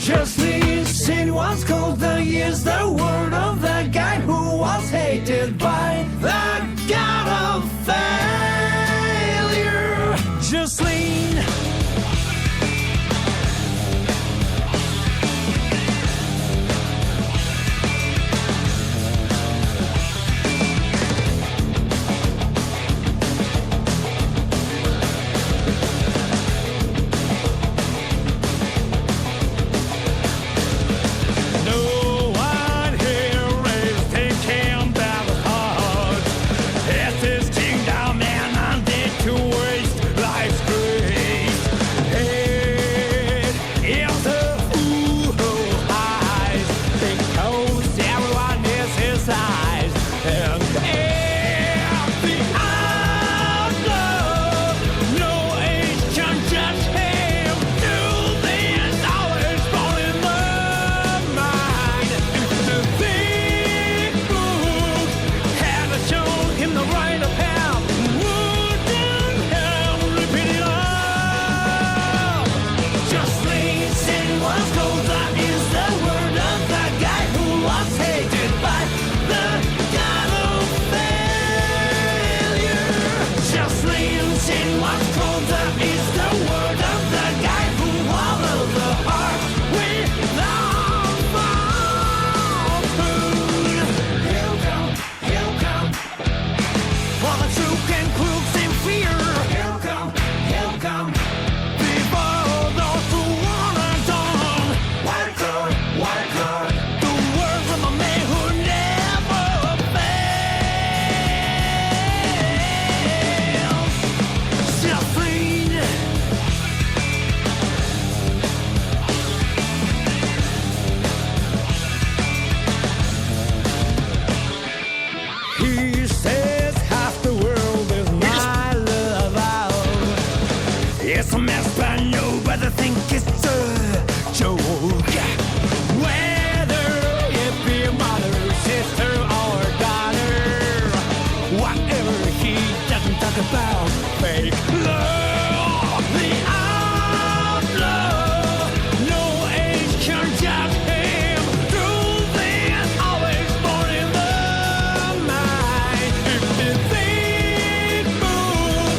Just listen what's called the is the word of the guy who was hated by the god of failure. Just lean. He says half the world is my love. It's a mess, but nobody think it's a joke. Whether it be mother, sister, or daughter, whatever, he doesn't talk about fake love. The outlaw, no age can judge him. Truth is always born in the mind. If the big book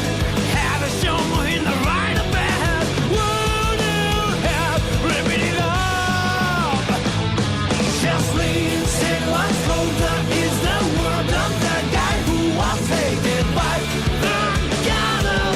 had a show in the right of bad, would you have ripped it up? Just listen what's called the is the word of the guy who was hated by the god of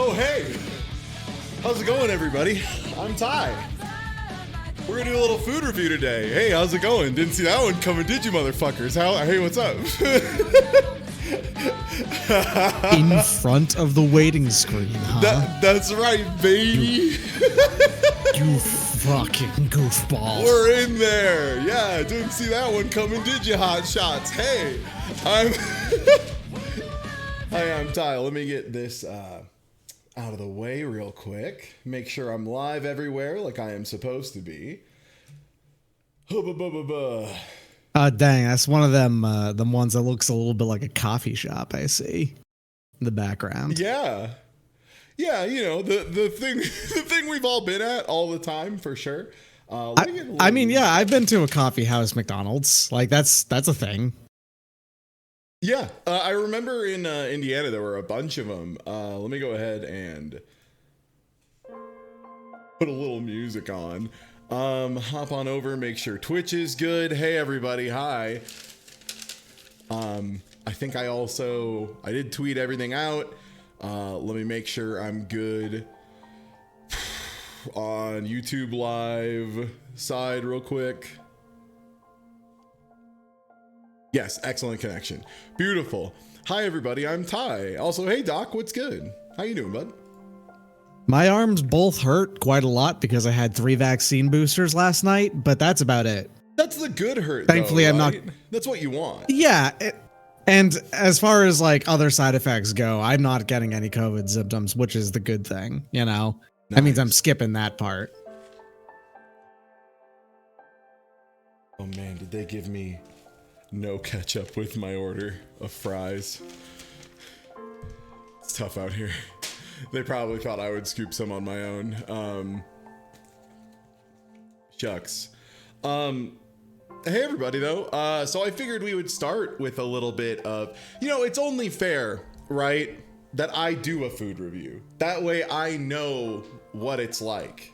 Oh, hey! How's it going, everybody? I'm Ty. We're gonna do a little food review today. Hey, how's it going? Didn't see that one coming, did you, motherfuckers? Hey, what's up? In front of the waiting screen, huh? That's right, baby. You fucking goofball. We're in there. Yeah, didn't see that one coming, did you, hot shots? Hey, I'm Ty. Let me get this out of the way real quick. Make sure I'm live everywhere like I am supposed to be. Dang, that's one of them ones that looks a little bit like a coffee shop, I see. In the background. Yeah. Yeah, you know, the thing we've all been at all the time, for sure. I mean, yeah, I've been to a coffee house McDonald's. Like, that's a thing. Yeah, I remember in Indiana there were a bunch of them. Let me go ahead and put a little music on. Hop on over, make sure Twitch is good. Hey everybody, hi. I think I did tweet everything out. Let me make sure I'm good on YouTube live side real quick. Yes, excellent connection. Beautiful. Hi everybody, I'm Ty. Also, hey Doc, what's good? How you doing, bud? My arms both hurt quite a lot because I had 3 vaccine boosters last night, but that's about it. That's the good hurt, thankfully, though, I'm right? not. That's what you want. Yeah, and as far as like other side effects go, I'm not getting any COVID symptoms, which is the good thing. You know, Nice. That means I'm skipping that part. Oh man, did they give me no ketchup with my order of fries? It's tough out here. They probably thought I would scoop some on my own. Shucks. Hey everybody though. So I figured we would start with a little bit of, you know, it's only fair, right, that I do a food review. That way I know what it's like.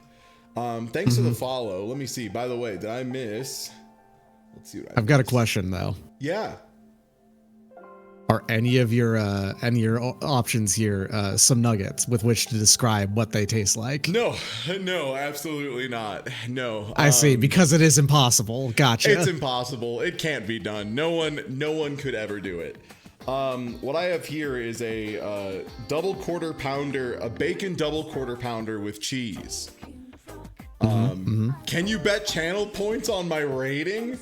Thanks for the follow. Let me see. By the way, did I miss? Let's see what I've got a question though. Yeah. Are any of your options here some nuggets with which to describe what they taste like? No, absolutely not. No. I see, because it is impossible. Gotcha. It's impossible. It can't be done. No one could ever do it. What I have here is a double quarter pounder, a bacon double quarter pounder with cheese. Can you bet channel points on my rating?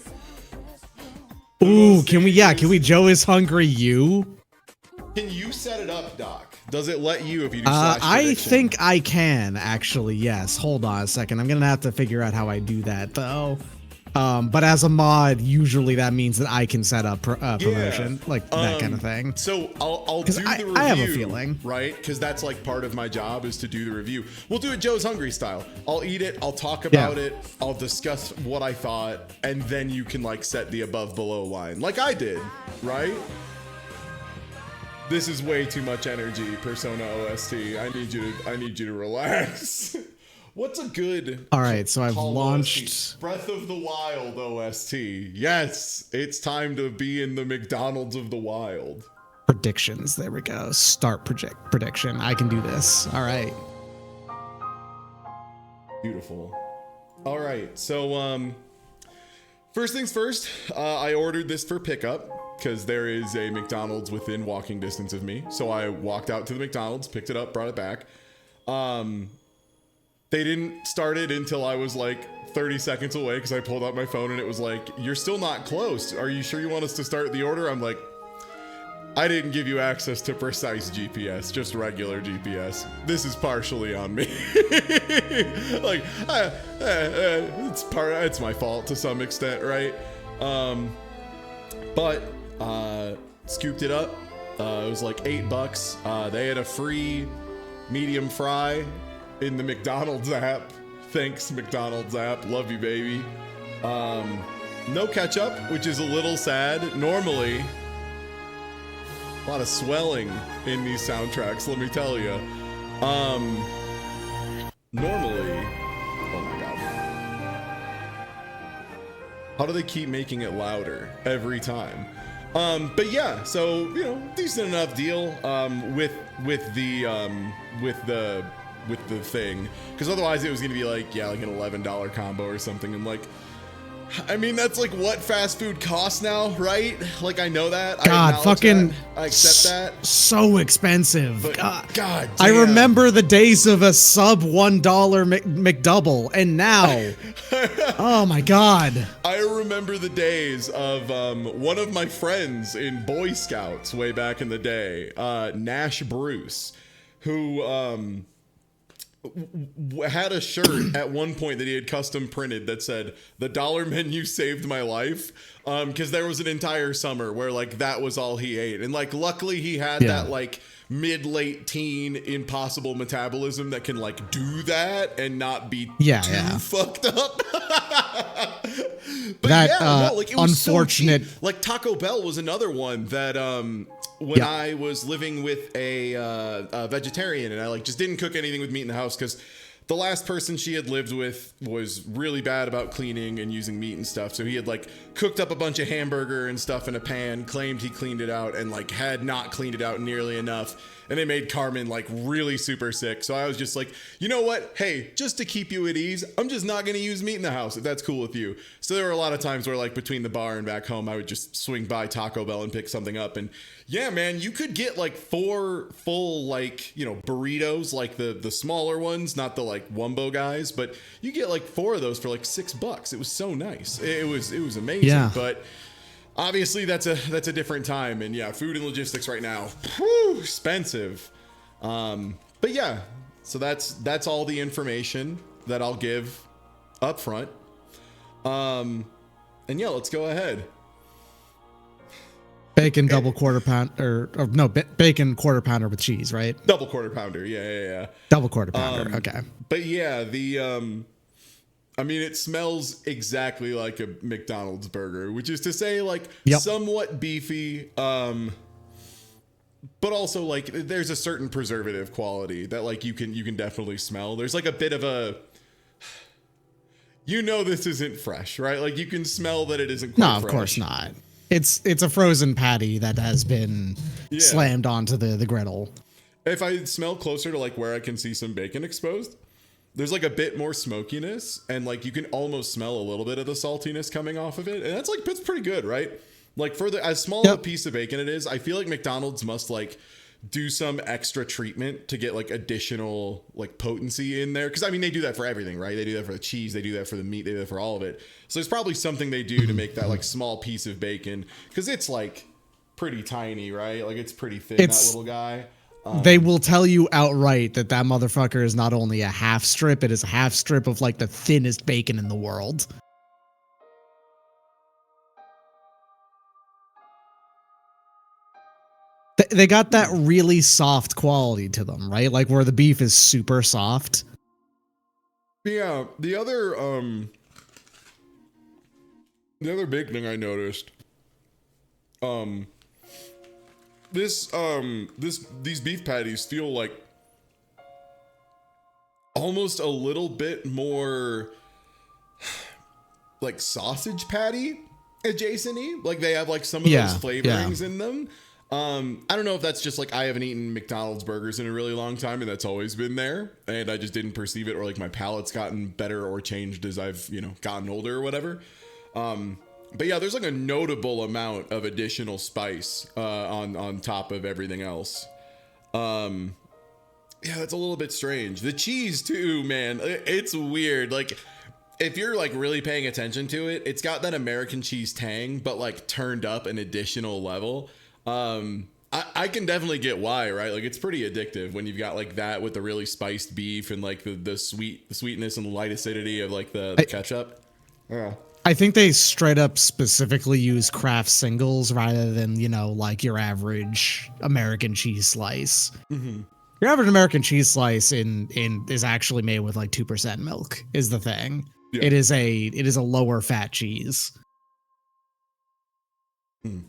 Ooh, can we Joe is hungry you? Can you set it up, Doc? Does it let you if you do slash I prediction? think I can, actually, yes. Hold on a second. I'm gonna have to figure out how I do that, though. But as a mod, usually that means that I can set up promotion, like that kind of thing. So I'll do the review. I have a feeling. Right? Because that's like part of my job is to do the review. We'll do it Joe's Hungry style. I'll eat it, I'll talk about it, I'll discuss what I thought, and then you can like set the above below line. Like I did, right? This is way too much energy, Persona OST. I need you to relax. What's a good... All right, so I've launched... OST? Breath of the Wild OST. Yes, it's time to be in the McDonald's of the wild. Predictions, there we go. Start prediction. I can do this. All right. Beautiful. All right, so first things first, I ordered this for pickup because there is a McDonald's within walking distance of me. So I walked out to the McDonald's, picked it up, brought it back. They didn't start it until I was like 30 seconds away because I pulled out my phone and it was like, you're still not close. Are you sure you want us to start the order? I'm like, I didn't give you access to precise GPS, just regular GPS. This is partially on me. Like, it's my fault to some extent, right? But scooped it up. It was like $8. They had a free medium fry in the McDonald's app. Thanks, McDonald's app. Love you, baby. No ketchup, which is a little sad. Normally, a lot of swelling in these soundtracks, let me tell you. Normally, oh my god. How do they keep making it louder every time? But yeah, so decent enough deal with the thing, because otherwise it was gonna be like an $11 combo or something, and like, I mean, that's like what fast food costs now, right? Like, I know that. God, I accept that. So expensive. But God I damn. remember the days of a sub $1 McDouble, and now, oh my God. I remember the days of one of my friends in Boy Scouts way back in the day, Nash Bruce, who had a shirt at one point that he had custom printed that said "The dollar menu saved my life," because there was an entire summer where like that was all he ate, and like luckily he had that like mid-late teen impossible metabolism that can like do that and not be too fucked up. But it was unfortunate. so cheap. Like Taco Bell was another one that when I was living with a vegetarian, and I like just didn't cook anything with meat in the house because the last person she had lived with was really bad about cleaning and using meat and stuff. So he had like cooked up a bunch of hamburger and stuff in a pan, claimed he cleaned it out, and like had not cleaned it out nearly enough. And it made Carmen like really super sick. So I was just like, you know what? Hey, just to keep you at ease, I'm just not going to use meat in the house if that's cool with you. So there were a lot of times where like between the bar and back home, I would just swing by Taco Bell and pick something up. And yeah, man, you could get like 4 full like, burritos, like the smaller ones, not the like Wumbo guys, but you get like 4 of those for like $6. It was so nice. It was amazing. Yeah. But obviously that's a different time, and yeah, food and logistics right now, expensive. But yeah, so that's all the information that I'll give up front. And yeah, let's go ahead. Bacon double quarter pound, or no, bacon quarter pounder with cheese, right? Double quarter pounder, yeah. Double quarter pounder, okay. But yeah, I mean, it smells exactly like a McDonald's burger, which is to say, like, somewhat beefy, but also like there's a certain preservative quality that like you can definitely smell. There's like a bit of a, this isn't fresh, right? Like you can smell that it isn't quite fresh. No, of course not. It's a frozen patty that has been slammed onto the griddle. If I smell closer to like where I can see some bacon exposed, there's like a bit more smokiness, and like you can almost smell a little bit of the saltiness coming off of it, and that's pretty good, right? Like for as small a piece of bacon it is, I feel like McDonald's must like do some extra treatment to get like additional like potency in there, because I mean they do that for everything, right? They do that for the cheese, they do that for the meat, they do that for all of it. So there's probably something they do to make that like small piece of bacon, because it's like pretty tiny, right? Like it's pretty thin, that little guy. They will tell you outright that motherfucker is not only a half strip, it is a half strip of like the thinnest bacon in the world. They got that really soft quality to them, right? Like where the beef is super soft. Yeah, the other big thing I noticed, these beef patties feel like almost a little bit more like sausage patty adjacent-y. Like they have like some of those flavorings in them. I don't know if that's just like I haven't eaten McDonald's burgers in a really long time and that's always been there and I just didn't perceive it, or like my palate's gotten better or changed as I've, gotten older or whatever. But yeah, there's like a notable amount of additional spice on top of everything else. Yeah, that's a little bit strange. The cheese too, man, it's weird. Like if you're like really paying attention to it, it's got that American cheese tang, but like turned up an additional level. I can definitely get why, right? Like it's pretty addictive when you've got like that with the really spiced beef and like the sweetness and the light acidity of like the ketchup. Yeah. I think they straight up specifically use Kraft singles rather than, like your average American cheese slice. Mm-hmm. Your average American cheese slice is actually made with like 2% milk is the thing. Yeah. It is a lower fat cheese.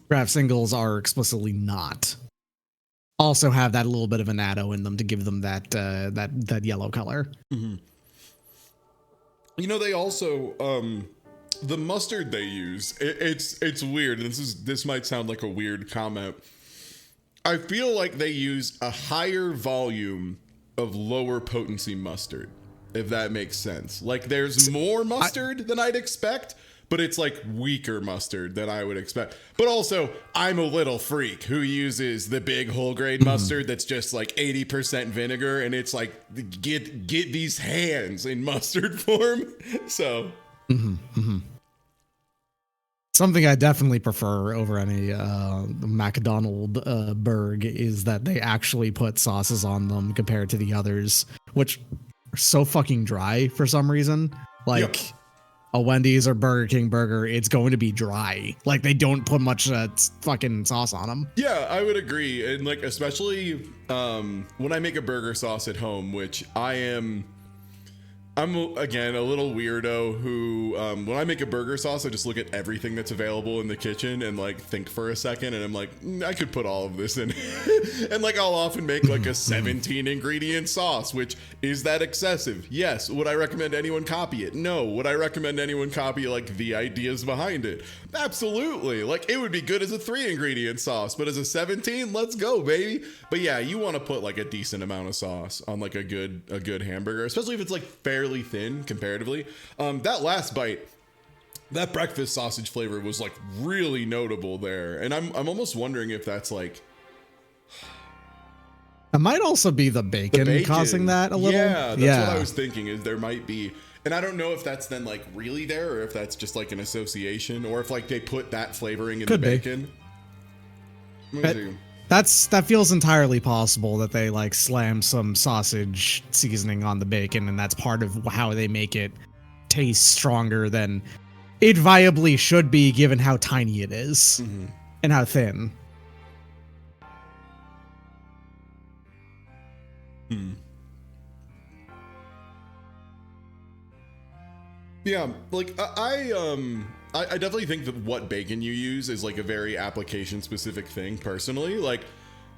Kraft singles are explicitly not. Also have that little bit of annatto in them to give them that yellow color. Mm-hmm. They also the mustard they use, it's weird. This might sound like a weird comment. I feel like they use a higher volume of lower potency mustard, if that makes sense. Like there's more mustard than I'd expect, but it's like weaker mustard than I would expect. But also, I'm a little freak who uses the big whole grain mustard that's just like 80% vinegar, and it's like get these hands in mustard form. So something I definitely prefer over any McDonald burg is that they actually put sauces on them compared to the others, which are so fucking dry for some reason. Like a Wendy's or Burger King burger, it's going to be dry. Like they don't put much fucking sauce on them. Yeah, I would agree. And like, especially when I make a burger sauce at home, which I'm again a little weirdo who when I make a burger sauce, I just look at everything that's available in the kitchen and like think for a second, and I'm like, I could put all of this in. And like I'll often make like a 17 ingredient sauce, which is that excessive? Yes. Would I recommend anyone copy it? No. Would I recommend anyone copy like the ideas behind it? Absolutely. Like it would be good as a 3 ingredient sauce, but as a 17, let's go, baby. But yeah, you want to put like a decent amount of sauce on like a good hamburger, especially if it's like fairly thin comparatively. That last bite, that breakfast sausage flavor was like really notable there, and I'm almost wondering if that's like it might also be the bacon causing that a little. Yeah, that's what I was thinking, is there might be, and I don't know if that's then like really there or if that's just like an association, or if like they put that flavoring in the bacon. That feels entirely possible, that they like slam some sausage seasoning on the bacon, and that's part of how they make it taste stronger than it viably should be, given how tiny it is and how thin. Yeah, like I definitely think that what bacon you use is like a very application specific thing personally. Like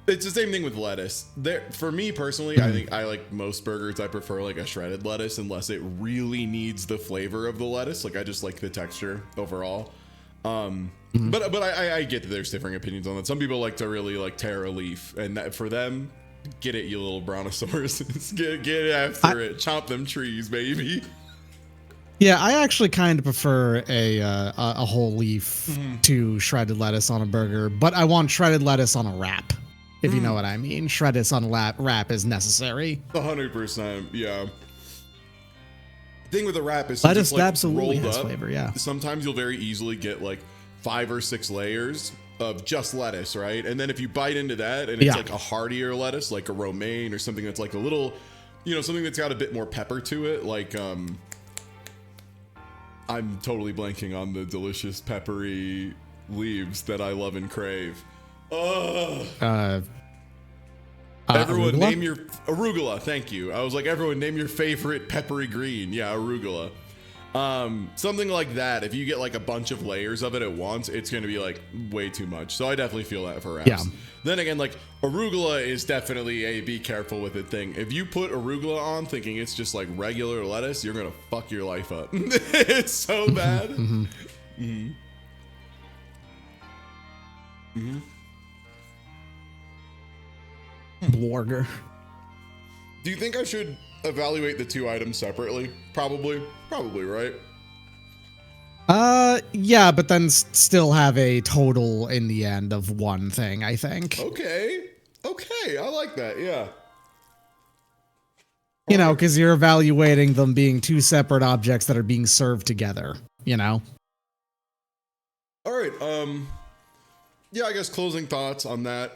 it's the same thing with lettuce. There, for me personally, I think I like most burgers, I prefer like a shredded lettuce unless it really needs the flavor of the lettuce. Like I just like the texture overall. But I get that there's differing opinions on that. Some people like to really like tear a leaf, and that, for them, get it, you little brontosauruses. get after it. Chomp them trees, baby. Yeah, I actually kind of prefer a whole leaf to shredded lettuce on a burger, but I want shredded lettuce on a wrap, if you know what I mean. Shredded on a wrap is necessary. 100%, yeah. Thing with a wrap is lettuce like absolutely has up, flavor, yeah. Sometimes you'll very easily get like 5 or 6 layers of just lettuce, right? And then if you bite into that and it's like a heartier lettuce, like a romaine or something that's like a little, something that's got a bit more pepper to it, like I'm totally blanking on the delicious peppery leaves that I love and crave. Everyone arugula? name your arugula. Thank you. I was like, everyone name your favorite peppery green. Yeah, arugula. Something like that. If you get like a bunch of layers of it at once, it's going to be like way too much. So I definitely feel that for wraps. Yeah. Then again, like arugula is definitely a be careful with it thing. If you put arugula on thinking it's just like regular lettuce, you're going to fuck your life up. It's so bad. Blorger. Do you think I should evaluate the 2 items separately? Probably, right? Yeah, but then still have a total in the end of one thing, I think. Okay, I like that, yeah. Because you're evaluating them being 2 separate objects that are being served together, All right, yeah, I guess closing thoughts on that.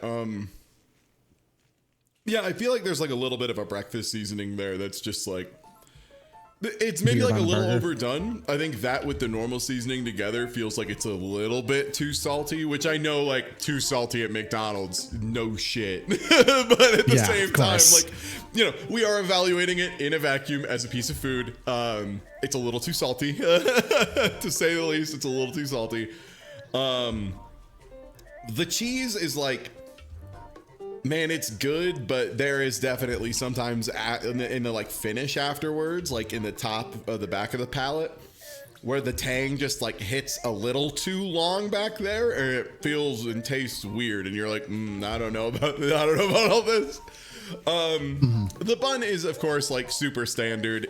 Yeah, I feel like there's like a little bit of a breakfast seasoning there that's just like, it's maybe like a little overdone. I think that with the normal seasoning together feels like it's a little bit too salty, which I know like too salty at McDonald's, no shit. But at the same time, like, we are evaluating it in a vacuum as a piece of food. It's a little too salty, to say the least. It's a little too salty. The cheese is like, man, it's good, but there is definitely sometimes in the like finish afterwards, like in the top of the back of the palate, where the tang just like hits a little too long back there, and it feels and tastes weird, and you're like, I don't know about all this. The bun is, of course, like super standard.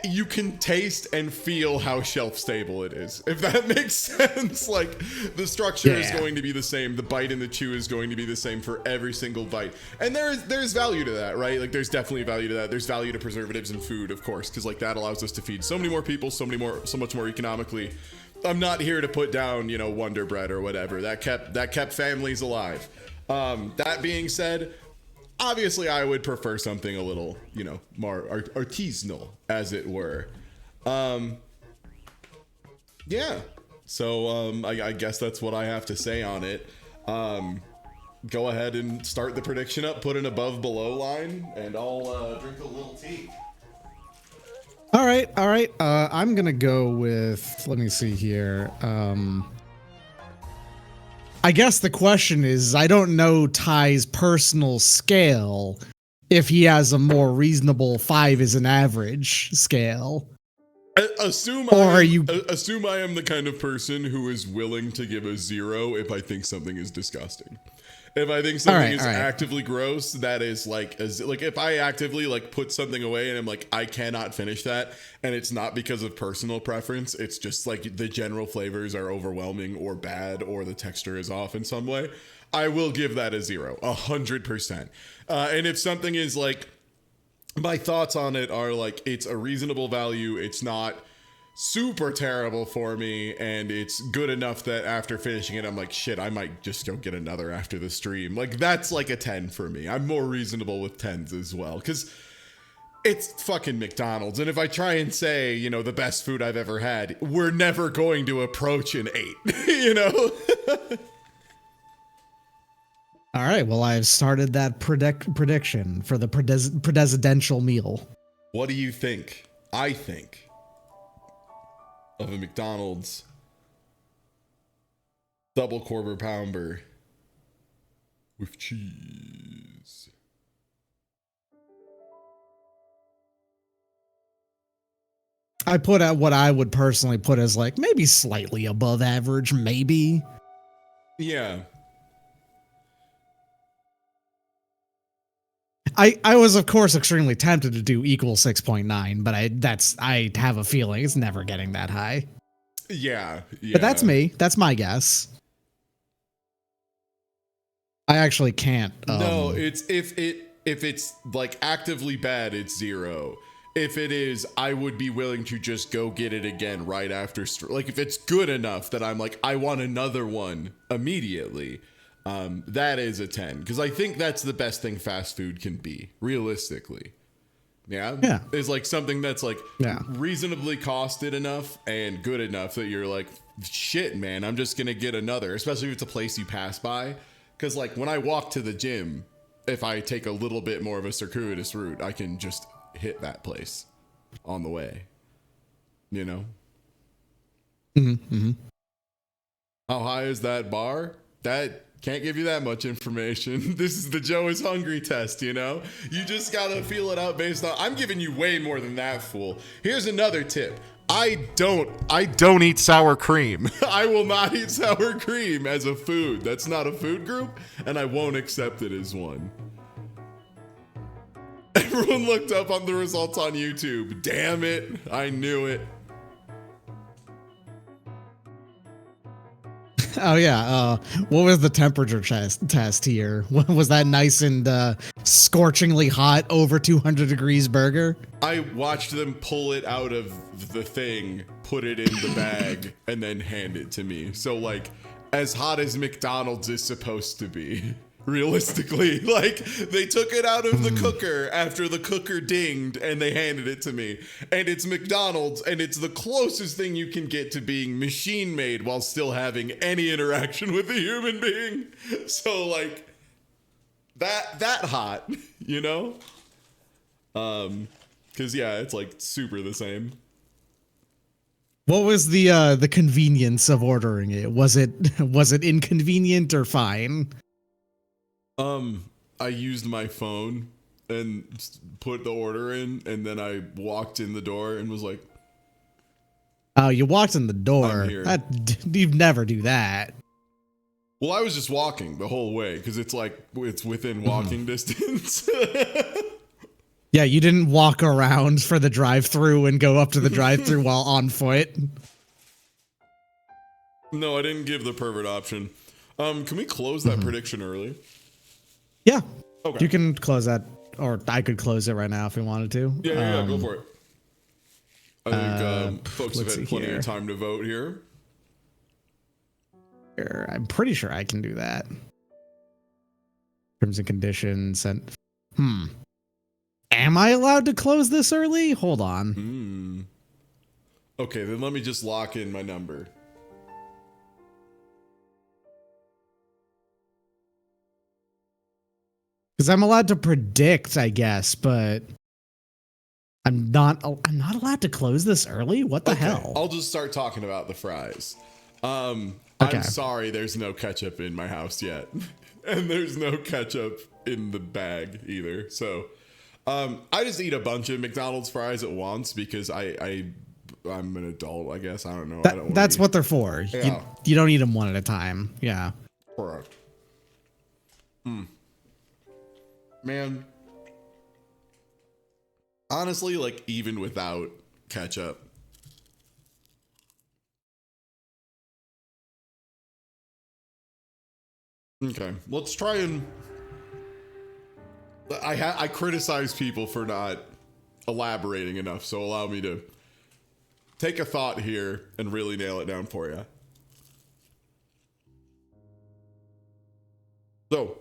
You can taste and feel how shelf stable it is, if that makes sense. Like, the structure is going to be the same. The bite and the chew is going to be the same for every single bite. And there's value to that, right? Like, there's definitely value to that. There's value to preservatives in food, of course, because like that allows us to feed so many more people, so much more economically. I'm not here to put down, Wonder Bread or whatever. That kept families alive. That being said, obviously, I would prefer something a little, more artisanal, as it were. Yeah. So I guess that's what I have to say on it. Go ahead and start the prediction up, put an above below line, and I'll drink a little tea. All right. I'm gonna go with. Let me see here. I guess the question is, I don't know Ty's personal scale, if he has a more reasonable 5 is an average scale. Assume I am the kind of person who is willing to give a 0 if I think something is disgusting. If I think something is actively gross, that is like if I actively like put something away and I'm like, I cannot finish that, and it's not because of personal preference, it's just like the general flavors are overwhelming or bad or the texture is off in some way, I will give that a 0, 100%. And if something is like, my thoughts on it are like, it's a reasonable value, it's not super terrible for me, and it's good enough that after finishing it I'm like, shit, I might just go get another after the stream. Like, that's like a 10 for me. I'm more reasonable with 10s as well, because it's fucking McDonald's, and if I try and say, the best food I've ever had, we're never going to approach an 8. All right, well, I've started that prediction for the presidential meal. What do you think? I think of a McDonald's double quarter pounder with cheese. I put out what I would personally put as like maybe slightly above average, maybe. Yeah. I was, of course, extremely tempted to do equal 6.9, but I have a feeling it's never getting that high. Yeah. But that's me. That's my guess. I actually can't. No, it's if it's like actively bad, it's 0. If it is, I would be willing to just go get it again right after. Like, if it's good enough that I'm like, I want another one immediately. That is a 10, because I think that's the best thing fast food can be, realistically. Yeah. It's like something that's like reasonably costed enough and good enough that you're like, shit, man, I'm just gonna get another, especially if it's a place you pass by. Because like when I walk to the gym, if I take a little bit more of a circuitous route, I can just hit that place on the way. How high is that bar? That can't give you that much information. This is the Joe is hungry test, You just gotta feel it out based on. I'm giving you way more than that, fool. Here's another tip. I don't eat sour cream. I will not eat sour cream as a food. That's not a food group, and I won't accept it as one. Everyone looked up on the results on YouTube. Damn it. I knew it. Oh yeah, what was the temperature test here? Was that nice and scorchingly hot, over 200 degrees burger? I watched them pull it out of the thing, put it in the bag, and then hand it to me. So like, as hot as McDonald's is supposed to be. Realistically, like, they took it out of the cooker after the cooker dinged and they handed it to me, and it's McDonald's, and it's the closest thing you can get to being machine made while still having any interaction with a human being. So like, that hot, because yeah, it's like super the same. What was the convenience of ordering it? Was it inconvenient or fine? I used my phone and put the order in, and then I walked in the door and was like, Oh, you walked in the I'm door. here. You'd never do that. Well, I was just walking the whole way because it's within walking distance. Yeah, you didn't walk around for the drive-through and go up to the drive-through while on foot. No, I didn't give the pervert option. Can we close that prediction early? Yeah. Okay. You can close that, or I could close it right now if we wanted to. Yeah, go for it. I think folks have let's had see plenty here. of time to vote here. I'm pretty sure I can do that. Terms and conditions and Am I allowed to close this early? Hold on. Okay, then let me just lock in my number. Because I'm allowed to predict, I guess, but I'm not allowed to close this early? What the hell? I'll just start talking about the fries. Okay. I'm sorry there's no ketchup in my house yet. And there's no ketchup in the bag either. So I just eat a bunch of McDonald's fries at once because I'm an adult, I guess. I don't know. That's what they're for. Yeah. You don't eat them one at a time. Yeah. Correct. Man. Honestly, like even without ketchup. Okay, let's try and I criticize people for not elaborating enough, so allow me to take a thought here and really nail it down for you. So,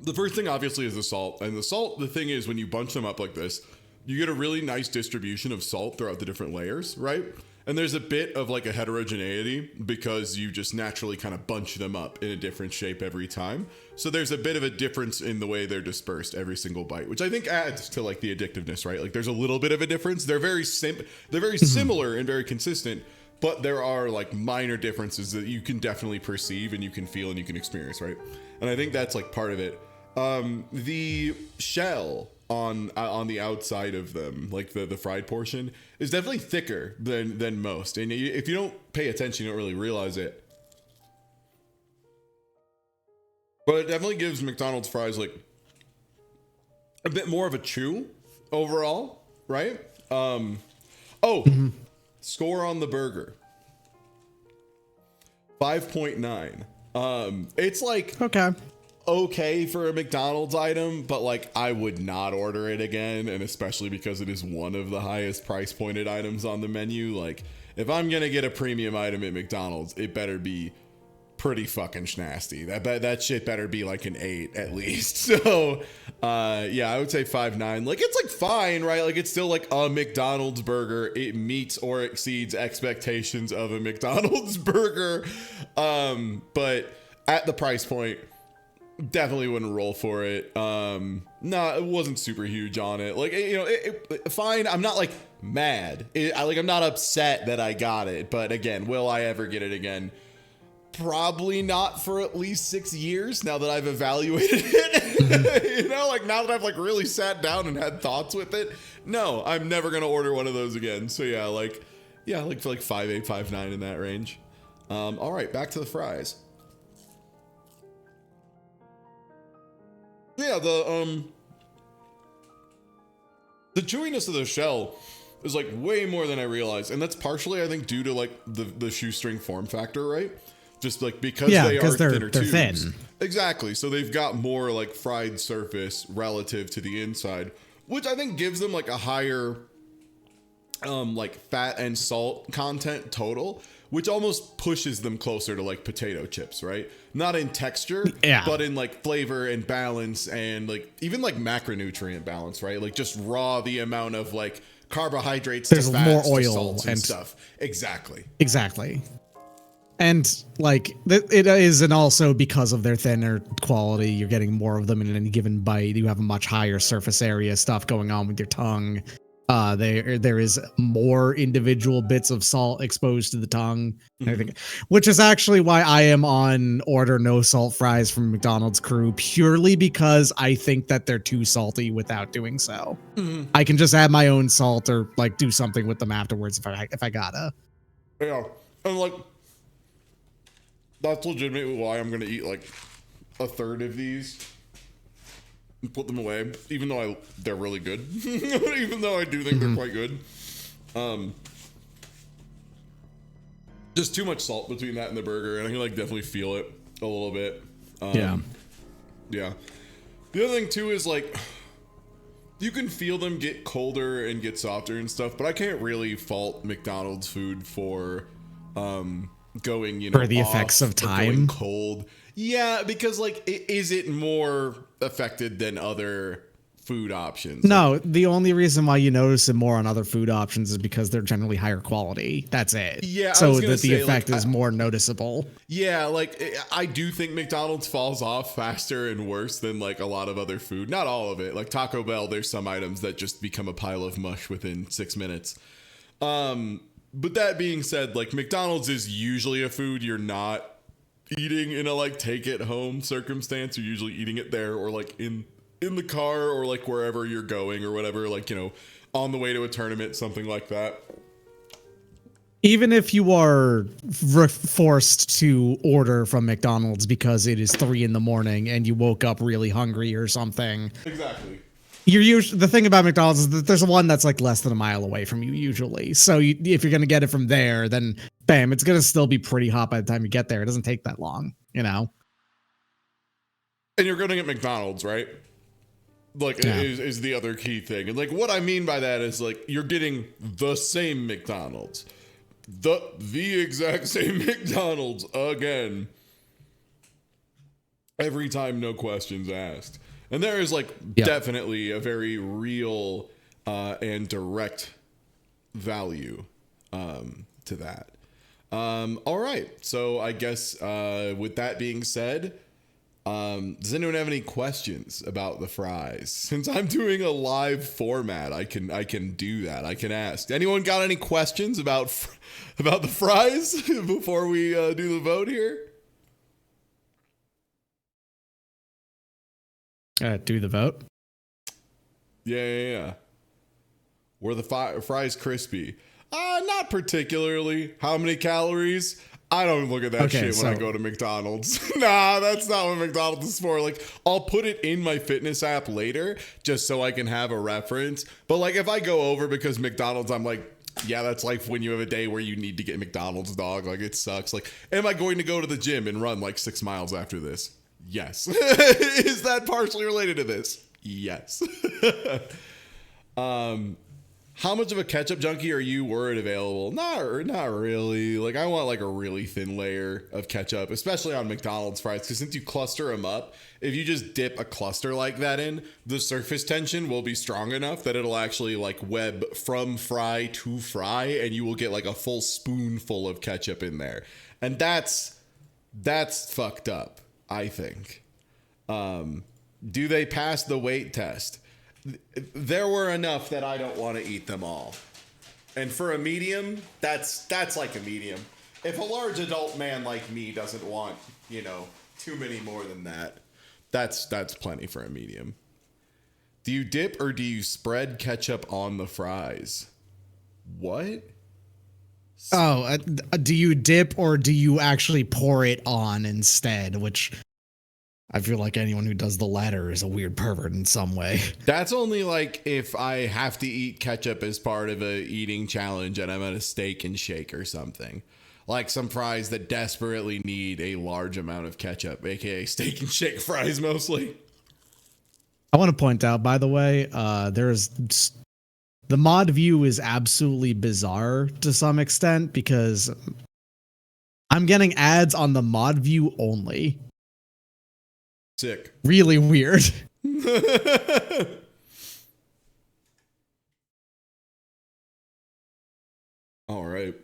the first thing obviously is the salt, and the thing is when you bunch them up like this, you get a really nice distribution of salt throughout the different layers, right? And there's a bit of like a heterogeneity because you just naturally kind of bunch them up in a different shape every time. So there's a bit of a difference in the way they're dispersed every single bite, which I think adds to like the addictiveness, right? Like there's a little bit of a difference. They're very similar and very consistent, but there are like minor differences that you can definitely perceive and you can feel and you can experience, right? And I think that's like part of it. The shell on the outside of them, like the fried portion, is definitely thicker than most. And if you don't pay attention, you don't really realize it. But it definitely gives McDonald's fries like a bit more of a chew overall, right? Score on the burger. 5.9. It's like okay for a McDonald's item, but like I would not order it again, and especially because it is one of the highest price pointed items on the menu. Like if I'm gonna get a premium item at McDonald's, it better be pretty fucking nasty. That shit better be like an 8 at least. So yeah, I would say 5.9. Like it's like fine, right? Like it's still like a McDonald's burger. It meets or exceeds expectations of a McDonald's burger, but at the price point, definitely wouldn't roll for it. No, it wasn't super huge on it. Like, you know, fine. I'm not like mad. I'm not upset that I got it. But again, will I ever get it again? Probably not for at least 6 years now that I've evaluated it. You know, like now that I've like really sat down and had thoughts with it. No, I'm never going to order one of those again. So yeah, like for like 5.8, 5.9 in that range. All right, back to the fries. Yeah, the chewiness of the shell is like way more than I realized, and that's partially I think due to like the shoestring form factor, right? Just like because they are thinner tubes. Thin. Exactly. So they've got more like fried surface relative to the inside, which I think gives them like a higher like fat and salt content total, which almost pushes them closer to like potato chips, right? Not in texture, but in like flavor and balance and like even like macronutrient balance, right? Like just the amount of like carbohydrates, there's to fats, more oil to salts and stuff. Exactly. And like it is, and also because of their thinner quality, you're getting more of them in any given bite. You have a much higher surface area stuff going on with your tongue. There is more individual bits of salt exposed to the tongue. I think, which is actually why I am on order no salt fries from McDonald's crew, purely because I think that they're too salty without doing so. I can just add my own salt or like do something with them afterwards if I gotta. Yeah, and like that's legitimately why I'm gonna eat like a third of these and put them away, even though they're really good. Even though I do think they're quite good. Just too much salt between that and the burger, and I can like definitely feel it a little bit. Yeah. The other thing too is like you can feel them get colder and get softer and stuff, but I can't really fault McDonald's food for going, you know, for the effects of time, cold. Yeah, because like, is it more affected than other food options? No, the only reason why you notice it more on other food options is because they're generally higher quality. That's it. Yeah, so that the effect is more noticeable. Yeah, like I do think McDonald's falls off faster and worse than like a lot of other food. Not all of it. Like Taco Bell, there's some items that just become a pile of mush within 6 minutes. But that being said, like McDonald's is usually a food you're not eating in a like take it home circumstance. You're usually eating it there or like in the car or like wherever you're going or whatever, like, you know, on the way to a tournament, something like that. Even if you are forced to order from McDonald's because it is 3 a.m. and you woke up really hungry or something. Exactly. The thing about McDonald's is that there's one that's like less than a mile away from you usually. So if you're going to get it from there, then bam, it's going to still be pretty hot by the time you get there. It doesn't take that long, you know? And you're going to get McDonald's, right? Like, yeah. is the other key thing. And like, what I mean by that is like, you're getting the same McDonald's. The exact same McDonald's again. Every time, no questions asked. And there is like definitely a very real and direct value to that. All right. So I guess with that being said, does anyone have any questions about the fries? Since I'm doing a live format, I can do that. I can ask. Anyone got any questions about the fries before we do the vote here? Do the vote. Yeah. Were the fries crispy? Not particularly. How many calories? I don't look at that shit when I go to McDonald's. Nah, that's not what McDonald's is for. Like, I'll put it in my fitness app later just so I can have a reference. But like, if I go over because McDonald's, I'm like, yeah, that's like when you have a day where you need to get McDonald's, dog. Like, it sucks. Like, am I going to go to the gym and run like 6 miles after this? Yes. Is that partially related to this? Yes. How much of a ketchup junkie are you were it available? Not really. Like, I want like a really thin layer of ketchup, especially on McDonald's fries, because since you cluster them up, if you just dip a cluster like that in, the surface tension will be strong enough that it'll actually like web from fry to fry, and you will get like a full spoonful of ketchup in there. And that's fucked up, I think. Do they pass the weight test? There were enough that I don't want to eat them all. And for a medium, that's like a medium. If a large adult man like me doesn't want, you know, too many more than that, that's plenty for a medium. Do you dip or do you spread ketchup on the fries? What? Oh, do you dip or do you actually pour it on instead? Which I feel like anyone who does the latter is a weird pervert in some way. That's only like if I have to eat ketchup as part of a eating challenge and I'm at a steak and shake or something. Like some fries that desperately need a large amount of ketchup, aka steak and shake fries mostly. I want to point out, by the way, the mod view is absolutely bizarre to some extent because I'm getting ads on the mod view only. Sick. Really weird. All right.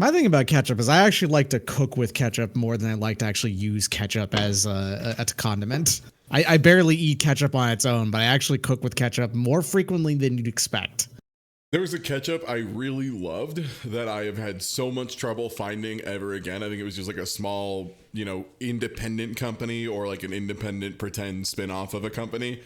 My thing about ketchup is I actually like to cook with ketchup more than I like to actually use ketchup as a condiment. I barely eat ketchup on its own, but I actually cook with ketchup more frequently than you'd expect. There was a ketchup I really loved that I have had so much trouble finding ever again. I think it was just like a small, independent company or like an independent pretend spin-off of a company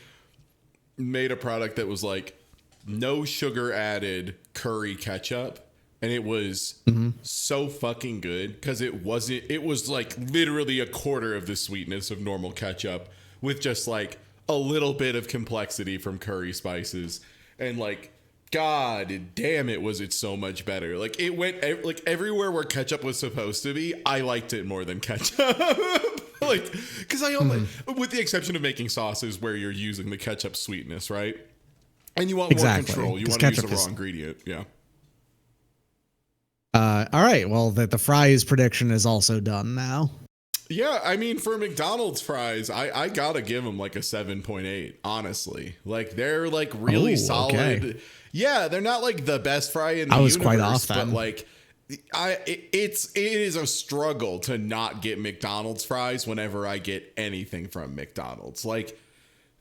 made a product that was like no sugar added curry ketchup. And it was so fucking good because it was like literally a quarter of the sweetness of normal ketchup with just like a little bit of complexity from curry spices. And like, God damn it, was it so much better. Like it went like everywhere where ketchup was supposed to be. I liked it more than ketchup. Like, because I only, with the exception of making sauces where you're using the ketchup sweetness, right? And you want more control. You want to use the raw ingredient. Yeah. All right. Well, the fries prediction is also done now. Yeah, I mean, for McDonald's fries, I gotta give them like a 7.8, honestly. Like, they're like really solid. Okay. Yeah, they're not like the best fry in the universe, quite off but like, it is a struggle to not get McDonald's fries whenever I get anything from McDonald's. Like,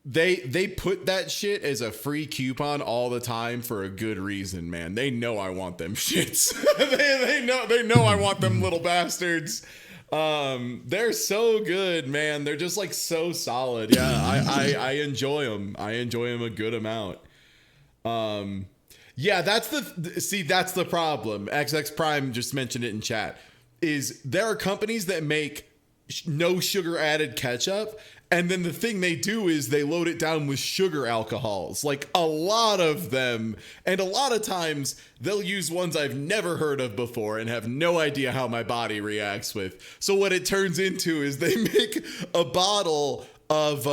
they put that shit as a free coupon all the time for a good reason, man. They know I want them shits. they know I want them little bastards. They're so good, man. They're just like so solid. Yeah, I enjoy them. I enjoy them a good amount. Yeah, that's the problem. XX Prime just mentioned it in chat. Is there are companies that make no sugar added ketchup, and then the thing they do is they load it down with sugar alcohols, like a lot of them. And a lot of times they'll use ones I've never heard of before and have no idea how my body reacts with. So what it turns into is they make a bottle of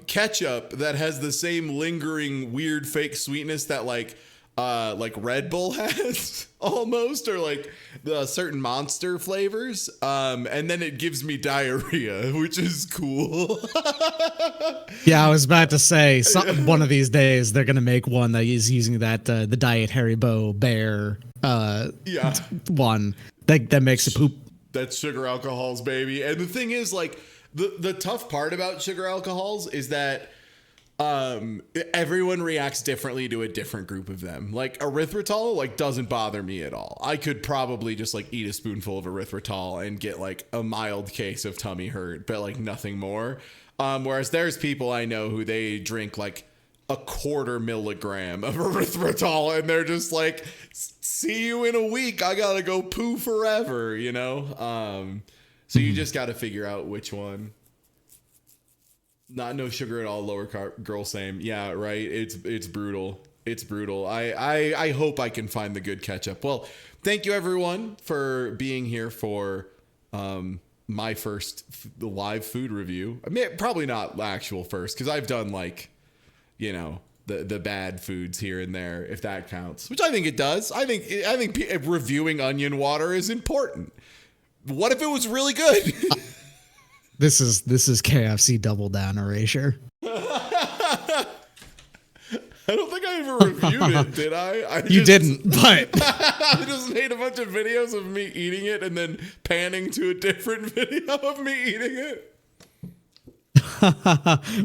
ketchup that has the same lingering weird fake sweetness that like Red Bull has almost, or like the certain Monster flavors. And then it gives me diarrhea, which is cool. Yeah, I was about to say one of these days they're gonna make one that is using that the Diet Haribo Bear one that makes it poop. That's sugar alcohols, baby. And the thing is, like, the tough part about sugar alcohols is that everyone reacts differently to a different group of them. Like erythritol, like, doesn't bother me at all. I could probably just like eat a spoonful of erythritol and get like a mild case of tummy hurt, but like nothing more. Whereas there's people I know who they drink like a 1/4 milligram of erythritol and they're just like, see you in a week. I gotta go poo forever, so you just gotta figure out which one. No sugar at all, lower carb, girl, same. Yeah, right. It's brutal. It's brutal. I hope I can find the good ketchup. Well, thank you everyone for being here for my first live food review. I mean, probably not the actual first, because I've done like, the bad foods here and there, if that counts, which I think it does. I think reviewing onion water is important. What if it was really good? This is KFC Double Down erasure. I don't think I ever reviewed it, did I? You didn't, but I just made a bunch of videos of me eating it and then panning to a different video of me eating it.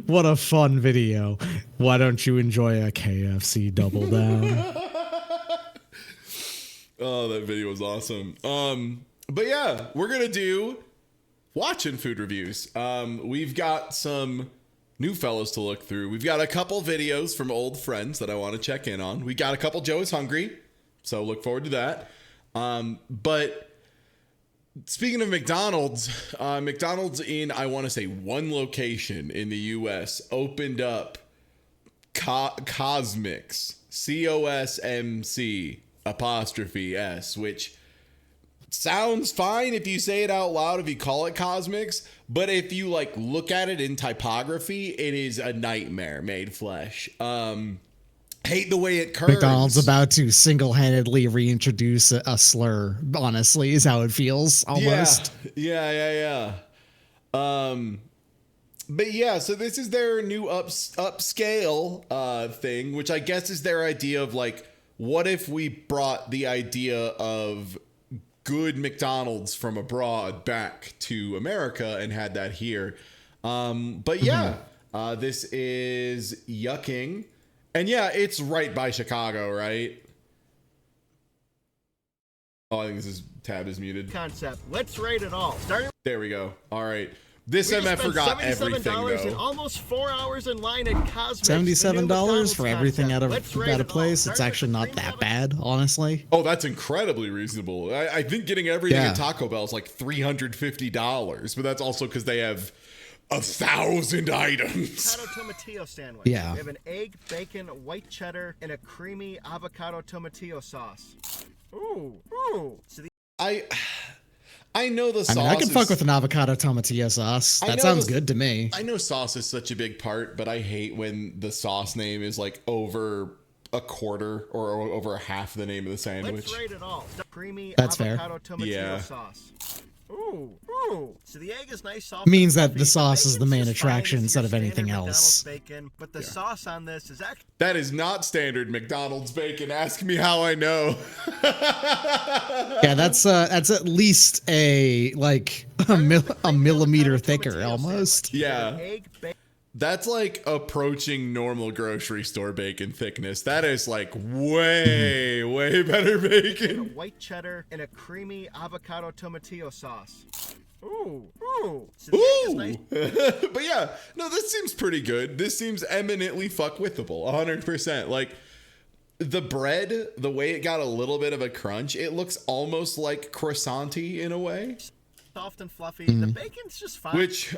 What a fun video. Why don't you enjoy a KFC Double Down? Oh, that video was awesome. But yeah, we're going to do watching food reviews. We've got some new fellows to look through. We've got a couple videos from old friends that I want to check in on. We got a couple Joe is Hungry, so look forward to that. But speaking of McDonald's, McDonald's in, I want to say, one location in the U.S. opened up Cosmix, COSMC''S, which sounds fine if you say it out loud, if you call it Cosmix, but if you like look at it in typography, it is a nightmare made flesh. Hate the way it curves. McDonald's about to single-handedly reintroduce a slur, honestly, is how it feels almost. Yeah. But yeah, so this is their new upscale thing, which I guess is their idea of like, what if we brought the idea of good McDonald's from abroad back to America and had that here. But yeah, this is Yucking. And yeah, it's right by Chicago, right? Oh, I think this tab is muted. Concept. Let's rate it all. Starting. There we go. All right. This We MF spent forgot everything, $77 and though. almost 4 hours in line at Cosmos. $77 for everything out of Let's rate a it all. place. It's Starting actually with not cream that avocado. bad, honestly. Oh, that's incredibly reasonable. I think getting everything Yeah. at Taco Bell is like $350, but that's also because they have 1,000 items. Avocado tomatillo sandwich. Yeah. We have an egg, bacon, white cheddar, and a creamy avocado tomatillo sauce. Ooh. So the I know the sauce. I mean, I can is, fuck with an avocado tomatillo sauce. I That know sounds the- good to me. I know sauce is such a big part, but I hate when the sauce name is like over a quarter or over half the name of the sandwich. let's rate it all. Creamy That's fair. avocado tomatillo Yeah. sauce. Ooh. So the egg is nice, soft. Means and that the fluffy. sauce is the bacon's main just fine. attraction It's instead your of anything standard McDonald's else. Bacon, but the sauce on this is actually That is not standard McDonald's bacon. Ask me how I know. Yeah, that's at least a millimeter thicker tomatillo almost. sandwich. Yeah. Egg, bacon. That's like approaching normal grocery store bacon thickness. That is like way, way better bacon. White cheddar and a creamy avocado tomatillo sauce. Ooh. So the egg is nice. Ooh. But yeah, no, this seems pretty good. This seems eminently fuckwithable, 100%. Like the bread, the way it got a little bit of a crunch, it looks almost like croissant-y in a way. Soft and fluffy. The bacon's just fine. Which,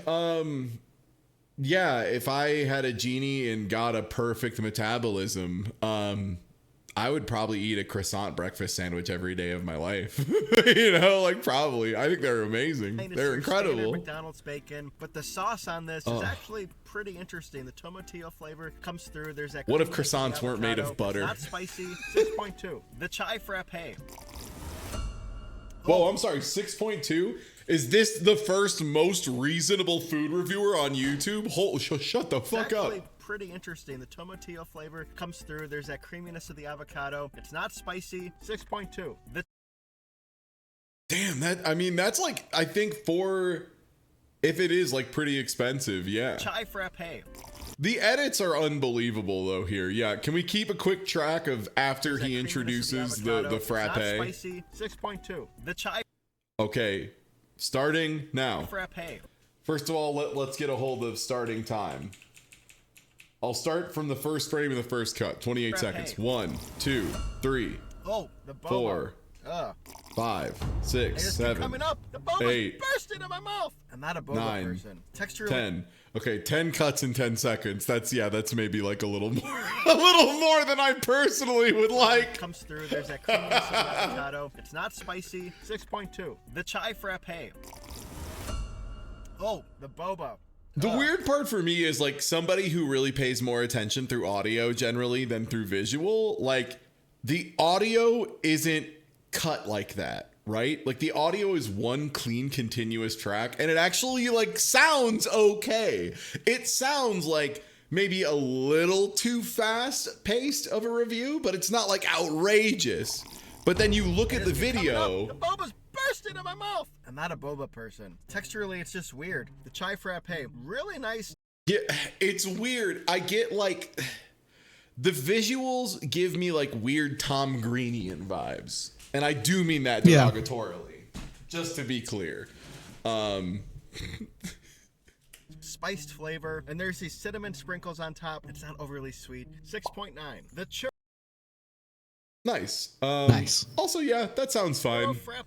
yeah, if I had a genie and got a perfect metabolism, I would probably eat a croissant breakfast sandwich every day of my life. You know, like probably. I think they're amazing. It's They're your standard incredible. McDonald's bacon, but the sauce on this is actually pretty interesting. The tomatillo flavor comes through. There's that. What if creaminess of the croissants weren't made of avocado. butter? It's not spicy. 6.2. The chai frappe. Whoa, I'm sorry, 6.2? Is this the first most reasonable food reviewer on YouTube? Shut the fuck It's actually up. pretty interesting. The tomatillo flavor comes through. There's that creaminess of the avocado. It's not spicy. 6.2. The Damn, that's like, I think if it is like pretty expensive, yeah. chai frappe. The edits are unbelievable though here. Yeah, can we keep a quick track of after he introduces the frappe? It's not spicy. 6.2. The chai Okay, starting now. frappe. First of all, let's get a hold of starting time. I'll start from the first frame of the first cut. 28 Frappe. seconds. 1, 2, 3, Oh, the boba. 4, Ugh. 5, It 6, just keep 7, coming up. The boba's 8, bursting in my mouth. I'm not a boba 9, person. Texture 10. Okay, 10 cuts in 10 seconds. That's maybe like a little more, a little more than I personally would like. comes through. There's that creaminess of the avocado. It's not spicy. 6.2. The chai frappe. Oh, the boba. The weird part for me is like somebody who really pays more attention through audio generally than through visual. Like the audio isn't cut like that, right? Like the audio is one clean continuous track and it actually like sounds okay. It sounds like maybe a little too fast paced of a review, but it's not like outrageous. But then you look at the video. The boba's bursting in my mouth. I'm not a boba person. Texturally, it's just weird. The chai frappe, really nice. Yeah, it's weird. I get like the visuals give me like weird Tom Greenian vibes. And I do mean that Yeah. derogatorily. Just to be clear. Spiced flavor. And there's these cinnamon sprinkles on top. It's not overly sweet. 6.9. The churro Nice. Nice. Also, yeah, that sounds fine. frappe.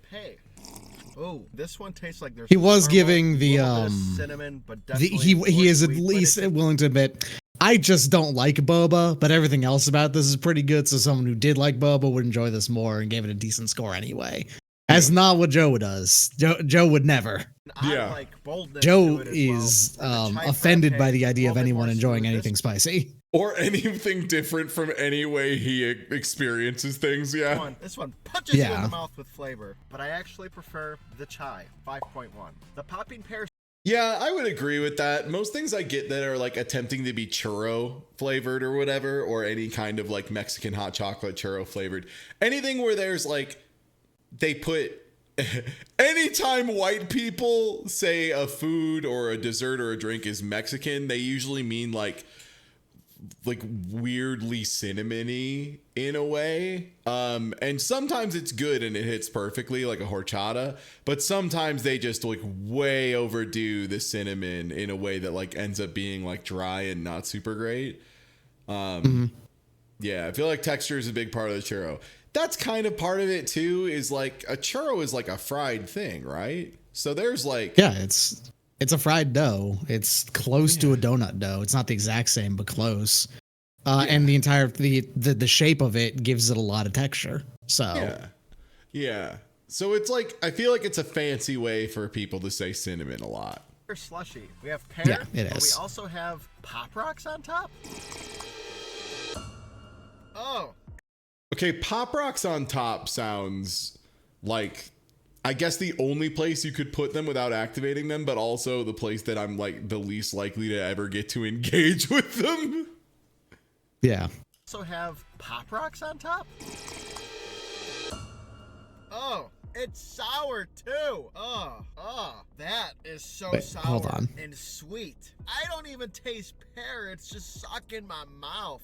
Oh, this one tastes like there's He was caramel, giving the, little bit of cinnamon, but The, definitely more he is at sweet, but least it's- willing to admit, I just don't like boba, but everything else about this is pretty good. So someone who did like boba would enjoy this more and gave it a decent score anyway. That's not what Joe does. Joe would never. I Yeah. like boldness Joe to it as is well. The chai offended frappe, by the a idea of little bit anyone more enjoying smooth. anything This spicy. Or anything different from any way he experiences things, yeah. This one punches you in Yeah. the mouth with flavor, but I actually prefer the chai, 5.1. The popping pear Yeah, I would agree with that. Most things I get that are like attempting to be churro flavored or whatever, or any kind of like Mexican hot chocolate churro flavored. Anything where there's like, they put anytime white people say a food or a dessert or a drink is Mexican, they usually mean like weirdly cinnamony in a way. And sometimes it's good and it hits perfectly like a horchata, but sometimes they just like way overdo the cinnamon in a way that like ends up being like dry and not super great. Yeah, I feel like texture is a big part of the churro. That's kind of part of it too, is like a churro is like a fried thing, right? So there's like, Yeah, it's a fried dough. It's close to a donut dough. It's not the exact same, but close. And the entire the shape of it gives it a lot of texture. So yeah. So it's like, I feel like it's a fancy way for people to say cinnamon a lot. Slushy. We have pear. Yeah, it but is. we also have Pop Rocks on top. Oh. Okay, Pop Rocks on top sounds like, I guess, the only place you could put them without activating them, but also the place that I'm like the least likely to ever get to engage with them. yeah. Also have Pop Rocks on top. Oh, it's sour too. That is so Wait, sour hold on. and sweet. I don't even taste pear. It's just stuck in my mouth.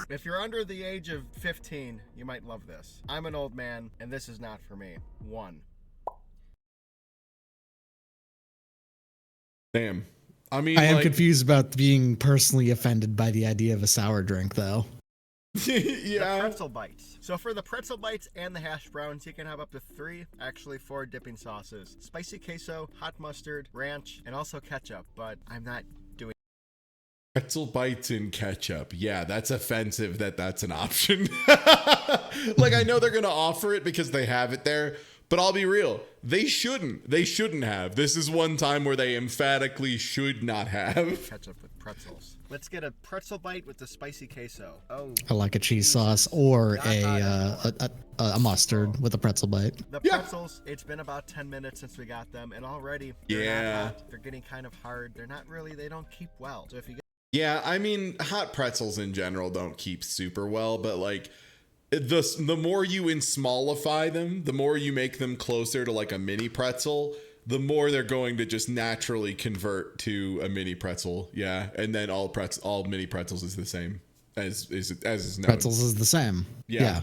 If you're under the age of 15, you might love this. I'm an old man, and this is not for me. 1. Damn. I mean, I am like, confused about being personally offended by the idea of a sour drink, though. The yeah. pretzel bites. So for the pretzel bites and the hash browns, you can have up to 4 dipping sauces. Spicy queso, hot mustard, ranch, and also ketchup, but I'm not doing Pretzel bites in ketchup. Yeah, that's offensive that that's an option. Like, I know they're going to offer it because they have it there, but I'll be real. They shouldn't. They shouldn't have. This is one time where they emphatically should not have. ketchup with pretzels. Let's get a pretzel bite with the spicy queso. Oh, I like a cheese sauce or a mustard with a pretzel bite. the pretzels, it's been about 10 minutes since we got them, and already they're not hot. They're getting kind of hard. They're not really, they don't keep well. So if you get Yeah, I mean, hot pretzels in general don't keep super well, but like the more you ensmallify them, the more you make them closer to like a mini pretzel, the more they're going to just naturally convert to a mini pretzel. Yeah, and then all mini pretzels is the same as is known. Pretzels is the same. Yeah.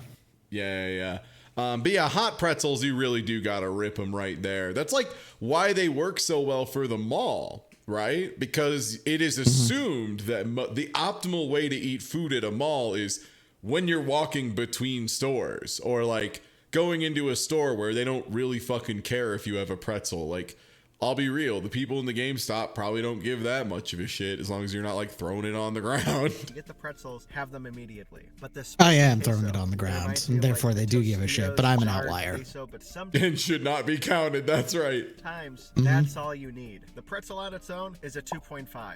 But yeah, hot pretzels, you really do gotta rip them right there. That's like why they work so well for the mall, right? Because it is assumed that the optimal way to eat food at a mall is when you're walking between stores, or like going into a store where they don't really fucking care if you have a pretzel. Like, I'll be real, the people in the GameStop probably don't give that much of a shit as long as you're not like throwing it on the ground. get the pretzels, have them immediately. But this I am throwing it on the ground, and therefore they do give a shit, but I'm an outlier. Queso, but And should not be counted, that's right. sometimes that's all you need. The pretzel on its own is a 2.5.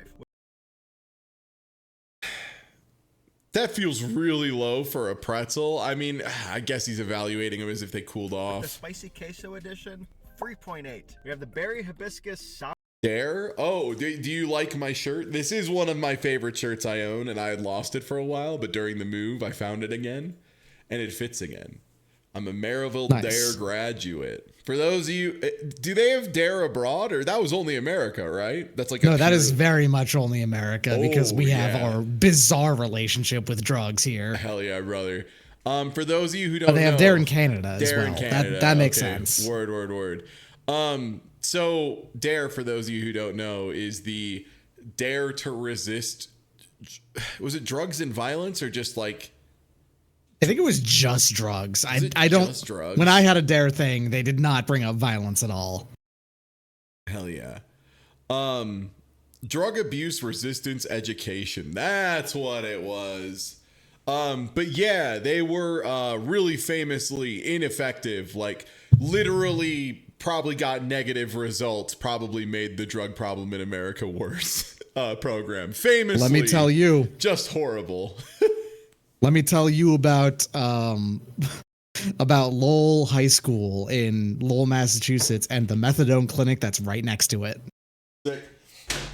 That feels really low for a pretzel. I mean, I guess he's evaluating them as if they cooled The off. spicy queso edition, 3.8. We have the berry hibiscus sour. Dare? Oh, do you like my shirt? This is one of my favorite shirts I own, and I had lost it for a while, but during the move, I found it again, and it fits again. I'm a Maryville Dare graduate. For those of you, do they have Dare abroad, or that was only America, right? That's like No, that is very much only America because we have yeah. our bizarre relationship with drugs here. Hell yeah, brother. For those of you who don't They know, have Dare in Canada as Dare well. in Canada. That makes Okay, sense. Word. So Dare, for those of you who don't know, is the Dare to resist. Was it drugs and violence, or just like? I think it was just drugs. it I don't. just drugs? When I had a Dare thing, they did not bring up violence at all. Hell yeah. Drug abuse resistance education. That's what it was. But yeah, they were really famously ineffective. Like, literally probably got negative results, probably made the drug problem in America worse. Program. Famously. Let me tell you. Just horrible. Let me tell you about Lowell High School in Lowell, Massachusetts, and the methadone clinic that's right next to it.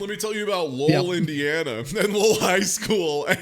let me tell you about Lowell, Indiana, and Lowell High School, and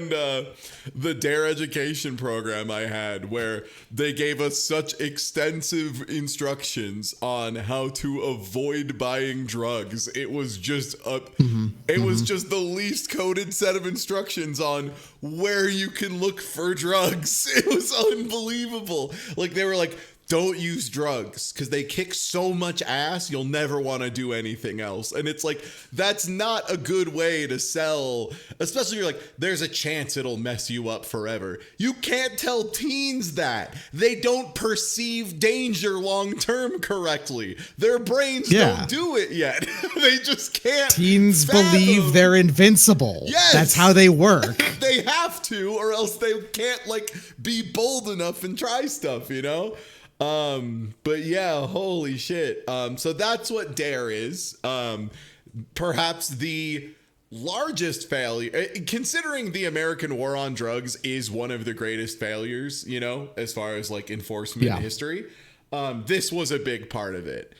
the Dare Education program I had, where they gave us such extensive instructions on how to avoid buying drugs. It was just was just the least coded set of instructions on where you can look for drugs. It was unbelievable. Like, they were like, don't use drugs because they kick so much ass, you'll never want to do anything else. And it's like, that's not a good way to sell, especially if you're like, there's a chance it'll mess you up forever. You can't tell teens that. They don't perceive danger long-term correctly. Their brains don't do it yet. They just can't. Teens fathom. believe they're invincible. Yes. That's how they work. They have to, or else they can't, like, be bold enough and try stuff, you know? But yeah, holy shit. So that's what Dare is. Perhaps the largest failure, considering the American war on drugs is one of the greatest failures, you know, as far as like enforcement in history. This was a big part of it.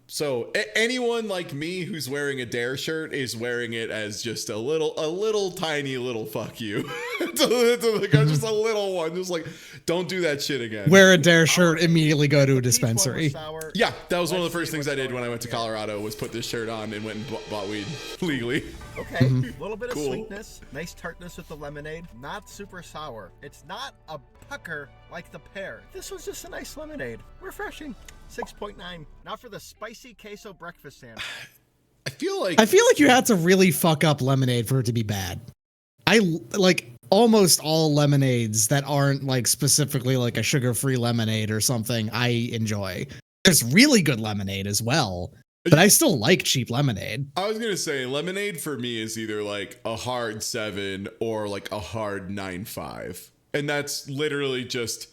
So anyone like me who's wearing a Dare shirt is wearing it as just a little tiny little fuck you to the guy, just a little one, just like, don't do that shit again. Wear a Dare shirt, immediately go to a dispensary. Yeah, that was one of the first things I did when I went to Colorado, was put this shirt on and went and bought weed legally. Okay, a little bit of sweetness, nice tartness with the lemonade, not super sour. It's not a pucker like the pear. This was just a nice lemonade, refreshing. 6.9. Now for the spicy queso breakfast sandwich. I feel like you had to really fuck up lemonade for it to be bad. I like almost all lemonades that aren't like specifically like a sugar-free lemonade or something I enjoy. There's really good lemonade as well, but I still like cheap lemonade. I was gonna say lemonade for me is either like a hard 7 or like a hard 9.5, and that's literally just,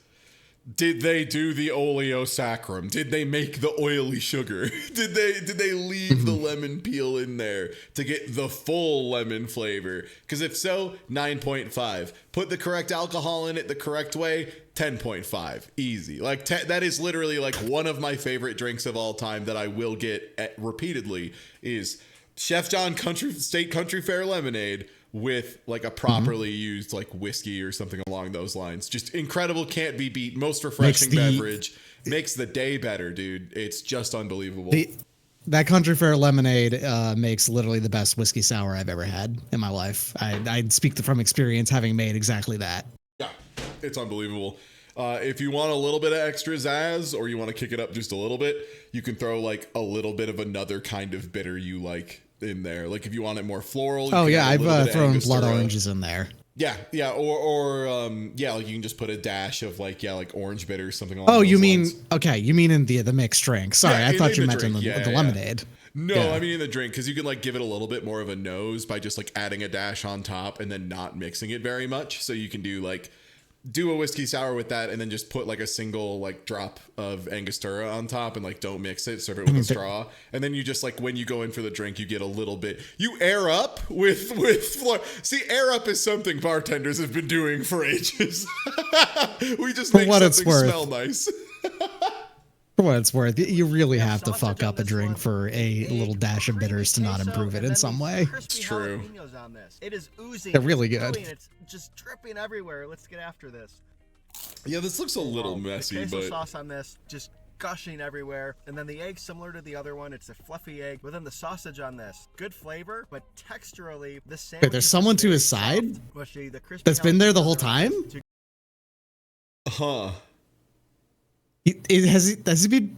did they do the oleo saccharum? Did they make the oily sugar? Did they leave the lemon peel in there to get the full lemon flavor? Because if so, 9.5. Put the correct alcohol in it the correct way, 10.5. Easy. Like that is literally like one of my favorite drinks of all time that I will get repeatedly is Chef John State Country Fair lemonade with like a properly used like whiskey or something along those lines. Just incredible, can't be beat, most refreshing beverage. Makes the day better, dude. It's just unbelievable. That Country Fair lemonade makes literally the best whiskey sour I've ever had in my life. I'd speak from experience, having made exactly that. Yeah, it's unbelievable. If you want a little bit of extra zazz, or you want to kick it up just a little bit, you can throw like a little bit of another kind of bitter you like in there. Like if you want it more floral. Oh yeah, I've thrown blood oranges in there. Yeah, or like you can just put a dash of like orange bitter or something along those lines. You mean in the mixed drink. Sorry, Yeah, I thought you meant drink. in the lemonade. No, Yeah. I mean in the drink, because you can like give it a little bit more of a nose by just like adding a dash on top and then not mixing it very much. So you can do a whiskey sour with that and then just put like a single like drop of Angostura on top and like don't mix it, serve it with a straw, and then you just like when you go in for the drink you get a little bit, you air up with floor. See, air up is something bartenders have been doing for ages. We just make something smell nice. For what it's worth, you really have to fuck up a drink for a little dash of bitters to not improve it in some way. It's true. It is oozing. They're really good. It's just dripping everywhere. Let's get after this. Yeah, this looks a little messy, the queso but sauce on this just gushing everywhere, and then the egg similar to the other one. It's a fluffy egg, but then the sausage on this, good flavor, but texturally the sandwich. Wait, there's someone to his side mushy, the crispy that's been there the whole time? Huh. Has he been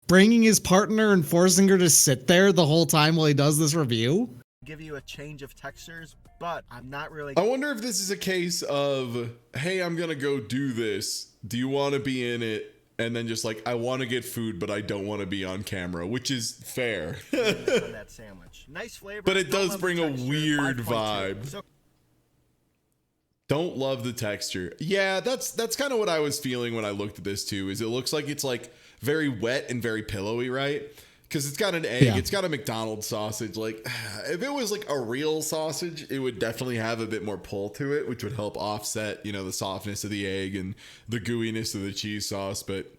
bringing his partner and forcing her to sit there the whole time while he does this review? Give you a change of textures, but I'm not really. I wonder if this is a case of, hey, I'm gonna go do this. Do you want to be in it? And then just like, I want to get food, but I don't want to be on camera, which is fair. On that sandwich, nice flavor, but it does love bring the a texture, weird 5.2. vibe. So Don't love the texture. Yeah, that's kind of what I was feeling when I looked at this too. Is it looks like it's like very wet and very pillowy, right? Because it's got an egg, it's got a McDonald's sausage. Like, if it was like a real sausage, it would definitely have a bit more pull to it, which would help offset, the softness of the egg and the gooiness of the cheese sauce. But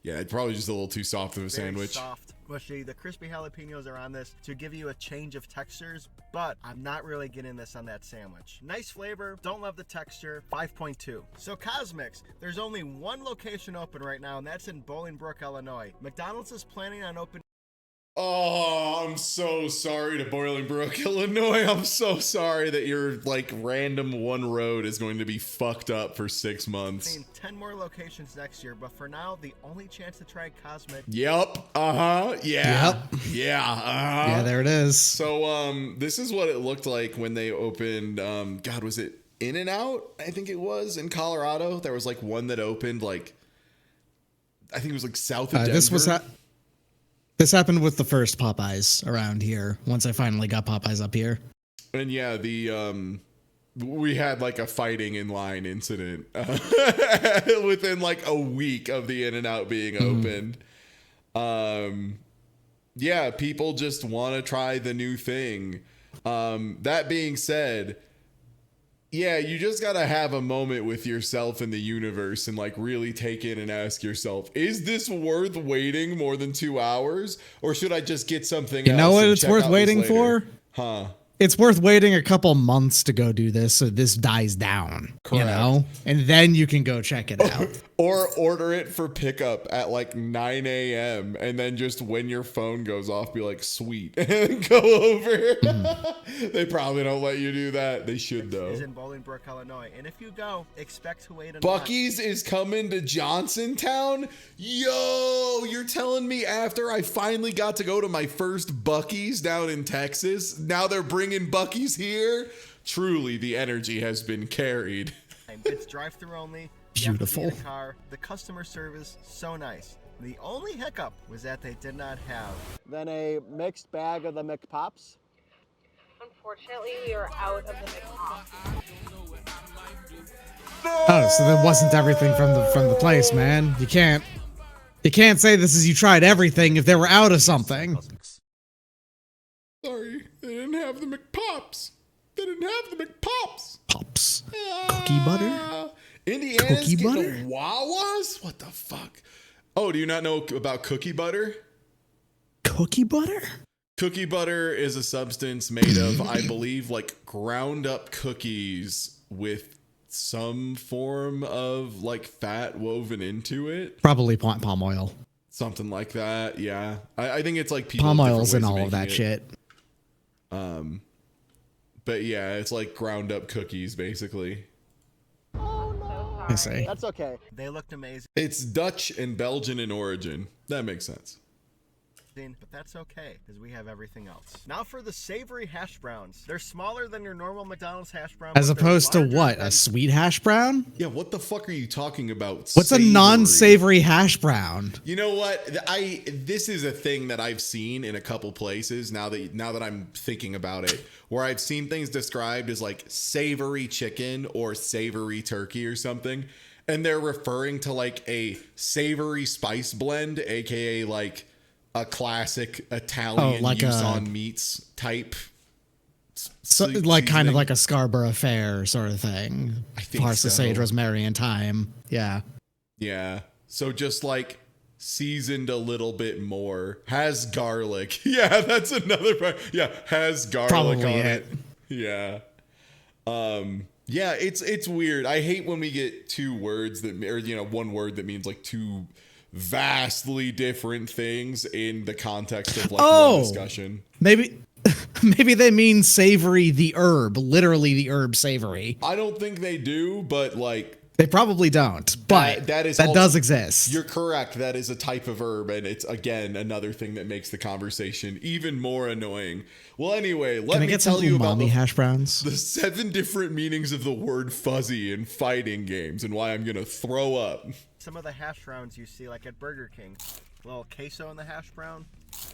Yeah, it's probably just a little too soft of a Very sandwich. soft, mushy. The crispy jalapenos are on this to give you a change of textures, but I'm not really getting this on that sandwich. Nice flavor, don't love the texture, 5.2. So Cosmix, there's only one location open right now, and that's in Bolingbrook, Illinois. McDonald's is planning on opening Oh, I'm so sorry to Bolingbrook, Illinois. I'm so sorry that your like random one road is going to be fucked up for 6 months. 10 more locations next year, but for now, the only chance to try Cosmic. Yep. Uh-huh. Yeah. Yep. Yeah. Uh-huh. Yeah, there it is. So this is what it looked like when they opened God, was it In-N-Out? I think it was in Colorado. There was like one that opened like I think it was like south of Denver. This happened with the first Popeyes around here. Once I finally got Popeyes up here. And yeah, we had like a fighting in line incident within like a week of the In-N-Out being opened. Yeah, people just want to try the new thing. That being said, yeah, you just got to have a moment with yourself in the universe and like really take in and ask yourself, is this worth waiting more than 2 hours? Or should I just get something else? You know what and it's check worth out waiting this later? for? Huh? It's worth waiting a couple months to go do this so this dies down, you Correct. know? And then you can go check it out. Or order it for pickup at like 9 a.m. and then just when your phone goes off, be like, sweet, and go over. They probably don't let you do that. They should, though. Is in Bolingbrook, Illinois. And if you go, expect to wait a Buc-ee's is coming to Johnsontown? Yo, you're telling me after I finally got to go to my first Buc-ee's down in Texas, now they're bringing Buc-ee's here? Truly, the energy has been carried. It's drive-through only. Beautiful. You have to be in a car. The customer service, so nice. The only hiccup was that they did not have then a mixed bag of the McPops. Unfortunately, we are out of the McPop. Oh, so that wasn't everything from the place, man. You can't say this is you tried everything if they were out of something. Sorry, they didn't have the McPops. They didn't have the McPops. Pops. Cookie butter? Indiana's Cookie getting butter? the Wawas? What the fuck? Oh, do you not know about cookie butter? Cookie butter? Cookie butter is a substance made of, I believe, like ground up cookies with some form of like fat woven into it. Probably palm oil. Something like that. Yeah. I think it's like people Palm have different oil's in ways all of making that it. shit. But yeah, it's like ground up cookies basically. I see. That's okay. They looked amazing, It's Dutch and Belgian in origin. That makes sense. but that's okay because we have everything else. Now for the savory hash browns. They're smaller than your normal McDonald's hash brown. As but they're opposed to larger what? than- A sweet hash brown? Yeah, what the fuck are you talking about? What's a Savory? non-savory hash brown? You know what? This is a thing that I've seen in a couple places now that I'm thinking about it, where I've seen things described as like savory chicken or savory turkey or something, and they're referring to like a savory spice blend, aka like a classic Italian like use a- on meats type. So, like kind of seasoning. like a Scarborough Fair sort of thing. I think Farce of so. sage, rosemary, and thyme. Yeah. Yeah. So just like seasoned a little bit more. Has garlic. Yeah, that's another part. Yeah, has garlic Probably on it. it. Yeah. Yeah, it's weird. I hate when we get two words that, or one word that means like two vastly different things in the context of like one discussion. Maybe they mean savory the herb, literally the herb savory. I don't think they do, but like They probably don't, but that that does exist. You're correct. That is a type of herb, and it's again another thing that makes the conversation even more annoying. Well, anyway, let Can I me get some tell you about umami hash browns? the 7 different meanings of the word fuzzy in fighting games and why I'm gonna throw up. Some of the hash browns you see like at Burger King. A little queso in the hash brown.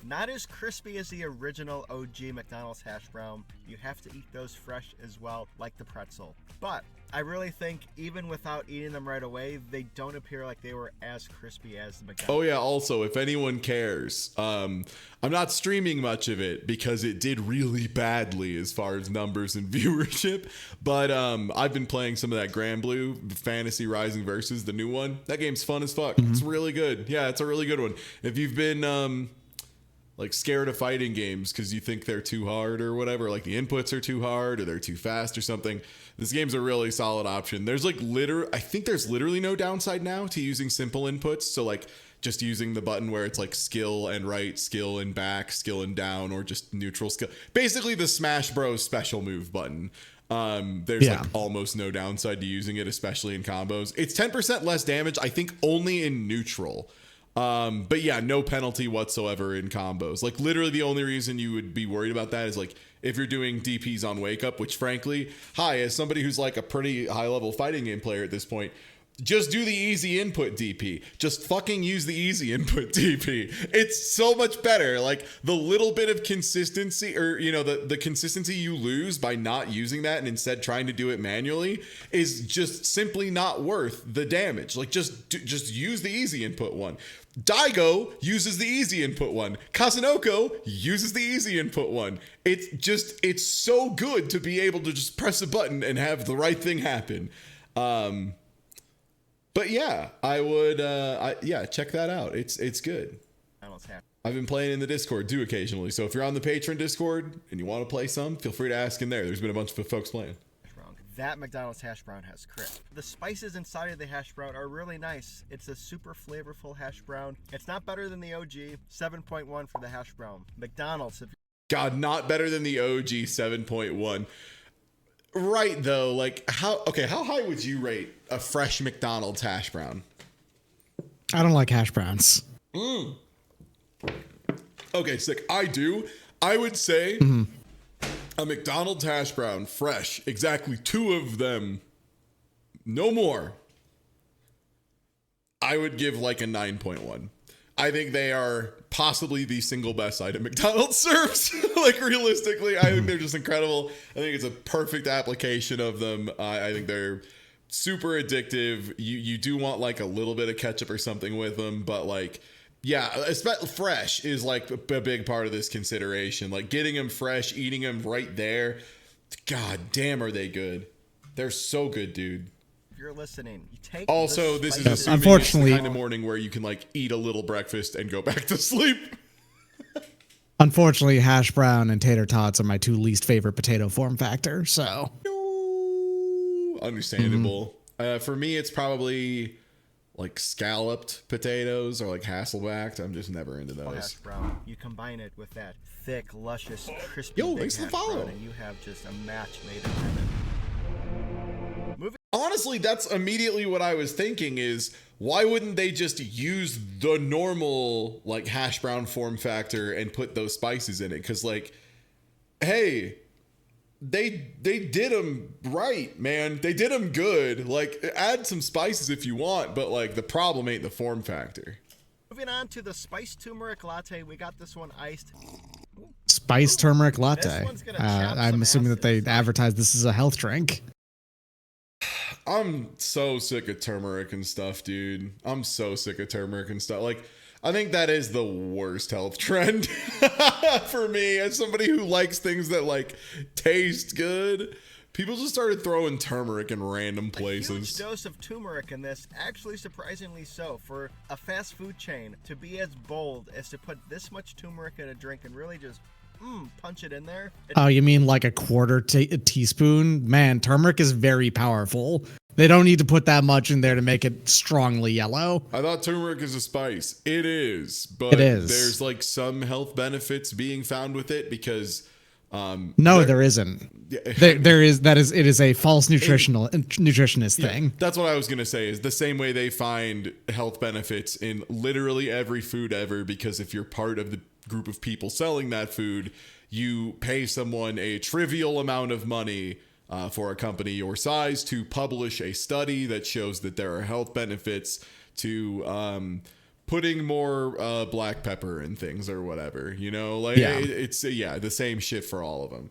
Not as crispy as the original OG McDonald's hash brown. You have to eat those fresh as well, like the pretzel. But I really think even without eating them right away, they don't appear like they were as crispy as the McDonald's. Oh yeah, also, if anyone cares, I'm not streaming much of it because it did really badly as far as numbers and viewership, but I've been playing some of that Grand Blue Fantasy Rising Versus, the new one. That game's fun as fuck. It's really good. Yeah, it's a really good one. If you've been like scared of fighting games because you think they're too hard or whatever, like the inputs are too hard or they're too fast or something, this game's a really solid option. There's like I think there's literally no downside now to using simple inputs. So like just using the button where it's like skill and right, skill and back, skill and down, or just neutral skill. Basically the Smash Bros special move button. There's like almost no downside to using it, especially in combos. It's 10% less damage, I think only in neutral. But yeah, no penalty whatsoever in combos. Like literally the only reason you would be worried about that is like if you're doing DPs on wake up, which frankly, as somebody who's like a pretty high level fighting game player at this point, just do the easy input DP. Just fucking use the easy input DP. It's so much better. Like the little bit of consistency, or you know, the consistency you lose by not using that and instead trying to do it manually is just simply not worth the damage. Like just use the easy input one. Daigo uses the easy input one. Kazunoko uses the easy input one. It's so good to be able to just press a button and have the right thing happen. But yeah, I would, check that out. It's good. I've been playing in the Discord too occasionally. So if you're on the Patreon Discord and you want to play some, feel free to ask in there. There's been a bunch of folks playing. That McDonald's hash brown has crisp. The spices inside of the hash brown are really nice. It's a super flavorful hash brown. It's not better than the OG. 7.1 for the hash brown. McDonald's. God, not better than the OG 7.1. Right though, like how high would you rate a fresh McDonald's hash brown? I don't like hash browns. Okay, sick. I do. I would say a McDonald's hash brown, fresh, exactly 2 of them, no more. I would give like a 9.1. I think they are possibly the single best item McDonald's serves. Like realistically, I think they're just incredible. I think it's a perfect application of them. I think they're super addictive. You do want like a little bit of ketchup or something with them, but like, yeah, especially fresh is like a big part of this consideration. Like getting them fresh, eating them right there. God damn, are they good? They're so good, dude. If you're listening, you take also this is assuming unfortunately it's the kind of morning where you can like eat a little breakfast and go back to sleep. Unfortunately, hash brown and tater tots are my 2 least favorite potato form factor. So understandable. For me, it's probably like scalloped potatoes or like Hasselbacked. I'm just never into those. Hash brown. You combine it with that thick, luscious, crispy thanks for the follow. and you have just a match made in heaven. Honestly, that's immediately what I was thinking is why wouldn't they just use the normal like hash brown form factor and put those spices in it? Because like, hey, they did them right, man. They did them good. Like add some spices if you want, but like the problem ain't the form factor. Moving on to the spiced turmeric latte, we got this one iced. Spiced turmeric latte. This one's gonna chop I'm some assuming that they asses. advertise this as a health drink. I'm so sick of turmeric and stuff, dude. I'm so sick of turmeric and stuff. Like, I think that is the worst health trend for me as somebody who likes things that like taste good. People just started throwing turmeric in random places. A huge dose of turmeric in this, actually surprisingly so, for a fast food chain to be as bold as to put this much turmeric in a drink and really just punch it in there. Oh, you mean like a quarter teaspoon? Man, turmeric is very powerful. They don't need to put that much in there to make it strongly yellow. I thought turmeric is a spice. It is, but it is. There's like some health benefits being found with it because no, there isn't. There is. It is a false nutritionist thing. That's what I was gonna say. Is the same way they find health benefits in literally every food ever. Because if you're part of the group of people selling that food, you pay someone a trivial amount of money for a company your size to publish a study that shows that there are health benefits to putting more black pepper in things or whatever, you know, like it's the same shit for all of them.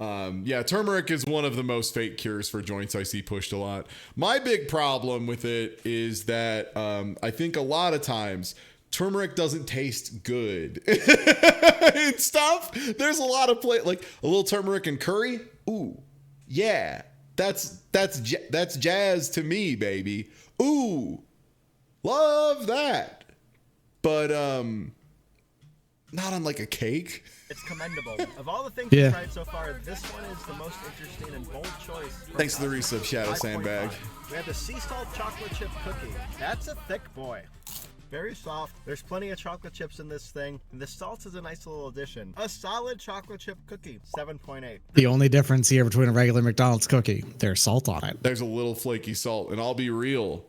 Yeah, turmeric is one of the most fake cures for joints I see pushed a lot. My big problem with it is that I think a lot of times turmeric doesn't taste good and stuff. There's a lot of like a little turmeric and curry. Ooh, yeah, that's jazz to me, baby. Ooh, love that. But not on like a cake. It's commendable. Of all the things Yeah. we've tried so far, this one is the most interesting and bold choice. Thanks to the resub, Shadow 5.5. Sandbag. We have the sea salt chocolate chip cookie. That's a thick boy. Very soft. There's plenty of chocolate chips in this thing. And the salt is a nice little addition. A solid chocolate chip cookie. 7.8. The only difference here between a regular McDonald's cookie, there's salt on it. There's a little flaky salt, and I'll be real.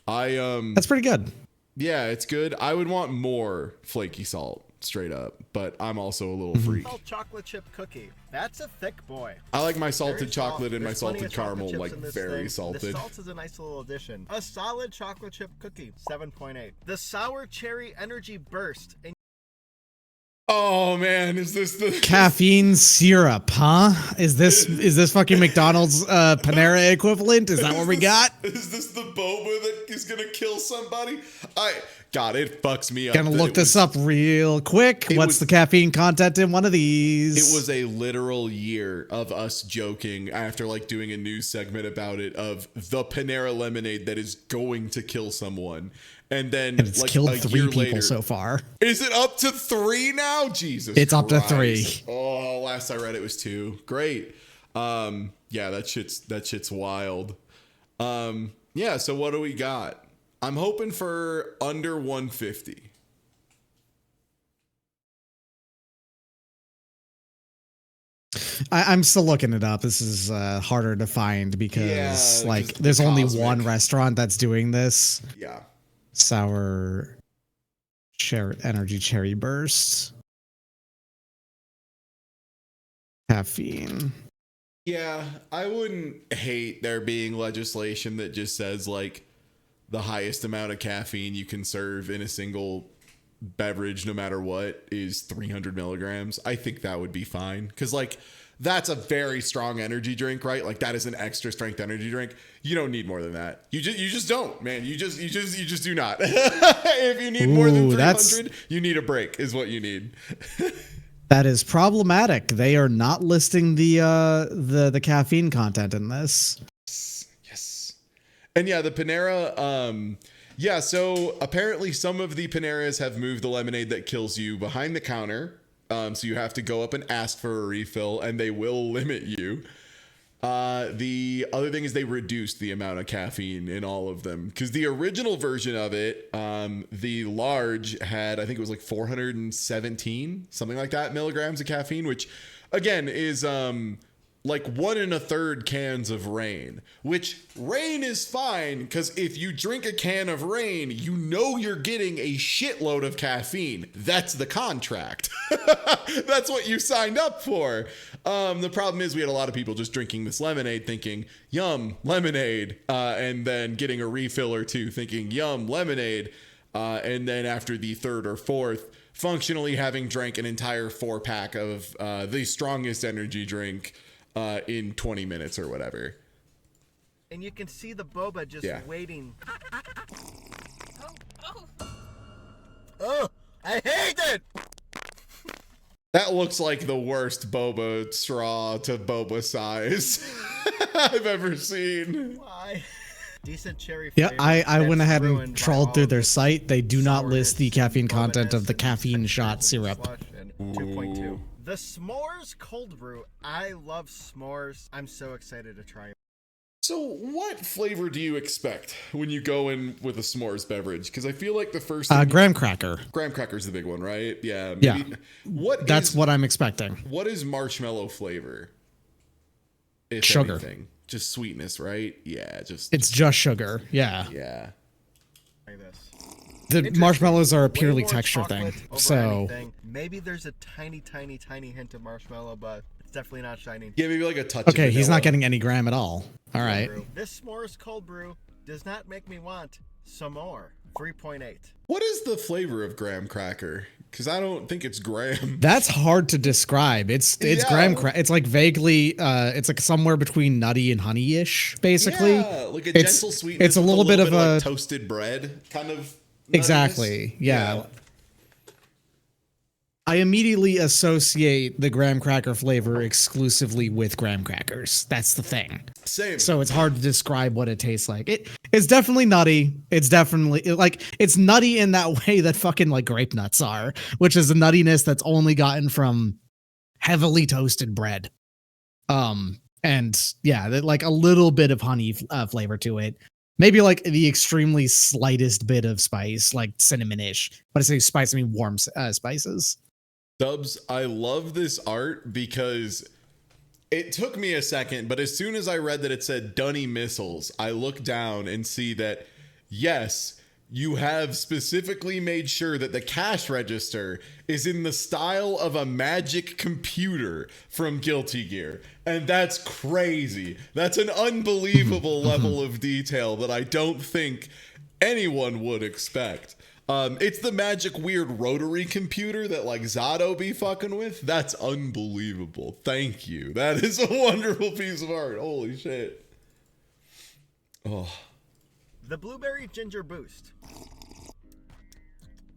That's pretty good. Yeah, it's good. I would want more flaky salt, straight up, but I'm also a little freak. Salt chocolate chip cookie. That's a thick boy. I like my Very salted soft. chocolate and my There's plenty salted of chocolate caramel chips like in this very thing. salted. The salt is a nice little addition. A solid chocolate chip cookie. 7.8. The sour cherry energy burst. And Oh man, is this the Caffeine syrup, huh? Is this fucking McDonald's Panera equivalent? Is that what we got? Is this the boba that is gonna kill somebody? God, it fucks me up. Gonna that look it this was- up real quick. What's was- the caffeine content in one of these? It was a literal year of us joking after like doing a news segment about it of the Panera lemonade that is going to kill someone. And then and it's like killed a 3 year people later, so far. Is it up to 3 now? Jesus. It's up to Christ. 3. Oh, last I read it was 2. Great. Yeah, that shit's wild. Yeah, so what do we got? I'm hoping for under 150. I'm still looking it up. This is harder to find because Yeah, like just there's only cosmic. one restaurant that's doing this. Yeah. Sour energy cherry burst. Caffeine. Yeah, I wouldn't hate there being legislation that just says like the highest amount of caffeine you can serve in a single beverage, no matter what, is 300 milligrams. I think that would be fine because like that's a very strong energy drink, right? Like that is an extra strength energy drink. You don't need more than that. You just don't, man. You just do not. If you need more than Ooh, 300, you need a break is what you need. That is problematic. They are not listing the caffeine content in this. Yes. And yeah, the Panera, yeah, so apparently some of the Paneras have moved the lemonade that kills you behind the counter. So you have to go up and ask for a refill and they will limit you. The other thing is they reduced the amount of caffeine in all of them because the original version of it, the large had, I think it was like 417, something like that, milligrams of caffeine, which again is like 1 1/3 cans of Rain, which Rain is fine because if you drink a can of Rain, you know you're getting a shitload of caffeine. That's the contract. That's what you signed up for. The problem is we had a lot of people just drinking this lemonade thinking, yum, lemonade, and then getting a refill or two thinking, yum, lemonade, and then after the 3rd or 4th, functionally having drank an entire 4-pack of the strongest energy drink in 20 minutes or whatever. And you can see the boba just waiting. Oh, I hate it! That looks like the worst boba straw to boba size I've ever seen. Why? Decent cherry Yeah, flavor I went that's ahead and ruined by trawled all through of their this site. They do not list the sourness, caffeine content of the bobaness, caffeine and shot textures of syrup. slush and 2.2. The s'mores cold brew. I love s'mores. I'm so excited to try it. So what flavor do you expect when you go in with a s'mores beverage? Because I feel like the first thing Graham cracker. graham cracker's the big one, right? Yeah. Yeah. That's Is what I'm expecting. what is marshmallow flavor? If Sugar. anything? Just sweetness, right? Yeah, It's just sugar. Yeah. yeah. Try this. The Interesting. marshmallows are a Way purely more texture thing. chocolate over So anything. Maybe there's a tiny hint of marshmallow, but it's definitely not shining. Yeah, maybe like a touch okay, of he's vanilla. not getting any graham at all. All right. This s'mores cold brew does not make me want some more. 3.8. What is the flavor of graham cracker? because I don't think it's graham. That's hard to describe. It's Yeah. graham cracker. It's like vaguely it's like somewhere between nutty and honey-ish, basically. Yeah, like a It's- gentle sweetness. it's a with little bit of like a- toasted bread kind of. nuttiness. Exactly. Yeah. I immediately associate the graham cracker flavor exclusively with graham crackers. That's the thing. Same. So it's hard to describe what it tastes like. It's definitely nutty. It's definitely like it's nutty in that way that fucking like grape nuts are, which is a nuttiness that's only gotten from heavily toasted bread. And yeah, like a little bit of honey flavor to it. Maybe like the extremely slightest bit of spice, like cinnamon-ish. But I say spice, I mean warm spices. Dubs, I love this art because it took me a second, but as soon as I read that it said Dunny Missiles, I look down and see that, yes, you have specifically made sure that the cash register is in the style of a magic computer from Guilty Gear. And that's crazy. That's an unbelievable level of detail that I don't think anyone would expect. It's the magic weird rotary computer that like Zato be fucking with. That's unbelievable. Thank you. That is a wonderful piece of art. Holy shit. Oh. The Blueberry Ginger Boost.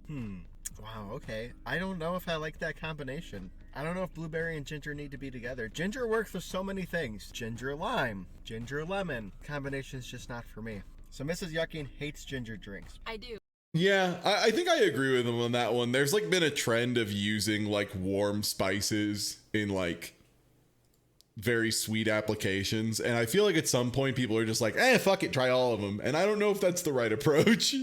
Wow, okay. I don't know if I like that combination. I don't know if blueberry and ginger need to be together. Ginger works with so many things. Ginger lime, ginger lemon. Combination's just not for me. So Mrs. Yucking hates ginger drinks. I do. Yeah, I think I agree with him on that one. There's like been a trend of using like warm spices in like very sweet applications. And I feel like at some point people are just like, fuck it, try all of them. And I don't know if that's the right approach.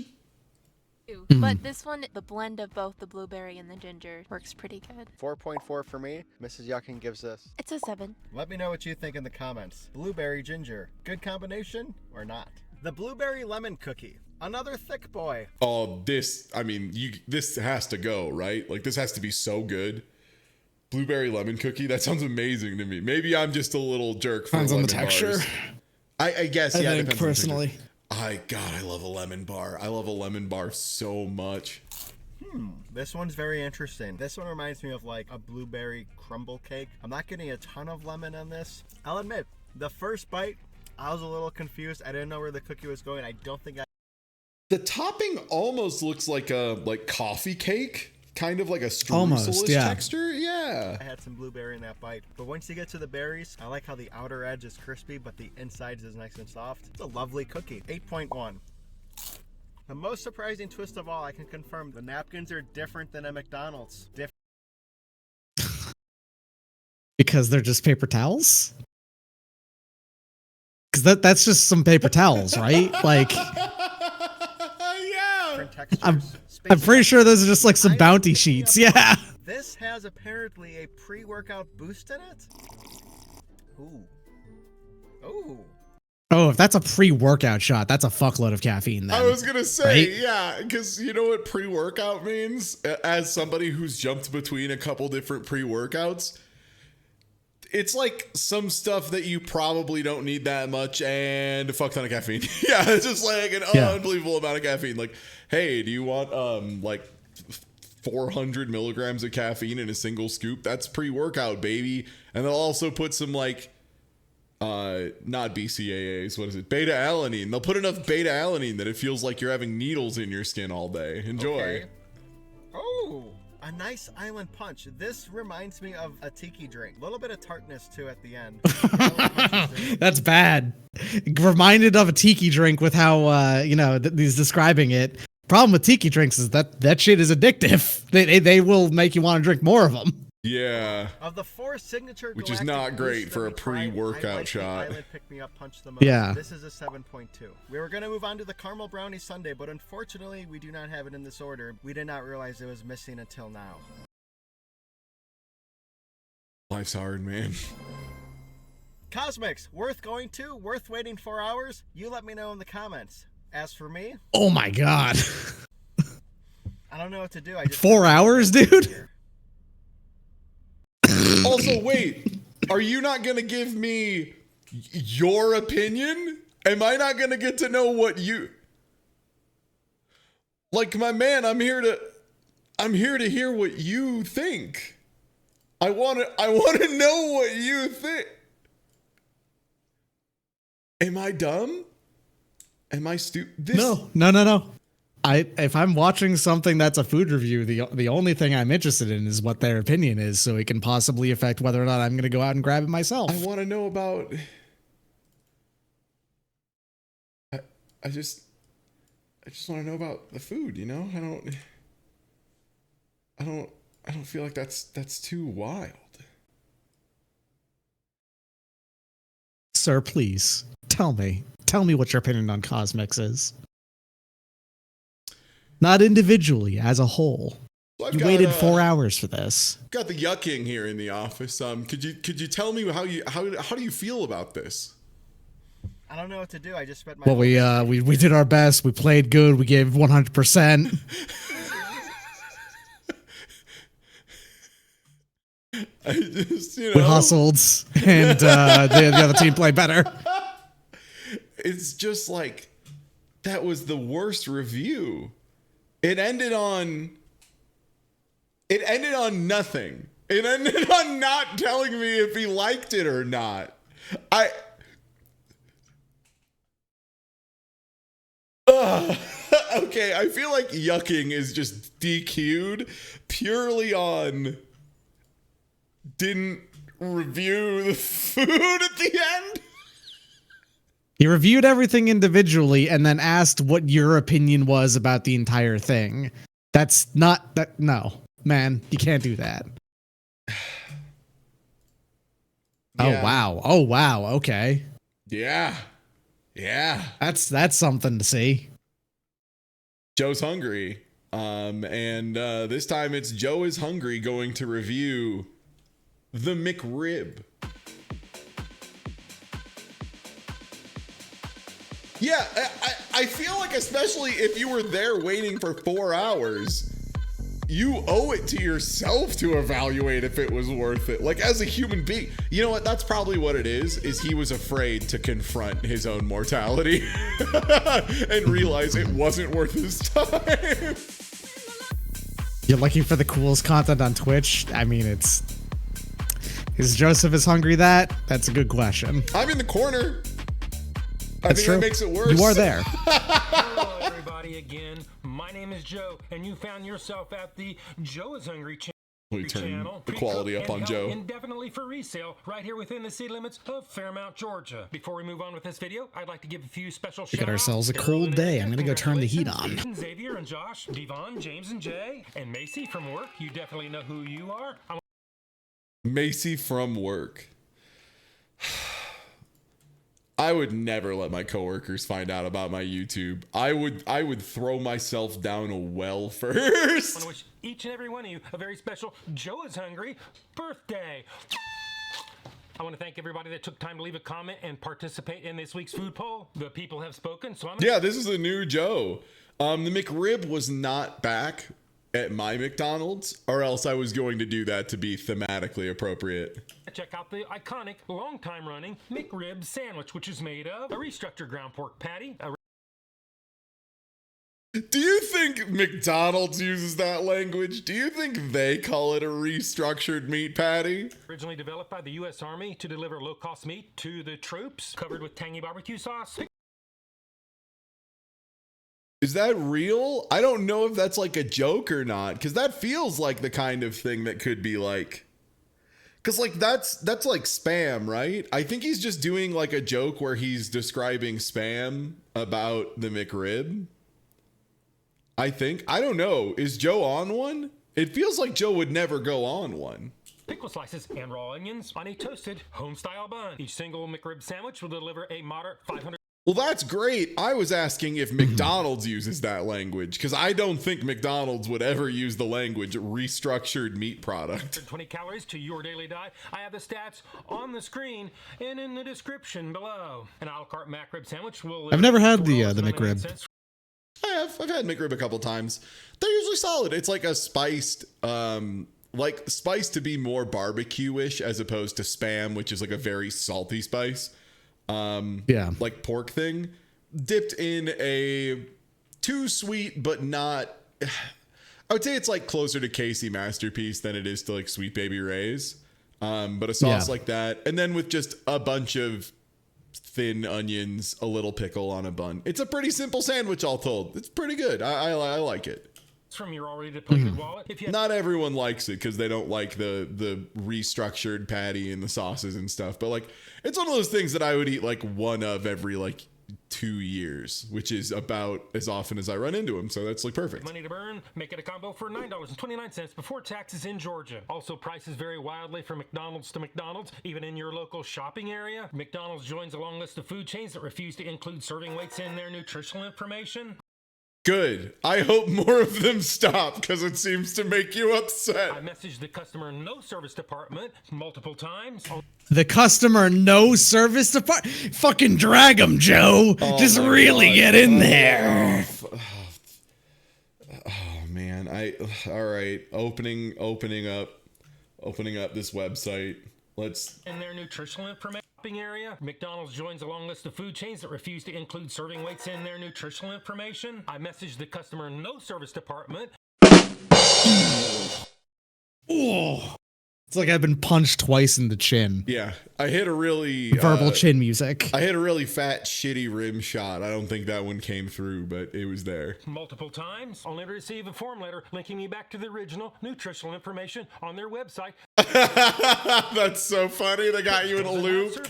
But this one, the blend of both the blueberry and the ginger works pretty good. 4.4 for me. Mrs. Yucking gives this. It's a 7. Let me know what you think in the comments. Blueberry ginger. Good combination or not? The blueberry lemon cookie. Another thick boy. Oh, this has to go, right? Like this has to be so good. Blueberry lemon cookie, that sounds amazing to me. Maybe I'm just a little jerk for Depends on the lemon texture. bars. I guess, I yeah. think Depends on the texture. personally. God, I love a lemon bar. I love a lemon bar so much. This one's very interesting. This one reminds me of like a blueberry crumble cake. I'm not getting a ton of lemon on this. I'll admit, the first bite, I was a little confused. I didn't know where the cookie was going. I don't think I... The topping almost looks like a coffee cake. Kind of like a Almost, streusel-ish yeah. texture. Yeah. I had some blueberry in that bite. But once you get to the berries, I like how the outer edge is crispy, but the inside is nice and soft. It's a lovely cookie. 8.1. The most surprising twist of all, I can confirm the napkins are different than at McDonald's. Because they're just paper towels? Because that's just some paper towels, right? Like, Yeah. Different textures. I'm pretty sure those are just like some bounty sheets. Yeah. This has apparently a pre-workout boost in it. Ooh. Ooh. Oh, if that's a pre-workout shot, that's a fuckload of caffeine then. I was gonna say, Right? yeah, because you know what pre-workout means? As somebody who's jumped between a couple different pre-workouts, it's like some stuff that you probably don't need that much and a fuck ton of caffeine. Yeah, it's just like an unbelievable amount of caffeine. Like, hey, do you want like 400 milligrams of caffeine in a single scoop? That's pre-workout, baby. And they'll also put some like not BCAAs, what is it? Beta alanine. They'll put enough beta alanine that it feels like you're having needles in your skin all day. Enjoy. Okay. Oh, a nice island punch. This reminds me of a tiki drink. A little bit of tartness too at the end. That's bad. Reminded of a tiki drink with how he's describing it. Problem with tiki drinks is that shit is addictive. They will make you want to drink more of them. Yeah. Of the 4 signature, Which is galactic not great boosts for that a we tried, pre-workout I like shot. The Island Pick Me Up Punch the most. Yeah. This is a 7.2. We were gonna move on to the caramel brownie sundae, but unfortunately, we do not have it in this order. We did not realize it was missing until now. Life's hard, man. Cosmics, worth going to? Worth waiting 4 hours? You let me know in the comments. As for me, Oh my god. I don't know what to do. I just 4 hours, dude? Also, wait, are you not going to give me your opinion? Am I not going to get to know what you... Like, my man, I'm here to I'm here to hear what you think. I want to know what you think. Am I dumb? Am I stupid? No. If I'm watching something that's a food review, the only thing I'm interested in is what their opinion is, so it can possibly affect whether or not I'm going to go out and grab it myself. I want to know about. I just want to know about the food. You know, I don't feel like that's too wild. Sir, please tell me what your opinion on Cosmix is. Not individually, as a whole. Well, you waited 4 hours for this. Got the yucking here in the office. Could you tell me how do you feel about this? I don't know what to do. I just spent my. Well, we did our best. We played good. We gave 100%. I just, we hustled, and the other team played better. It's just like that was the worst review. It ended on nothing. It ended on not telling me if he liked it or not. Okay, I feel like yucking is just DQ'd purely on didn't review the food at the end. He reviewed everything individually and then asked what your opinion was about the entire thing. That's not that. No, man, you can't do that. Yeah. Oh wow. Okay. Yeah. That's something to see. Joe's hungry. And this time it's Joe is hungry going to review the McRib. Yeah, I feel like, especially if you were there waiting for 4 hours, you owe it to yourself to evaluate if it was worth it. Like, as a human being, you know what? That's probably what it is he was afraid to confront his own mortality and realize it wasn't worth his time. You're looking for the coolest content on Twitch? I mean, is Joseph is hungry that? That's a good question. I'm in the corner. That's I think true. that makes it worse. You are there. Hello, everybody, again. My name is Joe, and you found yourself at the Joe is Hungry We turn channel. the quality up Pre-cooked on and Joe. held indefinitely for resale right here within the city limits of Fairmount, Georgia. Before we move on with this video, I'd like to give a few special shout-outs. got ourselves a cold day. I'm gonna go turn the heat on. Congratulations, Xavier and Josh, Devon, James and Jay, and Macy from work. You definitely know who you are. Macy from work. I would never let my coworkers find out about my YouTube. I would throw myself down a well first. I want to wish each and every one of you a very special Joe is Hungry birthday. I want to thank everybody that took time to leave a comment and participate in this week's food poll. The people have spoken, so I'm Yeah, this is a new Joe. The McRib was not back at my McDonald's, or else I was going to do that to be thematically appropriate. check out the iconic, long-time running McRib sandwich, which is made of a restructured ground pork patty, Do you think McDonald's uses that language? Do you think they call it a restructured meat patty? originally developed by the U.S. Army to deliver low-cost meat to the troops, covered with tangy barbecue sauce. Is that real? I don't know if that's like a joke or not, because that feels like the kind of thing that could be like, because like that's like spam, right? I think he's just doing like a joke where he's describing spam about the McRib. I think. I don't know. Is Joe on one? It feels like Joe would never go on one. Pickle slices and raw onions on a toasted home-style bun. Each single McRib sandwich will deliver a moderate 500. Well, that's great. I was asking if McDonald's uses that language, because I don't think McDonald's would ever use the language restructured meat product. 20 calories to your daily diet. I have the stats on the screen and in the description below. An a la carte McRib sandwich will. I've never had the McRib. I've had McRib a couple times. They're usually solid. It's like a spiced, like spiced to be more barbecue-ish as opposed to spam, which is like a very salty spice. Like pork thing, dipped in a too sweet but not. I would say it's like closer to Casey Masterpiece than it is to like Sweet Baby Ray's. But a sauce like that, and then with just a bunch of thin onions, a little pickle on a bun. It's a pretty simple sandwich, all told. It's pretty good. I like it. From your already depleted wallet. If you Not everyone likes it because they don't like the restructured patty and the sauces and stuff. But like, it's one of those things that I would eat like one of every like 2 years, which is about as often as I run into them. So that's like perfect. money to burn, make it a combo for $9.29 before taxes in Georgia. Also, prices vary wildly from McDonald's to McDonald's, even in your local shopping area. McDonald's joins a long list of food chains that refuse to include serving weights in their nutritional information. Good. I hope more of them stop because it seems to make you upset. I messaged the customer no service department multiple times. The customer no service department. Fucking drag him, Joe. Just really get in there. Oh man. All right. Opening up this website. Let's. In their nutritional information area, McDonald's joins a long list of food chains that refuse to include serving weights in their nutritional information. I messaged the customer no service department. Oh, it's like I've been punched twice in the chin. Yeah, I hit a really verbal chin music. I hit a really fat, shitty rim shot. I don't think that one came through, but it was there. Multiple times, only to receive a form letter linking me back to the original nutritional information on their website. That's so funny. They got you in a loop.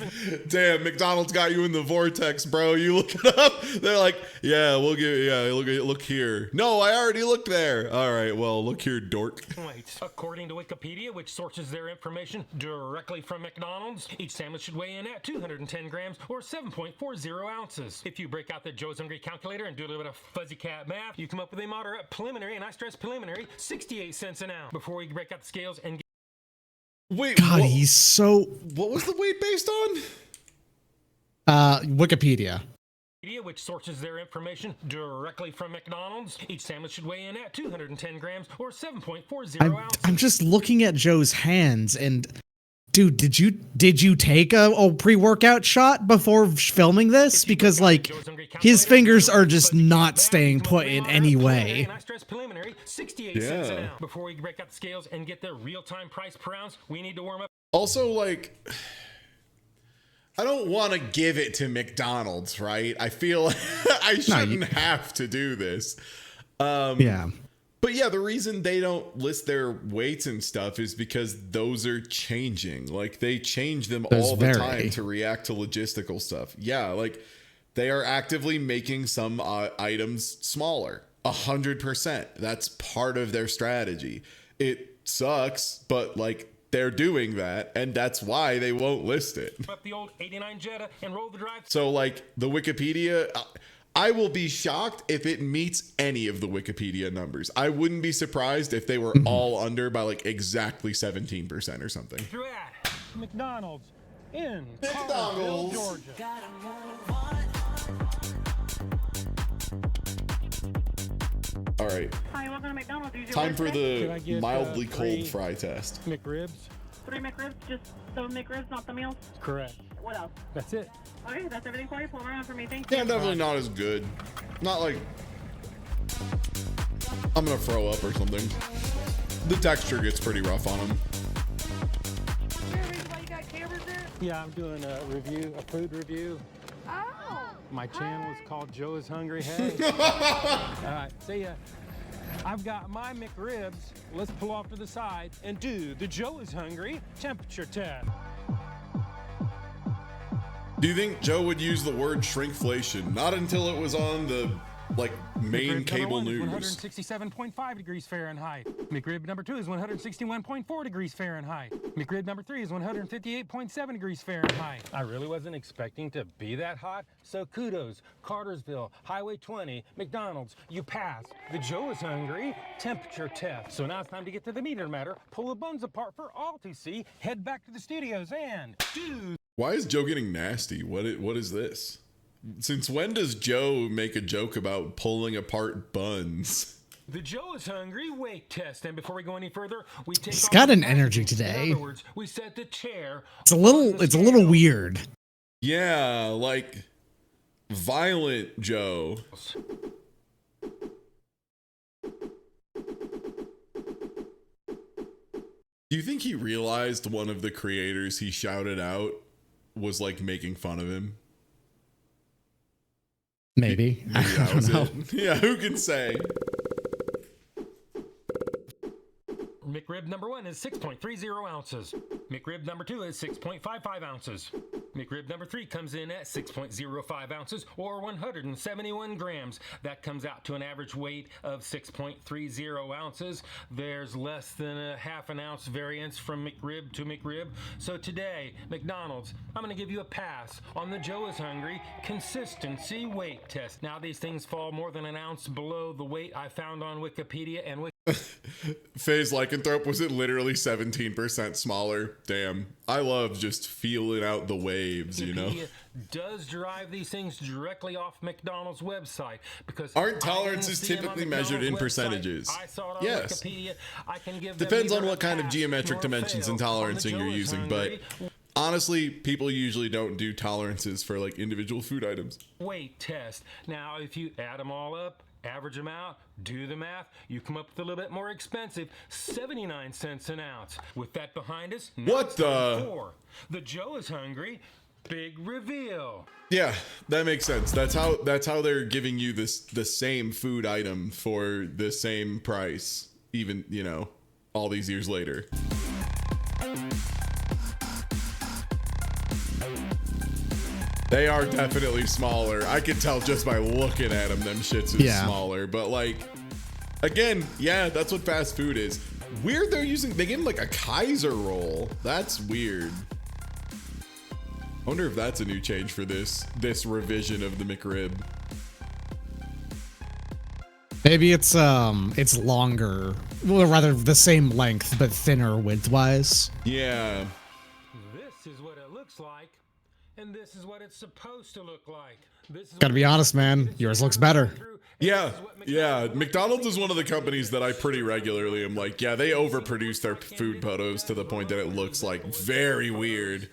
Damn, McDonald's got you in the vortex, bro. You look it up. They're like, yeah, we'll give you, look here. No, I already looked there. All right, well, look here, dork. Wait, according to Wikipedia, which sources their information directly from McDonald's, each sandwich should weigh in at 210 grams or 7.40 ounces. If you break out the Joe's Hungry calculator and do a little bit of fuzzy cat math, you come up with a moderate preliminary, and I stress preliminary, 68 cents an ounce. Before we break out the scales and get... Wait, God, he's so... What was the weight based on? Wikipedia. Which sources their information directly from McDonald's. Each sandwich should weigh in at 210 grams or 7.40 ounces. I'm just looking at Joe's hands and... Dude, did you take a pre-workout shot before filming this? Because like his fingers are just not staying put in any way. I stress preliminary, 68 cents an ounce. Before we break out the scales and get the real-time price per ounce, we need to warm up. Also, like, I don't want to give it to McDonald's, right? I feel I shouldn't have to do this. Yeah. But yeah, the reason they don't list their weights and stuff is because those are changing. Like, they change them all the time to react to logistical stuff. Yeah, like, they are actively making some items smaller. 100%. That's part of their strategy. It sucks, but, like, they're doing that, and that's why they won't list it. Up the old 89 Jetta and roll the drive. So, like, the Wikipedia... I will be shocked if it meets any of the Wikipedia numbers. I wouldn't be surprised if they were all under by like exactly 17% or something. Through at McDonald's in McDonald's, Georgia. All right. Hi, welcome to McDonald's. Time for the mildly cold fry test. McRibs. 3 McRibs, just the McRibs, not the meals. Correct. What else? That's it. Okay, that's everything for you. Pull around for me. Thank you. Yeah, definitely not as good. Not like I'm gonna throw up or something. The texture gets pretty rough on them. Yeah, I'm doing a review, a food review. Oh. My channel is called Joe is Hungry. Hey. All right, see ya. I've got my McRibs. Let's pull off to the side and do the Joe is Hungry temperature test. Do you think Joe would use the word shrinkflation? Not until it was on the like main cable news. 167.5 degrees Fahrenheit. McRib number 2 is 161.4 degrees Fahrenheit. McRib number 3 is 158.7 degrees Fahrenheit. I really wasn't expecting to be that hot, so kudos. Cartersville, Highway 20, McDonald's, you passed the Joe is Hungry temperature test. So now it's time to get to the meat of the matter, pull the buns apart for all to see, head back to the studios and do. Why is Joe getting nasty? What is this? Since when does Joe make a joke about pulling apart buns? The Joe is Hungry weight test, and before we go any further, we take. It's got an energy today. In other words, we set the chair. It's a little weird. Yeah, like violent Joe. Do you think he realized one of the creators he shouted out was like making fun of him? Maybe. Maybe that I was don't know. it. Yeah, who can say? McRib number 1 is 6.30 ounces. McRib number 2 is 6.55 ounces. McRib number 3 comes in at 6.05 ounces or 171 grams. That comes out to an average weight of 6.30 ounces. There's less than a half an ounce variance from McRib to McRib. So today, McDonald's, I'm going to give you a pass on the Joe is Hungry consistency weight test. Now, these things fall more than an ounce below the weight I found on Wikipedia and Faye's lycanthrope, was it literally 17% smaller? Damn. I love just feeling out the waves, you know? Wikipedia does derive these things directly off McDonald's website because Aren't I tolerances didn't see them on typically measured in McDonald's website. percentages? I saw it on Yes. Wikipedia. I can give them Depends on neither what kind a of pass geometric nor a dimensions and fail on the tolerancing you're Joe is using, but Hungry honestly, people usually don't do tolerances for like individual food items. weight test. Now, if you add them all up, average them out, do the math, you come up with a little bit more expensive, 79 cents an ounce. With that behind us, now What it's time the- for the Joe is Hungry big reveal. Yeah, that makes sense. That's how they're giving you the same food item for the same price, even, you know, all these years later. They are definitely smaller. I can tell just by looking at them, them shits is Yeah. smaller. But like, again, yeah, that's what fast food is. Weird they give them like a Kaiser roll. That's weird. I wonder if that's a new change for this revision of the McRib. Maybe it's longer. Well, rather the same length but thinner width-wise. Yeah. This is what it looks like, and this is what it's supposed to look like. This is Gotta be honest, man. Yours looks better. Yeah, yeah. McDonald's is one of the companies that I pretty regularly am like, yeah, they overproduce their food photos to the point that it looks like very weird.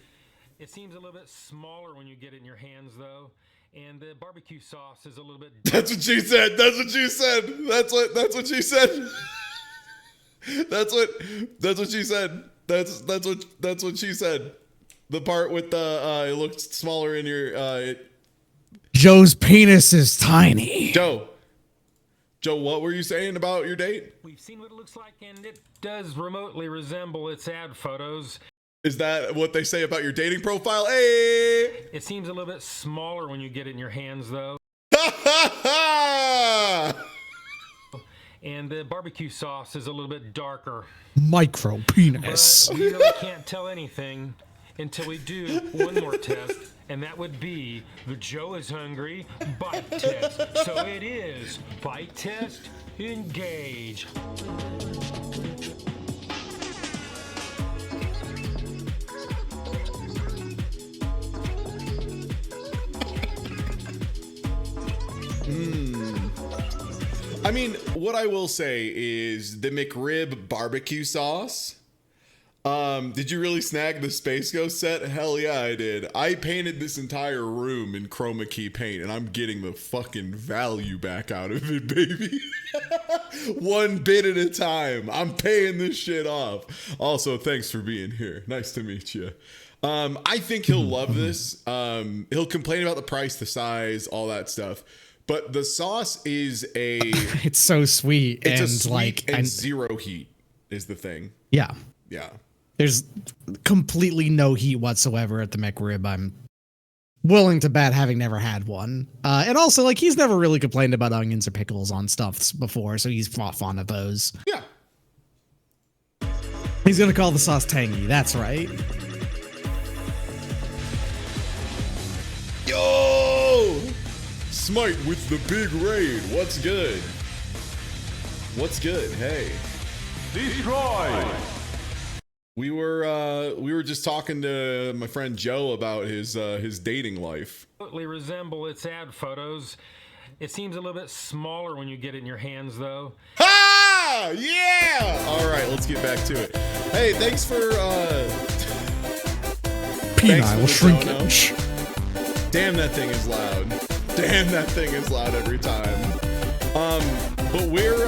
It seems a little bit smaller when you get it in your hands, though, and the barbecue sauce is a little bit. That's what she said. That's what she said. That's what she said. That's what she said. That's what she said. The part with the it looked smaller in your Joe's penis is tiny. Joe, what were you saying about your date? We've seen what it looks like, and it does remotely resemble its ad photos. Is that what they say about your dating profile? Hey! It seems a little bit smaller when you get it in your hands, though. And the barbecue sauce is a little bit darker. Micro penis. But we really can't tell anything until we do one more test, and that would be the Joe is Hungry bite test. So it is bite test, engage. I mean, what I will say is the McRib barbecue sauce. Did you really snag the Space Ghost set? Hell yeah, I did. I painted this entire room in chroma key paint, and I'm getting the fucking value back out of it, baby. One bit at a time. I'm paying this shit off. Also, thanks for being here. Nice to meet you. I think he'll love this. He'll complain about the price, the size, all that stuff. But the sauce is It's so sweet. it's and a sweet like and zero heat is the thing. yeah. Yeah. There's completely no heat whatsoever at the McRib. I'm willing to bet, having never had one. And also, like, he's never really complained about onions or pickles on stuff before, so he's fond of those. Yeah. He's gonna call the sauce tangy. That's right. Yo! Smite with the big raid. What's good? What's good? Hey. Destroy! We were just talking to my friend Joe about his dating life. Remotely resemble its ad photos. It seems a little bit smaller when you get it in your hands, though. Ah! Yeah! All right, let's get back to it. Hey, thanks for Penile the shrinkage. Damn, that thing is loud. Damn, that thing is loud every time. But we're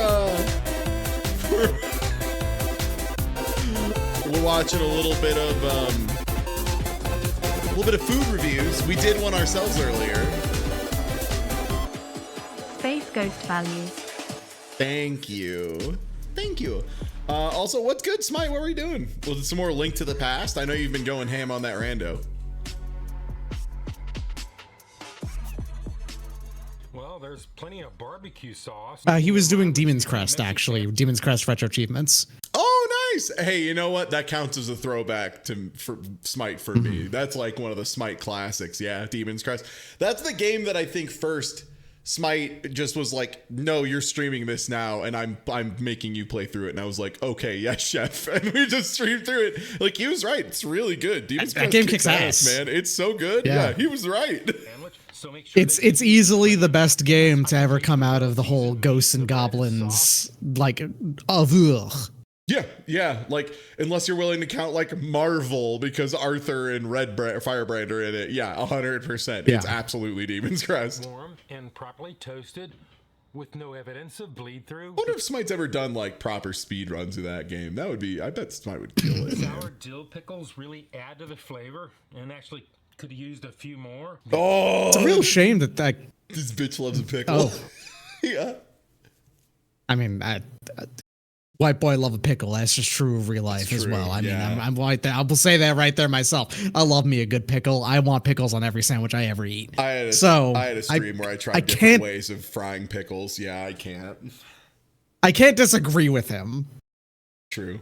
we're watching a little bit of food reviews. We did one ourselves earlier. Space Ghost Values. Thank you. Also, what's good, Smite? What are we doing? Well, some more Link to the Past. I know you've been going ham on that rando. Well, there's plenty of barbecue sauce. He was doing Demon's Crest, actually. Demon's Crest Retro Achievements. Oh, nice. Hey, you know what? That counts as a throwback for Smite for me. That's like one of the Smite classics. Yeah, Demon's Crest. That's the game that I think first Smite just was like, no, you're streaming this now, and I'm making you play through it. And I was like, okay, yes, chef. And we just streamed through it. Like, he was right. It's really good. Demon's Crest game kicks ass, man. It's so good. Yeah, he was right. So make sure It's easily the best game to ever come out of the whole Ghosts and Goblins, like, ugh. Yeah. Like, unless you're willing to count like Marvel, because Arthur and Firebrand are in it. Yeah, 100%. Yeah. It's absolutely Demon's Crest. warm and properly toasted with no evidence of bleed through. I wonder if Smite's ever done like proper speed runs of that game. That would be, I bet Smite would kill it. Sour dill pickles really add to the flavor, and actually could have used a few more. Oh, It's a real shame that this bitch loves a pickle. Oh. Yeah. I mean, white boy love a pickle. That's just true of real life as true, well. I mean, yeah. I'm white there. I will say that right there myself. I love me a good pickle. I want pickles on every sandwich I ever eat. I had a stream where I tried different ways of frying pickles. Yeah, I can't. I can't disagree with him. True.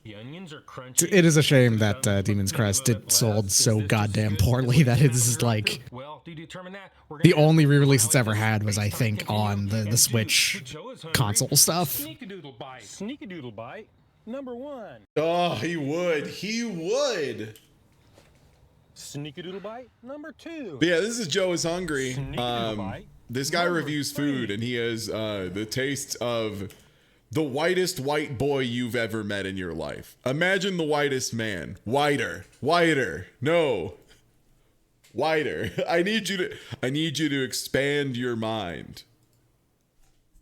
The onions are crunchy. It is a shame that Demon's Crest sold so goddamn poorly that it is like Well, to determine that, we're the gonna only re-release it's ever had was, I think, on the Switch console stuff. Sneakadoodle bite number 1. Oh, he would. Sneakadoodle bite number 2. But yeah, this is Joe is Hungry. Sneakadoodle bite This guy number reviews 3. food, and he has the taste of the whitest white boy you've ever met in your life. Imagine the whitest man. Whiter. No. Whiter. I need you to expand your mind.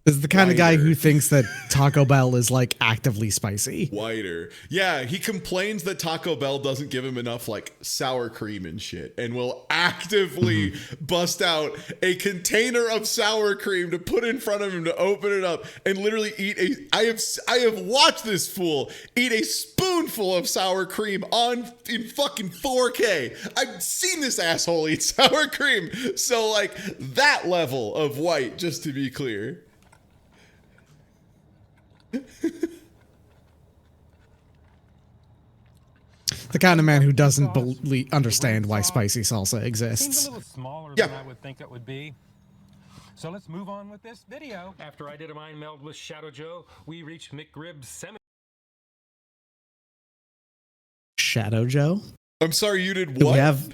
This is the kind of guy Whiter. who thinks that Taco Bell is like actively spicy. Whiter. Yeah, he complains that Taco Bell doesn't give him enough like sour cream and shit, and will actively bust out a container of sour cream to put in front of him to open it up and literally eat I have watched this fool eat a spoonful of sour cream in fucking 4K. I've seen this asshole eat sour cream. So like that level of white, just to be clear. The kind of man who doesn't understand why spicy salsa Seems exists. a little smaller Yeah. than I would think it would be. So let's move on with this video. After I did a mind meld with Shadow Joe, we reached McRib's Cemetery. Shadow Joe? I'm sorry, you did Do what? we have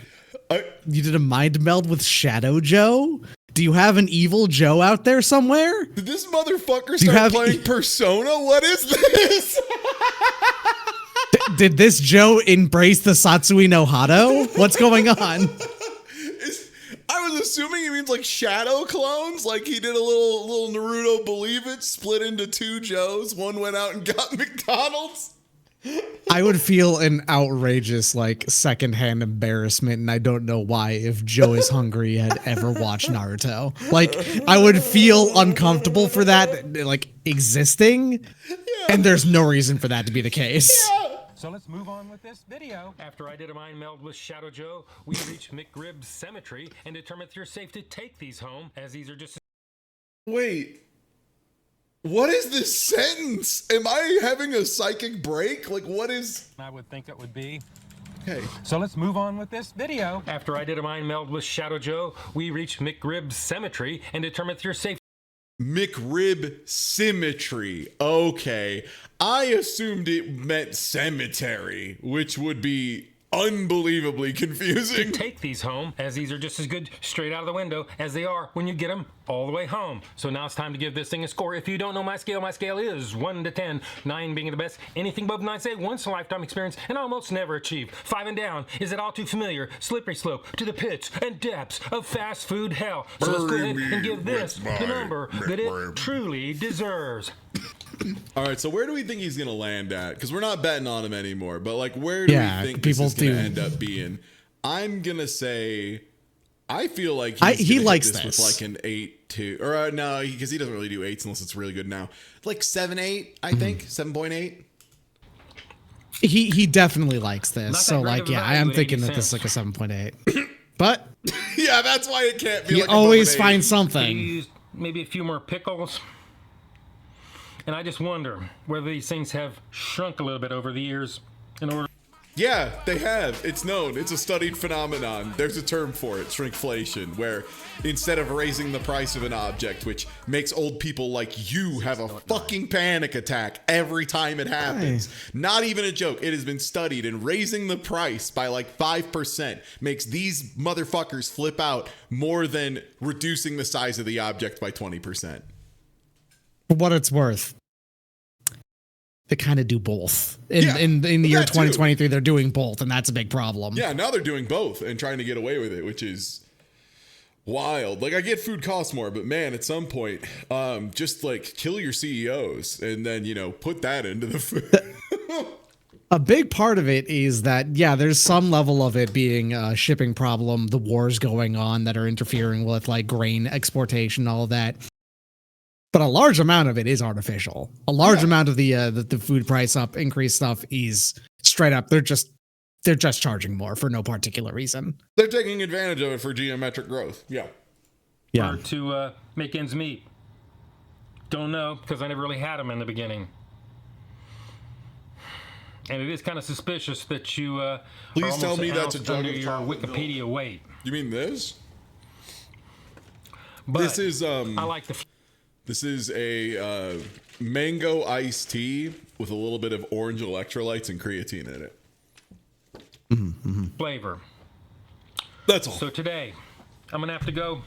you did a mind meld with Shadow Joe? Do you have an evil Joe out there somewhere? Did this motherfucker you start have- playing Persona? What is this? Did this Joe embrace the Satsui no Hado? What's going on? I was assuming he means like shadow clones. Like he did a little Naruto Believe It, split into 2 Joes. One went out and got McDonald's. I would feel an outrageous, like, secondhand embarrassment, and I don't know why, if Joe is Hungry had ever watched Naruto. Like, I would feel uncomfortable for that, like, existing, and there's no reason for that to be the case. So let's move on with this video. After I did a mind meld with Shadow Joe, we reached McRib's Cemetery and determined if you're safe to take these home, as these are just... Wait. What is this sentence? Am I having a psychic break? Like, what is... I would think it would be. Okay. So let's move on with this video. After I did a mind meld with Shadow Joe, we reached McRib's Cemetery and determined if you're safe. McRib Symmetry. Okay. I assumed it meant cemetery, which would be unbelievably confusing. Take these home, as these are just as good straight out of the window as they are when you get them all the way home. So now it's time to give this thing a score. If you don't know my scale is 1 to 10, 9 being the best. Anything above 9 say once in a lifetime experience and almost never achieved. 5 and down is it all too familiar, slippery slope to the pits and depths of fast food hell. So let's go ahead and give this the number that it truly deserves. All right, so where do we think he's gonna land at? Because we're not betting on him anymore. But like, where do Yeah, we think this people is gonna do. end up being? I'm gonna say, I feel like he gonna likes hit this. with like an 8-2, or no, because he doesn't really do 8s unless it's really good now. Like 7-8, I think 7.8. He definitely likes this. Not So that great like, of a yeah, I value am at thinking 80 that this is like cents. a 7.8. But Yeah, that's why it can't be. you like above always an 8. find Could something. use maybe a few more pickles. And I just wonder whether these things have shrunk a little bit over the years in order. Yeah, they have. It's known. It's a studied phenomenon. There's a term for it, shrinkflation, where instead of raising the price of an object, which makes old people like you have a fucking panic attack every time it happens. Not even a joke. It has been studied, and raising the price by like 5% makes these motherfuckers flip out more than reducing the size of the object by 20%. For what it's worth, they kind of do both. In the year that too. 2023, they're doing both, and that's a big problem. Yeah, now they're doing both and trying to get away with it, which is wild. Like, I get food costs more, but man, at some point, just like kill your CEOs and then, put that into the food. A big part of it is that, yeah, there's some level of it being a shipping problem, the wars going on that are interfering with like grain exportation, all of that. But a large amount of it is artificial. A large amount of the food price increase stuff is straight up. They're just charging more for no particular reason. They're taking advantage of it for geometric growth. Yeah. Yeah. To make ends meet. Don't know, because I never really had them in the beginning. And it is kind of suspicious that you Please are tell almost me an that's a ounce jug under of your chocolate Wikipedia milk. weight. You mean this? But This is I like the This is a mango iced tea with a little bit of orange electrolytes and creatine in it. flavor. That's all. So today, I'm gonna have to go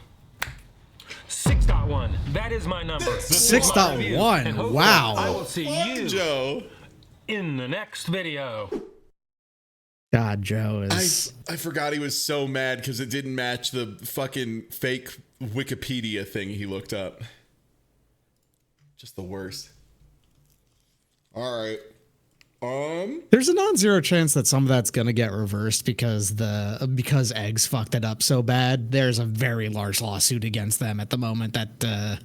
6.1. That is my number. 6.1. And hopefully Wow. I will see you Joe. in the next video. God, Joe is. I forgot he was so mad because it didn't match the fucking fake Wikipedia thing he looked up. Just the worst. All right. There's a non-zero chance that some of that's gonna get reversed because eggs fucked it up so bad. There's a very large lawsuit against them at the moment that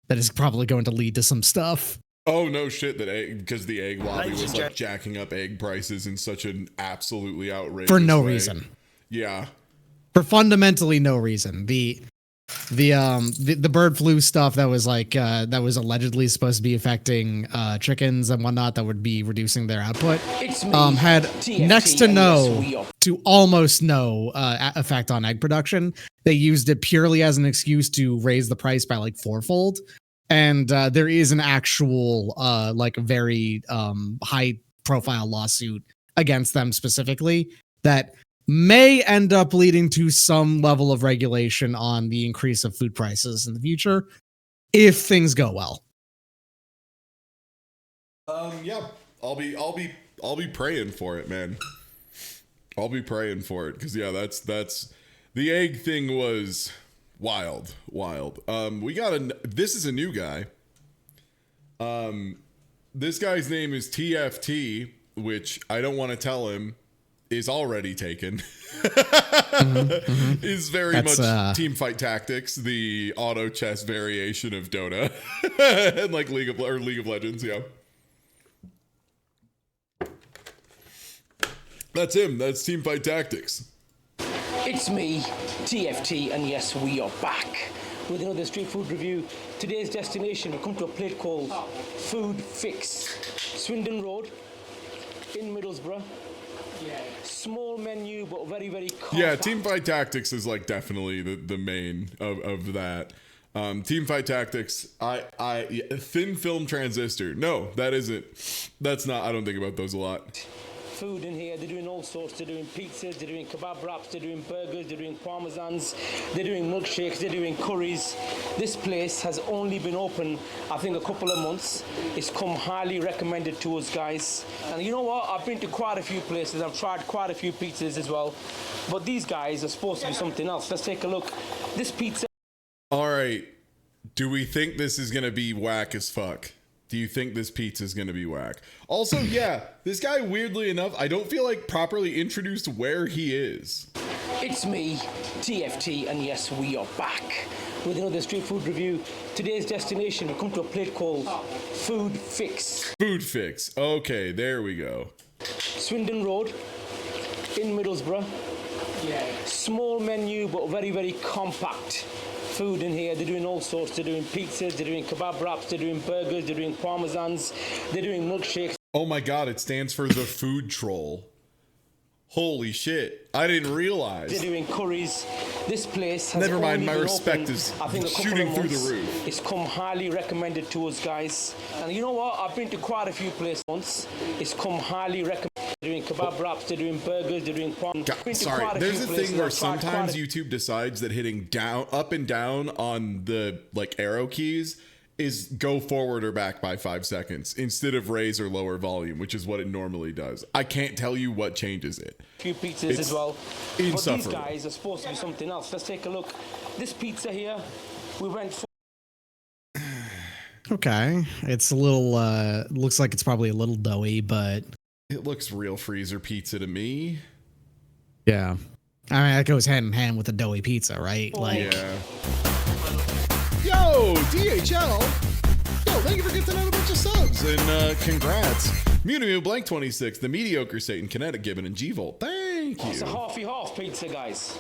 is probably going to lead to some stuff. Oh no shit! Because the egg lobby was like jacking up egg prices in such an absolutely outrageous For no way. reason. Yeah. For fundamentally no reason. The bird flu stuff that was that was allegedly supposed to be affecting chickens and whatnot that would be reducing their output had next to no to almost no effect on egg production. They used it purely as an excuse to raise the price by like fourfold. And there is an actual very high profile lawsuit against them specifically that may end up leading to some level of regulation on the increase of food prices in the future if things go well. Yeah. I'll be praying for it, man. I'll be praying for it because that's the egg thing was wild. This is a new guy. This guy's name is TFT, which I don't want to tell him is already taken. Is very That's, much team fight tactics, the auto chess variation of Dota and like League of Legends. Yeah, that's him. That's team fight tactics. It's me, TFT, and yes, we are back with another street food review. Today's destination, we come to a place called Food Fix, Swindon Road in Middlesbrough. Small menu, but very, very compact. Yeah, Teamfight Tactics is like definitely the main of that. Teamfight Tactics, thin film transistor. No, that's not. I don't think about those a lot. Food in here, they're doing all sorts. They're doing pizzas, they're doing kebab wraps, they're doing burgers, they're doing parmesans, they're doing milkshakes, they're doing curries. This place has only been open, I think, a couple of months. It's come highly recommended to us, guys. And you know what? I've been to quite a few places. I've tried quite a few pizzas as well. But these guys are supposed to be something else. Let's take a look. This pizza. All right. Do we think this is going to be whack as fuck? do you think this pizza is going to be whack? Also, yeah, this guy, weirdly enough, I don't feel like properly introduced where he is. It's me, TFT, and yes, we are back with another street food review. Today's destination, we come to a place called Food Fix. Food Fix. Okay, there we go. Swindon Road in Middlesbrough. Small menu, but very, very compact food in here. They're doing all sorts. They're doing pizzas, they're doing kebab wraps, they're doing burgers, they're doing parmesans, they're doing milkshakes. Oh my god, it stands for the Food Troll. Holy shit, I didn't realize. They're doing curries. This place has Never mind, only my been respect open, is I think, a couple shooting of through the months. roof. It's come highly recommended to us, guys. And you know what? I've been to quite a few places once. It's come highly recommended. They're doing kebab wraps, they're doing burgers, they're doing Sorry, there's a thing where sometimes YouTube decides that hitting up and down on the like arrow keys is go forward or back by 5 seconds instead of raise or lower volume, which is what it normally does. I can't tell you what changes it. A few pizzas as well. But Insufferable. these guys are supposed to be something else. Let's take a look. This pizza here, we went for. Okay, it's a little. Looks like it's probably a little doughy, but It looks real freezer pizza to me. yeah. I mean, that goes hand in hand with a doughy pizza, right? Like, Yeah. Yo, DHL. Yo, thank you for getting out a bunch of subs. And congrats. Mew Blank 26, the mediocre Satan, Kinetic Gibbon, and G-Volt. Thank you. It's a half pizza, guys.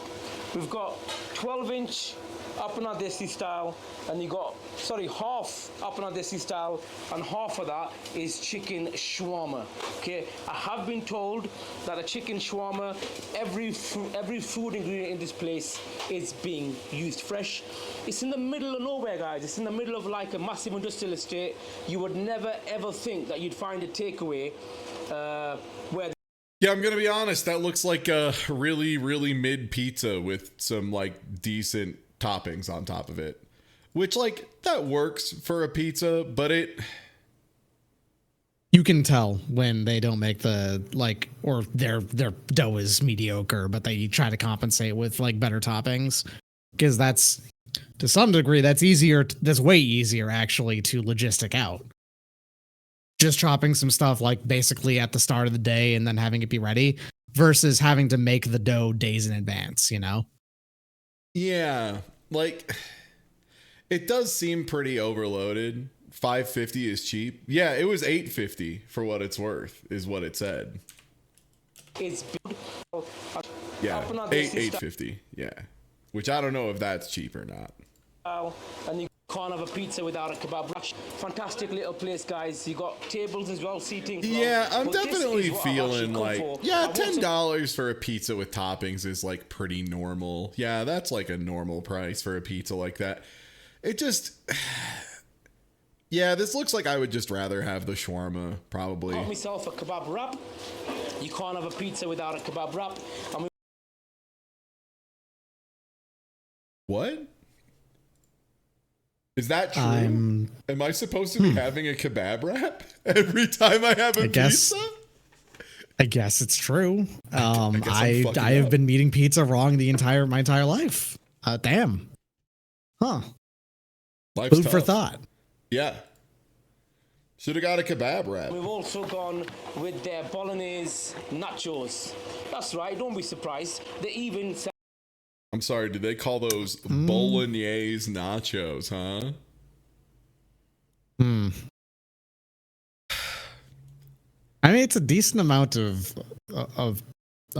We've got 12-inch up and desi style, and you got, half up and desi style, and half of that is chicken shawarma. Okay, I have been told that a chicken shawarma, every food ingredient in this place is being used fresh. It's in the middle of nowhere, guys. It's in the middle of like a massive industrial estate. You would never ever think that you'd find a takeaway where. Yeah, I'm gonna be honest. That looks like a really, really mid pizza with some like decent toppings on top of it, which like that works for a pizza, but you can tell when they don't make the like, or their dough is mediocre, but they try to compensate with like better toppings, because that's to some degree that's easier. That's way easier actually to logistic out. Just chopping some stuff like basically at the start of the day and then having it be ready versus having to make the dough days in advance, you know? yeah, like it does seem pretty overloaded. $5.50 is cheap. Yeah, it was $8.50 for what it's worth, is what it said. It's Yeah, $8.50. Yeah, which I don't know if that's cheap or not. and you can't have a pizza without a kebab wrap. Fantastic little place, guys. You got tables as well, seating. Yeah, I'm But this definitely is what I've actually feeling come like, for. yeah, I want some- $10 for a pizza with toppings is like pretty normal. Yeah, that's like a normal price for a pizza like that. It just, yeah, this looks like I would just rather have the shawarma, probably. Got myself a kebab wrap. You can't have a pizza without a kebab wrap. And we What? Is that true? Am I supposed to be having a kebab wrap every time I have a pizza? I guess it's true. guess I'm fucking I have up. been eating pizza wrong my entire life. Damn. Huh. Life's Food for tough. thought. Yeah. Should have got a kebab wrap. We've also gone with their bolognese nachos. That's right, don't be surprised. They even sell I'm sorry, did they call those bolognese nachos, huh? I mean, it's a decent amount of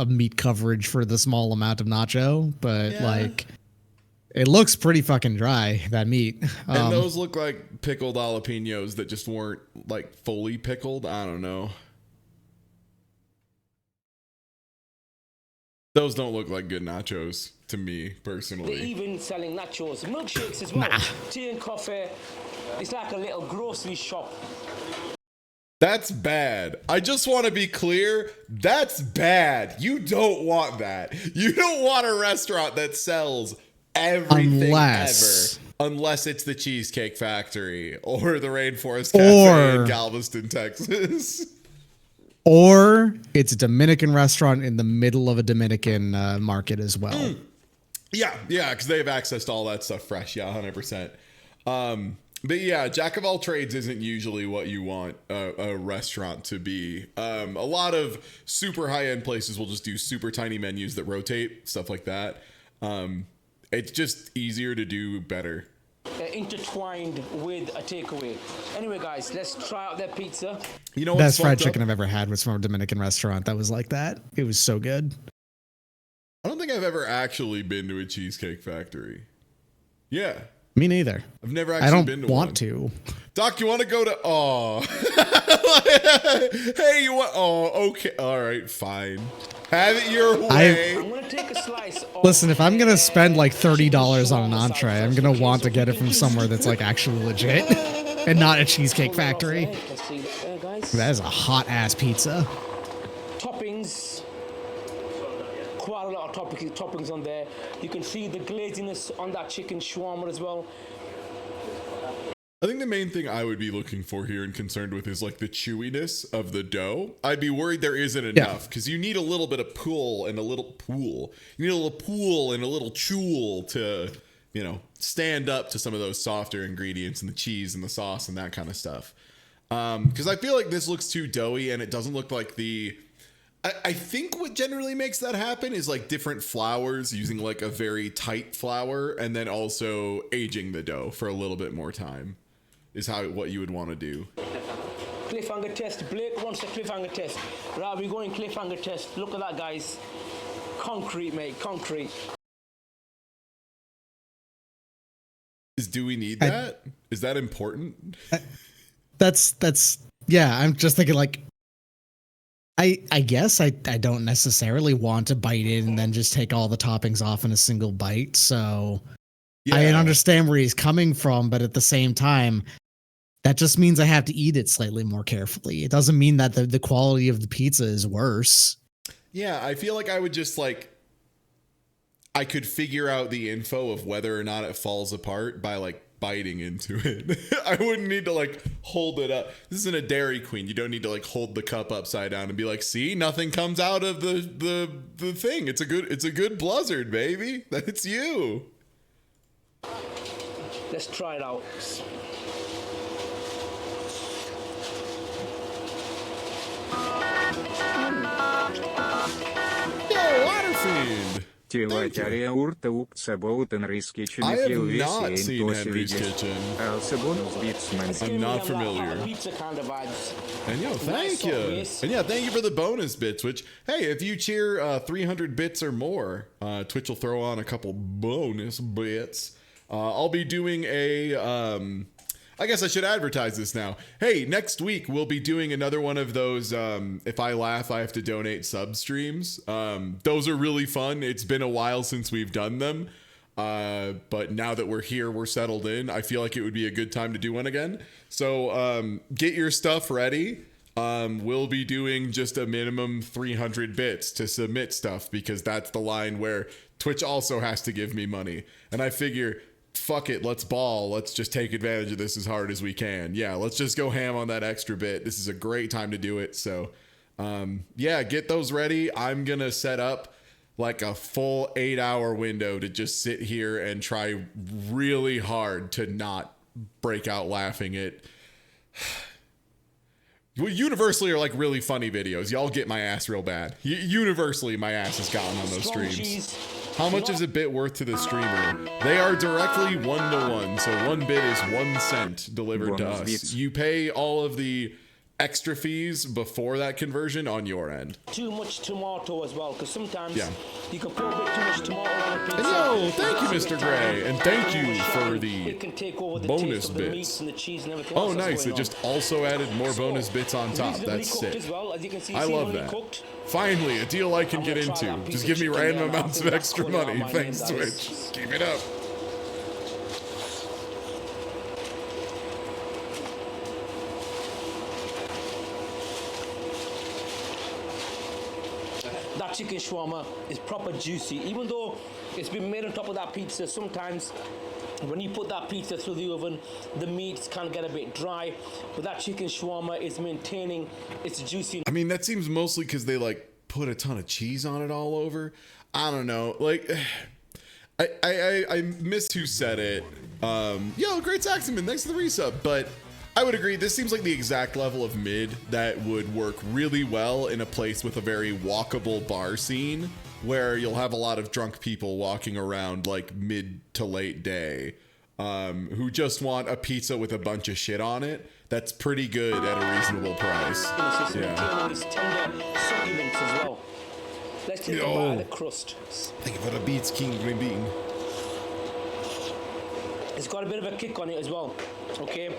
meat coverage for the small amount of nacho, but Yeah. like, it looks pretty fucking dry, that meat. And those look like pickled jalapenos that just weren't like fully pickled. I don't know. Those don't look like good nachos to me they're personally. even selling nachos, milkshakes as well. Tea and coffee. It's like a little grocery shop. That's bad. I just want to be clear. That's bad. You don't want that. You don't want a restaurant that sells everything Unless- ever. Unless it's the Cheesecake Factory or the Rainforest Cafe in Galveston, Texas. Or it's a Dominican restaurant in the middle of a Dominican market as well. Yeah, because they have access to all that stuff fresh. Yeah, 100%. But yeah, jack of all trades isn't usually what you want a restaurant to be. A lot of super high end places will just do super tiny menus that rotate, stuff like that. It's just easier to do better. Intertwined with a takeaway. Anyway, guys, let's try out that pizza. You know what's Best fried fucked up? chicken I've ever had was from a Dominican restaurant that was like that. It was so good. I don't think I've ever actually been to a Cheesecake Factory. Yeah. Me neither. I've never I actually don't been to want one. to. Doc, you want to go to... Oh. Hey, you want... Oh, okay. All right, fine. Have it your way. I'm gonna take a slice. Listen, if I'm gonna spend like $30 on an entree, I'm gonna want to get it from somewhere that's like actually legit and not a Cheesecake Factory. Let's see that there, guys. That is a hot ass pizza. Toppings. Quite a lot of toppings on there. You can see the glaziness on that chicken shawarma as well. I think the main thing I would be looking for here and concerned with is like the chewiness of the dough. I'd be worried there isn't enough because you need a little bit of pull and a little pool. You need a little pool and a little chewel to, you know, stand up to some of those softer ingredients and the cheese and the sauce and that kind of stuff. Because I feel like this looks too doughy and it doesn't look like the... I think what generally makes that happen is like different flours, using like a very tight flour and then also aging the dough for a little bit more time is what you would want to do. Cliffhanger test. Blake wants a cliffhanger test. Right, we're going cliffhanger test. Look at that, guys. Concrete, mate. Concrete. Do we need that? Is that important? That's yeah, I'm just thinking like I guess I don't necessarily want to bite in and then just take all the toppings off in a single bite. So I understand where he's coming from, but at the same time, that just means I have to eat it slightly more carefully. It doesn't mean that the quality of the pizza is worse. Yeah, I feel like I would just like I could figure out the info of whether or not it falls apart by like biting into it. I wouldn't need to like hold it up. This isn't a Dairy Queen. You don't need to like hold the cup upside down and be like, see, nothing comes out of the thing. It's a good blizzard, baby. That's you. Let's try it out. Yo, Water Fiend. Тилатярия урта упца боутенрис kitchen I if you have wish not in seen to Henry's see Kitchen. Also bonus bitsman. I'm not familiar. Pizza kind of vibes. And yo, thank Nice you. service. And yeah, thank you for the bonus bits, which, hey, if you cheer 300 bits or more, Twitch will throw on a couple bonus bits. I'll be doing I guess I should advertise this now. Hey, next week we'll be doing another one of those if I laugh, I have to donate sub streams. Those are really fun. It's been a while since we've done them. But now that we're here, we're settled in, I feel like it would be a good time to do one again. So get your stuff ready. We'll be doing just a minimum 300 bits to submit stuff because that's the line where Twitch also has to give me money. And I figure, fuck it, let's ball. Let's just take advantage of this as hard as we can. Yeah, let's just go ham on that extra bit. This is a great time to do it. So yeah, get those ready. I'm going to set up like a full 8-hour window to just sit here and try really hard to not break out laughing at well, universally are like really funny videos. Y'all get my ass real bad. Universally, my ass has gotten on those streams. How much is a bit worth to the streamer? They are directly 1-to-1, so 1 bit is 1 cent delivered to us. You pay all of the extra fees before that conversion on your end. Too much tomato as well, because sometimes Yeah. you can put a bit too much tomato on a pizza. And yo, thank you, Mr. Gray, and thank you for the It can take over the bonus taste of the meats bits. and the cheese and everything Oh, else that's nice. going It just on. also added more bonus bits on top. Reasonably That's cooked sick. as well, as you can see, I love seasonally that. cooked. Finally, a deal I can I'm get gonna try into. that piece Just of give me chicken random there, and I amounts of think that's extra calling out money. my Thanks, name, that Twitch. is. Keep it up. That chicken shawarma is proper juicy. Even though it's been made on top of that pizza, sometimes when you put that pizza through the oven, the meats can get a bit dry. But that chicken shawarma is maintaining its juicy. I mean, that seems mostly because they like put a ton of cheese on it all over. I don't know. Like, I missed who said it. Yo, great Saxonman, thanks for the resub. But I would agree, this seems like the exact level of mid that would work really well in a place with a very walkable bar scene where you'll have a lot of drunk people walking around like mid to late day who just want a pizza with a bunch of shit on it. That's pretty good at a reasonable price. Yeah. These tender succulents as well. Let's take a bite of the crust. Thank you for the beats, King Green Bean. It's got a bit of a kick on it as well, okay?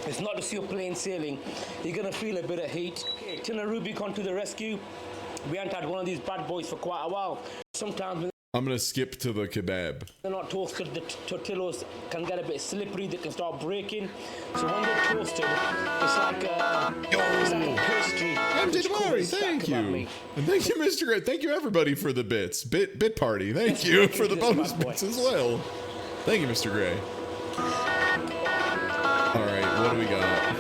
It's not just your plain sailing. You're gonna feel a bit of heat. Okay, Tina Rubicon to the rescue. We haven't had one of these bad boys for quite a while. Sometimes when I'm gonna skip to the kebab. they're not toasted, the tortillas can get a bit slippery, they can start breaking. So when they're toasted, it's like a pastry. MJ Damari, thank you. And thank you, Mr. Gray. Thank you, everybody, for the bits. Bit party. Thank you for the bonus bits as well. Thank you, Mr. Gray. All right, what do we got?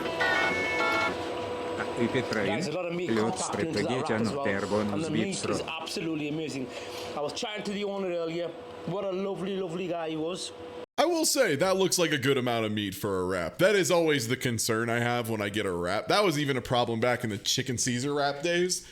There's a lot of meat compact into that wrap as well. And the meat is absolutely amazing. I was chatting to the owner earlier. What a lovely, lovely guy he was. I will say, that looks like a good amount of meat for a wrap. That is always the concern I have when I get a wrap. That was even a problem back in the Chicken Caesar wrap days,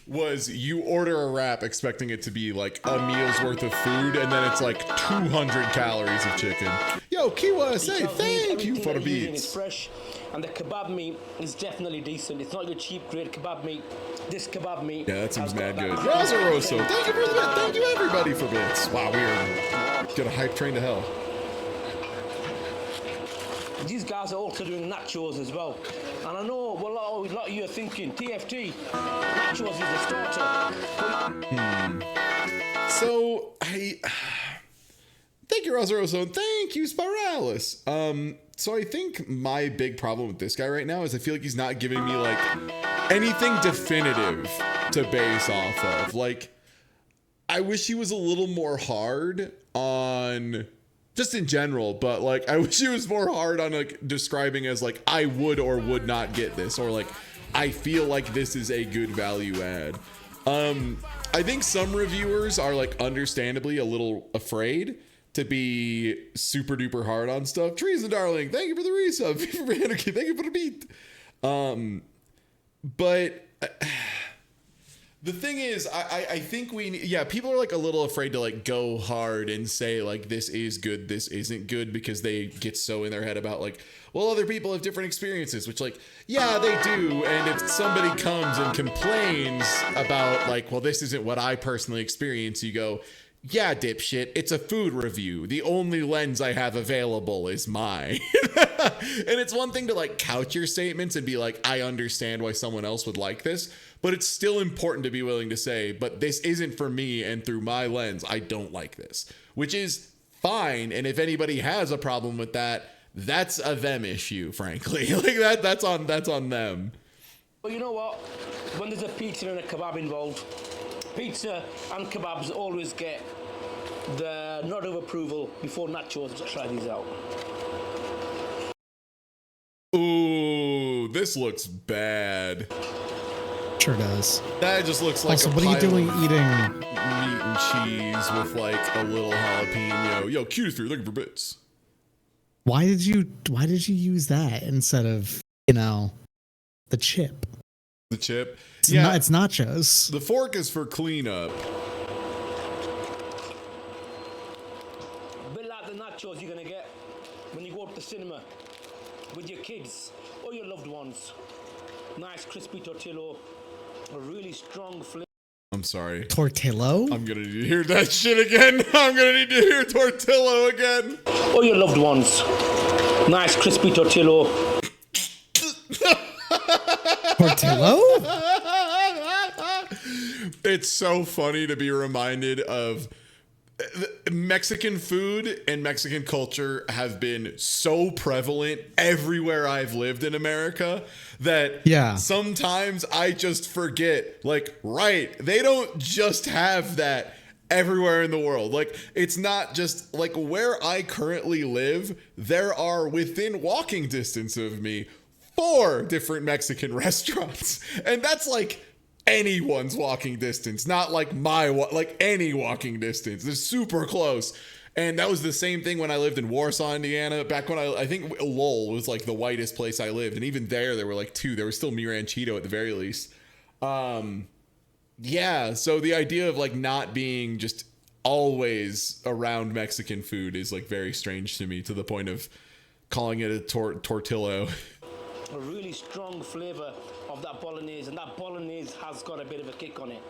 was you order a wrap expecting it to be like a meal's worth of food, and then it's like 200 calories of chicken. Yo, Kiwa, say thank you for the beats. It's fresh, and the kebab meat is definitely decent. It's not your cheap grade kebab meat. This kebab meat. Yeah, that seems mad good. Razaroso, thank you for the bit. Thank you everybody for bits. Wow, we are gonna hype train to hell. These guys are also doing nachos as well. And I know a lot of you are thinking, TFT, nachos is the starter. So, thank you, Razaroso, and thank you, Spiralis. So I think my big problem with this guy right now is I feel like he's not giving me, like, anything definitive to base off of. Like, I wish he was a little more hard on... just in general, but like I wish he was more hard on like describing as like I would or would not get this, or like I feel like this is a good value add. I think some reviewers are like understandably a little afraid to be super duper hard on stuff. Treason Darling, thank you for the resub. Thank you for the beat. But the thing is, I think people are like a little afraid to like go hard and say like this is good, this isn't good, because they get so in their head about like, well, other people have different experiences, which like, yeah, they do. And if somebody comes and complains about like, well, this isn't what I personally experience, you go, yeah, dipshit, it's a food review. The only lens I have available is mine. And it's one thing to like couch your statements and be like, I understand why someone else would like this, but it's still important to be willing to say, but this isn't for me, and through my lens, I don't like this, which is fine. And if anybody has a problem with that, that's a them issue, frankly. Like that's on them. But you know what? When there's a pizza and a kebab involved, pizza and kebabs always get the nod of approval before nachos. Try these out. Ooh, this looks bad. Sure does. That just looks like also, a what are you doing eating meat and cheese with like a little jalapeno? Yo, Q3 looking for bits. Why did you use that instead of, the chip? The chip? It's nachos. The fork is for cleanup. A bit like the nachos you're gonna get when you go to the cinema with your kids or your loved ones. Nice crispy tortillo, a really strong flavor. I'm sorry. Tortillo? I'm gonna need to hear that shit again. I'm gonna need to hear Tortillo again. Or your loved ones. Nice crispy tortillo. Tortillo? It's so funny to be reminded of Mexican food and Mexican culture have been so prevalent everywhere I've lived in America that sometimes I just forget, like, right, they don't just have that everywhere in the world. Like, it's not just like where I currently live, there are within walking distance of me 4 different Mexican restaurants. And that's like anyone's walking distance, not like like any walking distance. They're super close. And that was the same thing when I lived in Warsaw, Indiana. Back when I think Lowell was like the whitest place I lived. And even there were like 2. There was still Mi Ranchito at the very least. Yeah. So the idea of like not being just always around Mexican food is like very strange to me, to the point of calling it a tortillo. A really strong flavor of that bolognese, and that bolognese has got a bit of a kick on it.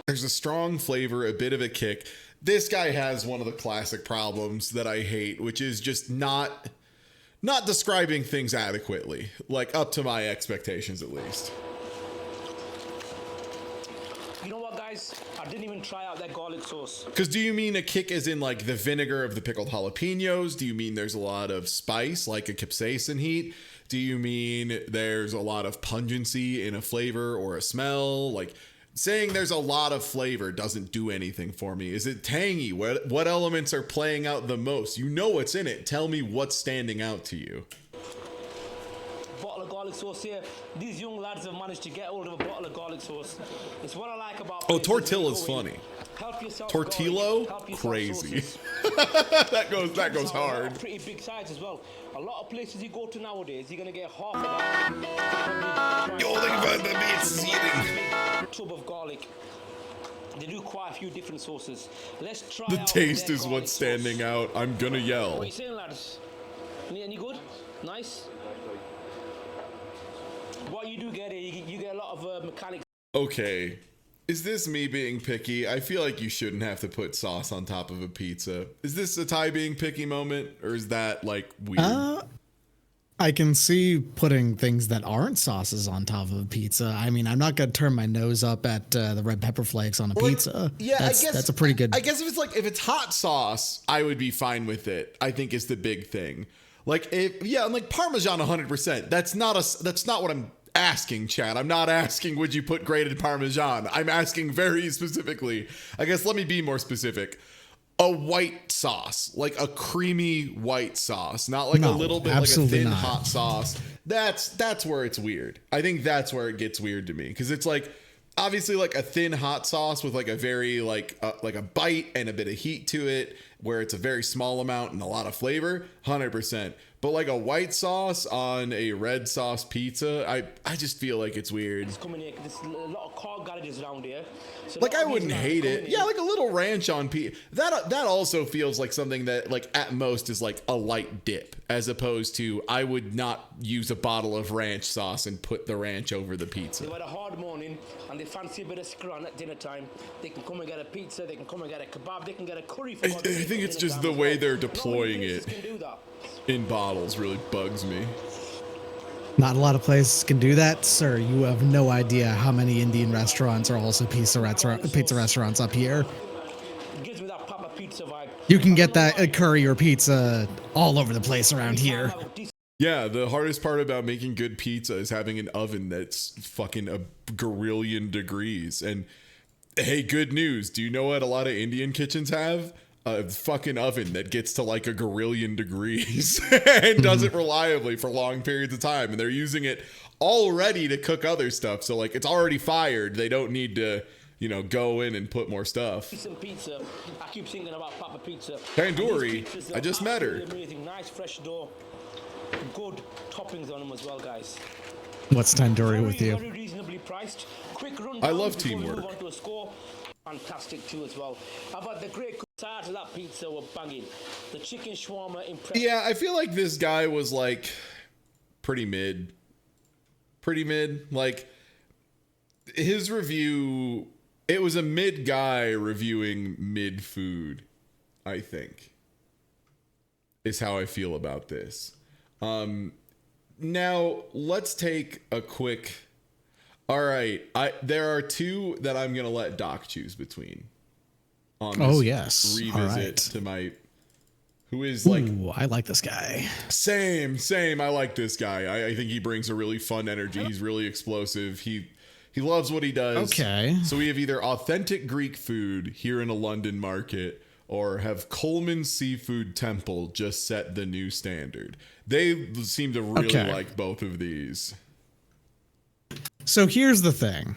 There's a strong flavor, a bit of a kick. This guy has one of the classic problems that I hate, which is just not describing things adequately, like up to my expectations at least. You know what, guys? I didn't even try out that garlic sauce. Because do you mean a kick as in like the vinegar of the pickled jalapenos? Do you mean there's a lot of spice, like a capsaicin heat? Do you mean there's a lot of pungency in a flavor or a smell? Like, saying there's a lot of flavor doesn't do anything for me. Is it tangy? What elements are playing out the most? You know what's in it. Tell me what's standing out to you. Bottle of garlic sauce here. These young lads have managed to get hold of a bottle of garlic sauce. It's what I like about. Oh, tortilla's funny. Help yourself. Tortillo, garlic, help yourself crazy. sauces. that goes hard. Pretty big size as well. A lot of places you go to nowadays, you're gonna get half of that. Yo, look at the meat's eating. Tub of garlic. They do quite a few different sauces. Let's try. The out taste their is garlic what's sauce. standing out. I'm gonna yell. What are you saying, lads? Any good? Nice. What you do get here, you get a lot of mechanics. Okay. Is this me being picky? I feel like you shouldn't have to put sauce on top of a pizza. Is this a Ty being picky moment, or is that like weird? I can see putting things that aren't sauces on top of a pizza. I mean, I'm not gonna turn my nose up at the red pepper flakes on a pizza. Yeah, I guess that's a pretty good. I guess if it's hot sauce, I would be fine with it. I think is the big thing. Like like Parmesan 100%. That's not what I'm asking, Chad. I'm not asking would you put grated Parmesan. I'm asking very specifically. I guess let me be more specific. A white sauce, like a creamy white sauce, not like a little bit like a thin hot sauce. That's where it's weird. I think that's where it gets weird to me, because it's like obviously like a thin hot sauce with like a very like a bite and a bit of heat to it, where it's a very small amount and a lot of flavor, 100%. But like a white sauce on a red sauce pizza, I just feel like it's weird. There's a lot of car garages around here. So like I wouldn't hate it. Yeah, like a little ranch on pizza. That also feels like something that like at most is like a light dip, as opposed to I would not use a bottle of ranch sauce and put the ranch over the pizza. They had a hard morning and they fancy a bit of scran at dinner time. They can come and get a pizza. They can come and get a kebab. They can get a curry. I think it's just the way they're deploying it in bottles really bugs me. Not a lot of places can do that, sir. You have no idea how many Indian restaurants are also pizza restaurants up here. Gives me that Papa Pizza vibe. You can get that curry or pizza all over the place around here. Yeah, the hardest part about making good pizza is having an oven that's fucking a gorillion degrees. And hey, good news. Do you know what a lot of Indian kitchens have? A fucking oven that gets to like a gorillion degrees and does it reliably for long periods of time. And they're using it already to cook other stuff. So like it's already fired. They don't need to, go in and put more stuff. Pizza. I keep thinking about Papa Pizza. Tandoori. I just met her. Amazing, nice fresh dough. Good toppings on them as well, guys. What's tandoori with you? Very reasonably priced. Quick rundown. I love before we teamwork. move on to a score. Fantastic too as well. How about the great sides of that pizza were banging. The chicken shawarma impressive. Yeah, I feel like this guy was like pretty mid. Like his review, it was a mid guy reviewing mid food, I think. Is how I feel about this. Now let's take a quick. All right, there are two that I'm gonna let Doc choose between. On this revisit to my, who is like. Ooh, I like this guy. Same. I like this guy. I think he brings a really fun energy. He's really explosive. He loves what he does. Okay. So we have either authentic Greek food here in a London market, or have Coleman Seafood Temple just set the new standard. They seem to really like both of these. So here's the thing.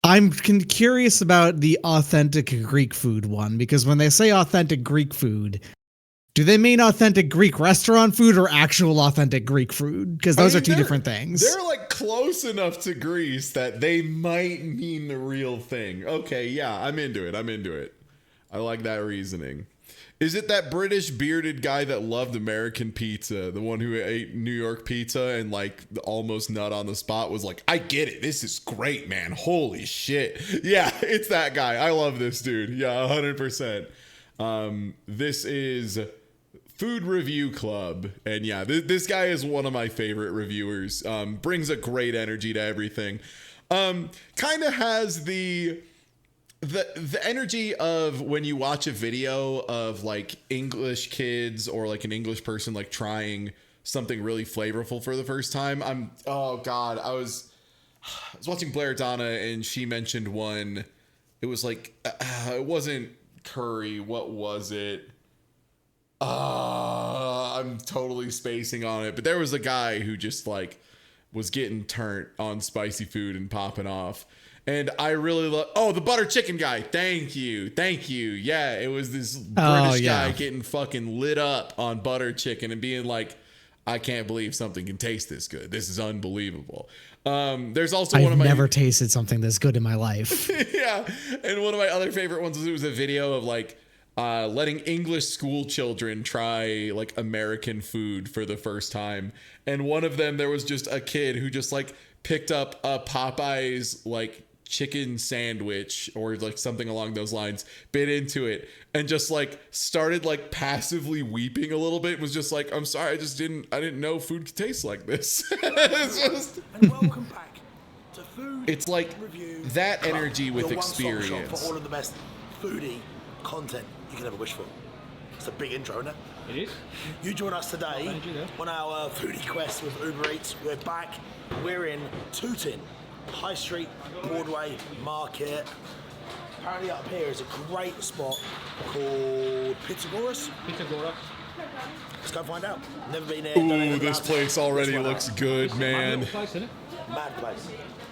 I'm curious about the authentic Greek food one, because when they say authentic Greek food, do they mean authentic Greek restaurant food or actual authentic Greek food? Because those are two different things. They're like close enough to Greece that they might mean the real thing. Okay, yeah, I'm into it. I like that reasoning. Is it that British bearded guy that loved American pizza? The one who ate New York pizza and like almost nut on the spot was like, I get it. This is great, man. Holy shit. Yeah, it's that guy. I love this dude. Yeah, 100%. This is Food Review Club. And yeah, this guy is one of my favorite reviewers. Brings a great energy to everything. Kind of has the energy of when you watch a video of like English kids or like an English person like trying something really flavorful for the first time. I was watching Blair Donna and she mentioned one. It was like it wasn't curry. What was it? I'm totally spacing on it, but there was a guy who just like was getting turnt on spicy food and popping off. And I really love, the butter chicken guy. Thank you. Yeah, it was this British guy getting fucking lit up on butter chicken and being like, I can't believe something can taste this good. This is unbelievable. There's also I've never tasted something this good in my life. Yeah. And one of my other favorite ones was, it was a video of like letting English school children try like American food for the first time. And one of them, there was just a kid who just like picked up a Popeyes like chicken sandwich or like something along those lines, bit into it and just like started like passively weeping a little bit. Was just like, I'm sorry, I didn't know food could taste like this. It's just, and welcome back to Food it's like Review that Club, energy with your one-stop shop experience. for all of the best foodie content you can ever wish for. It's a big intro, isn't it? It is. You join us today on our foodie quest with Uber Eats. We're back. We're in Tooting, High Street, Broadway, Market. Apparently up here is a great spot called Pythagoras. Let's go find out. Never been there. Ooh, this place already looks good, man. Mad place.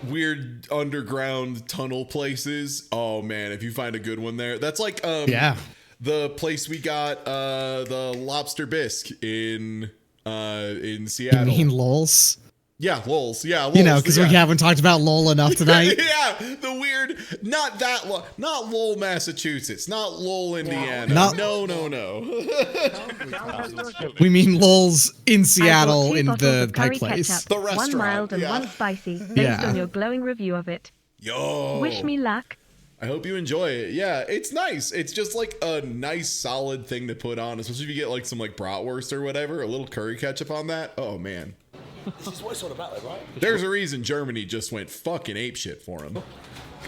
Weird underground tunnel places. Oh man, if you find a good one there, that's like the place we got the lobster bisque in Seattle. You mean Lowell's? Yeah, Lowell's. Yeah, Lowell's. You know, because we haven't talked about Lowell enough tonight. Yeah, the weird, not Lowell, Massachusetts, not Lowell, Indiana. No. We mean Lowell's in Seattle in the Pike Place. Ketchup, the restaurant. one mild and one spicy, based on your glowing review of it. Yo. Wish me luck. I hope you enjoy it. Yeah, it's nice. It's just like a nice, solid thing to put on, especially if you get like some like bratwurst or whatever, a little curry ketchup on that. Oh man. This is what it's all about, though, right? There's a reason Germany just went fucking apeshit for him.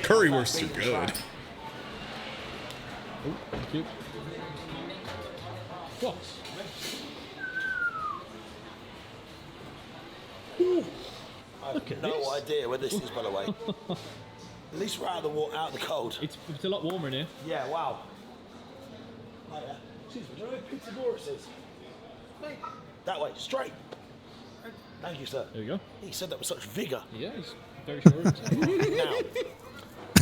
Currywursts are good. Oh, thank you. What? I have no idea where this is, by the way. At least we're out of the cold. It's a lot warmer in here. Yeah, wow. Oh, yeah. Excuse me, do you know where Pythagoras is? That way, straight. Thank you, sir. There you go. He said that with such vigour. Yeah, he's very sure. Now,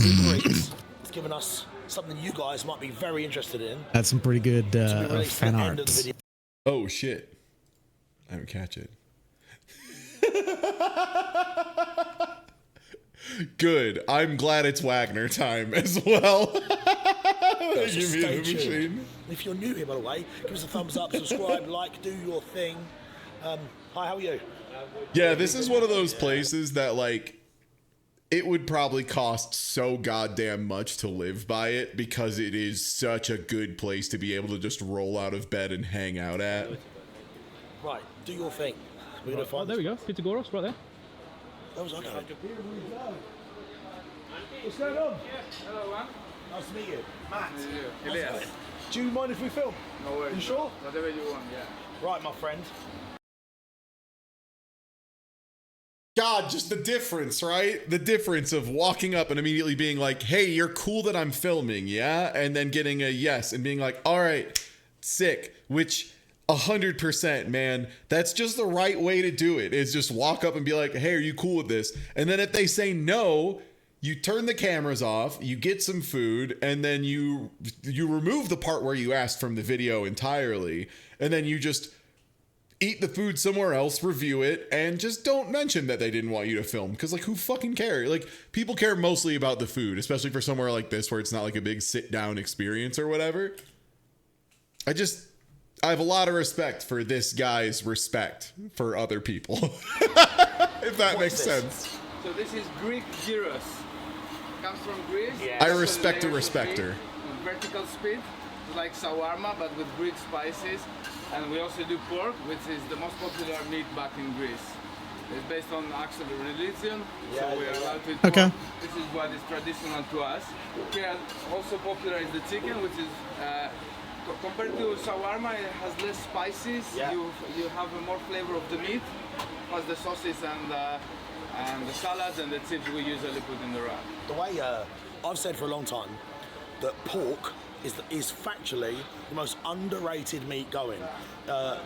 Uber Eats has given us something you guys might be very interested in. That's some pretty good fan art. Oh shit! I don't catch it. Good. I'm glad it's Wagner time as well. Thank you, the machine. If you're new here, by the way, give us a thumbs up, subscribe, like, do your thing. Hi, how are you? Yeah, this is one of those places that like it would probably cost so goddamn much to live by it because it is such a good place to be able to just roll out of bed and hang out at. Right, do your thing. We're gonna find. Oh, there we go. Pythagoras, right there. That was okay. What's going on? Hello, man. Nice to meet you. Matt. Elias. Do you mind if we film? No worries. You sure? Whatever you want, yeah. Right, my friend. God, just the difference, right? The difference of walking up and immediately being like, hey, you're cool that I'm filming, yeah? And then getting a yes and being like, all right, sick. Which 100%, man. That's just the right way to do it, is just walk up and be like, hey, are you cool with this? And then if they say no, you turn the cameras off, you get some food, and then you remove the part where you asked from the video entirely, and then you just eat the food somewhere else, review it, and just don't mention that they didn't want you to film. Because, like, who fucking cares? Like, people care mostly about the food, especially for somewhere like this where it's not like a big sit-down experience or whatever. I have a lot of respect for this guy's respect for other people. If that makes sense. So this is Greek gyros. Comes from Greece. Yeah. I respect a respecter. Vertical speed, like shawarma, but with Greek spices. And we also do pork, which is the most popular meat back in Greece. It's based on actual religion, so we are allowed to eat pork. This is what is traditional to us. Here also popular is the chicken, which is compared to shawarma, it has less spices. You have a more flavor of the meat, plus the sauces and the salads and the chips we usually put in the wrap. The way I've said for a long time that pork is factually the most underrated meat going.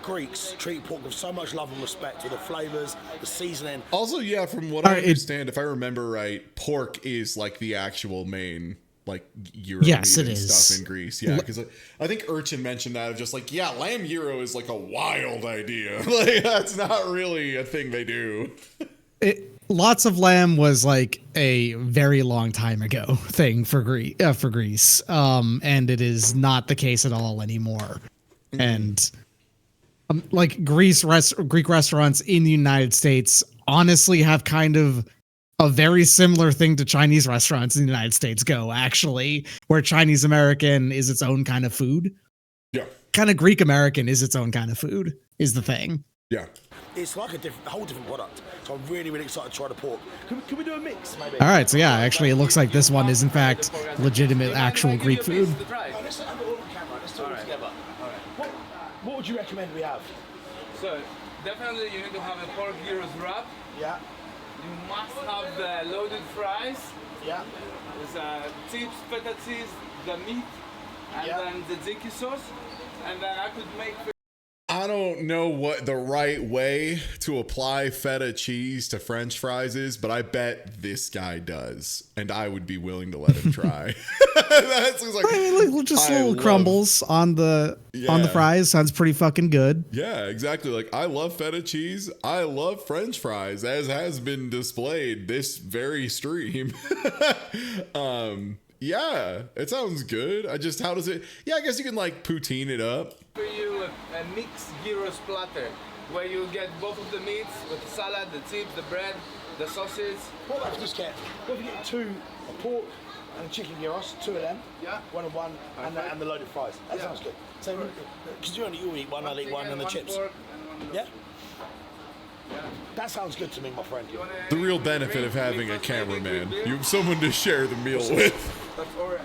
Greeks treat pork with so much love and respect for the flavors, the seasoning. Also, yeah, from what I understand, if I remember right, pork is like the actual main like European stuff in Greece. Yeah, because I think Urchin mentioned that of just like, yeah, lamb gyro is like a wild idea. Like that's not really a thing they do. Lots of lamb was like a very long time ago thing for Greece, and it is not the case at all anymore. And like Greek restaurants in the United States honestly have kind of a very similar thing to Chinese restaurants in the United States go, actually, where Chinese American is its own kind of food. Yeah. Kind of Greek American is its own kind of food, is the thing. Yeah. It's like a whole different product. So I'm really, really excited to try the pork. Can we do a mix, maybe? All right, so yeah, actually, it looks like this one is, in fact, legitimate, actual Greek food. Let's have it all on camera. Let's do it all together. All right. What would you recommend we have? So, definitely you need to have a pork gyros wrap. Yeah. You must have the loaded fries. Yeah. There's chips, feta cheese, the meat, and then the tzatziki sauce. And then I could make... I don't know what the right way to apply feta cheese to French fries is, but I bet this guy does, and I would be willing to let him try. That's like, I mean, just little crumbles on the fries sounds pretty fucking good. Yeah, exactly. Like I love feta cheese. I love French fries, as has been displayed this very stream. Yeah, it sounds good. How does it? Yeah, I guess you can like poutine it up. For you, a mixed gyros platter where you get both of the meats with the salad, the chips, the bread, the sausage. What if you get a pork and a chicken gyros, two of them, one and one, and the loaded fries. That sounds good. So, because you eat one, I'll eat one, and the chips. Yeah. That sounds good to me, my friend. The real benefit of having a cameraman, you have someone to share the meal with. That's orange.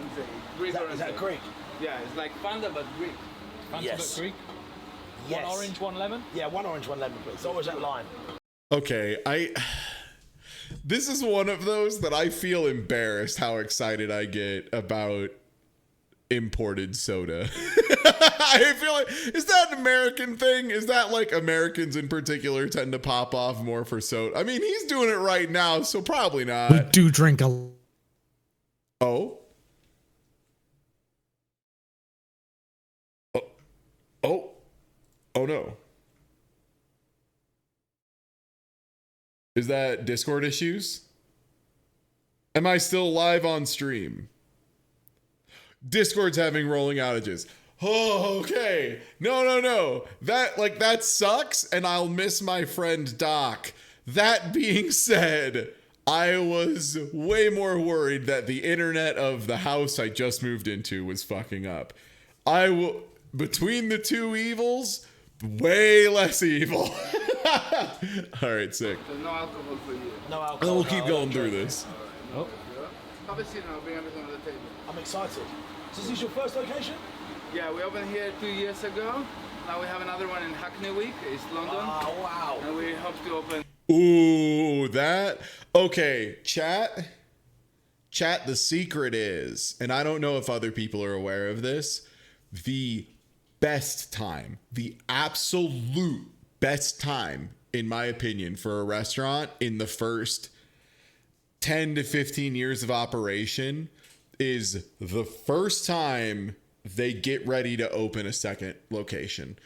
Greek orange. Is that Greek? Yeah, it's like Fanta but Greek. Fanta but Greek? Yes. One orange, one lemon? Yeah, one orange, one lemon, please. It's always that line. Okay, this is one of those that I feel embarrassed how excited I get about imported soda. I feel like, is that an American thing? Is that like Americans in particular tend to pop off more for soda? I mean, he's doing it right now, so probably not. We do drink a... Oh? Oh no. Is that Discord issues? Am I still live on stream? Discord's having rolling outages. Oh, okay. No. That sucks, and I'll miss my friend Doc. That being said, I was way more worried that the internet of the house I just moved into was fucking up. Between the two evils, way less evil. All right, sick. There's no alcohol for you. No alcohol. We'll keep going through this. Oh. Have a seat and I'll bring everything on the table. I'm excited. So is this your first location? Yeah, we opened here 2 years ago. Now we have another one in Hackney Week, East London. Oh, wow. And we hope to open... Ooh, okay, chat, the secret is, and I don't know if other people are aware of this, the best time, the absolute best time, in my opinion, for a restaurant in the first 10 to 15 years of operation is the first time they get ready to open a second location.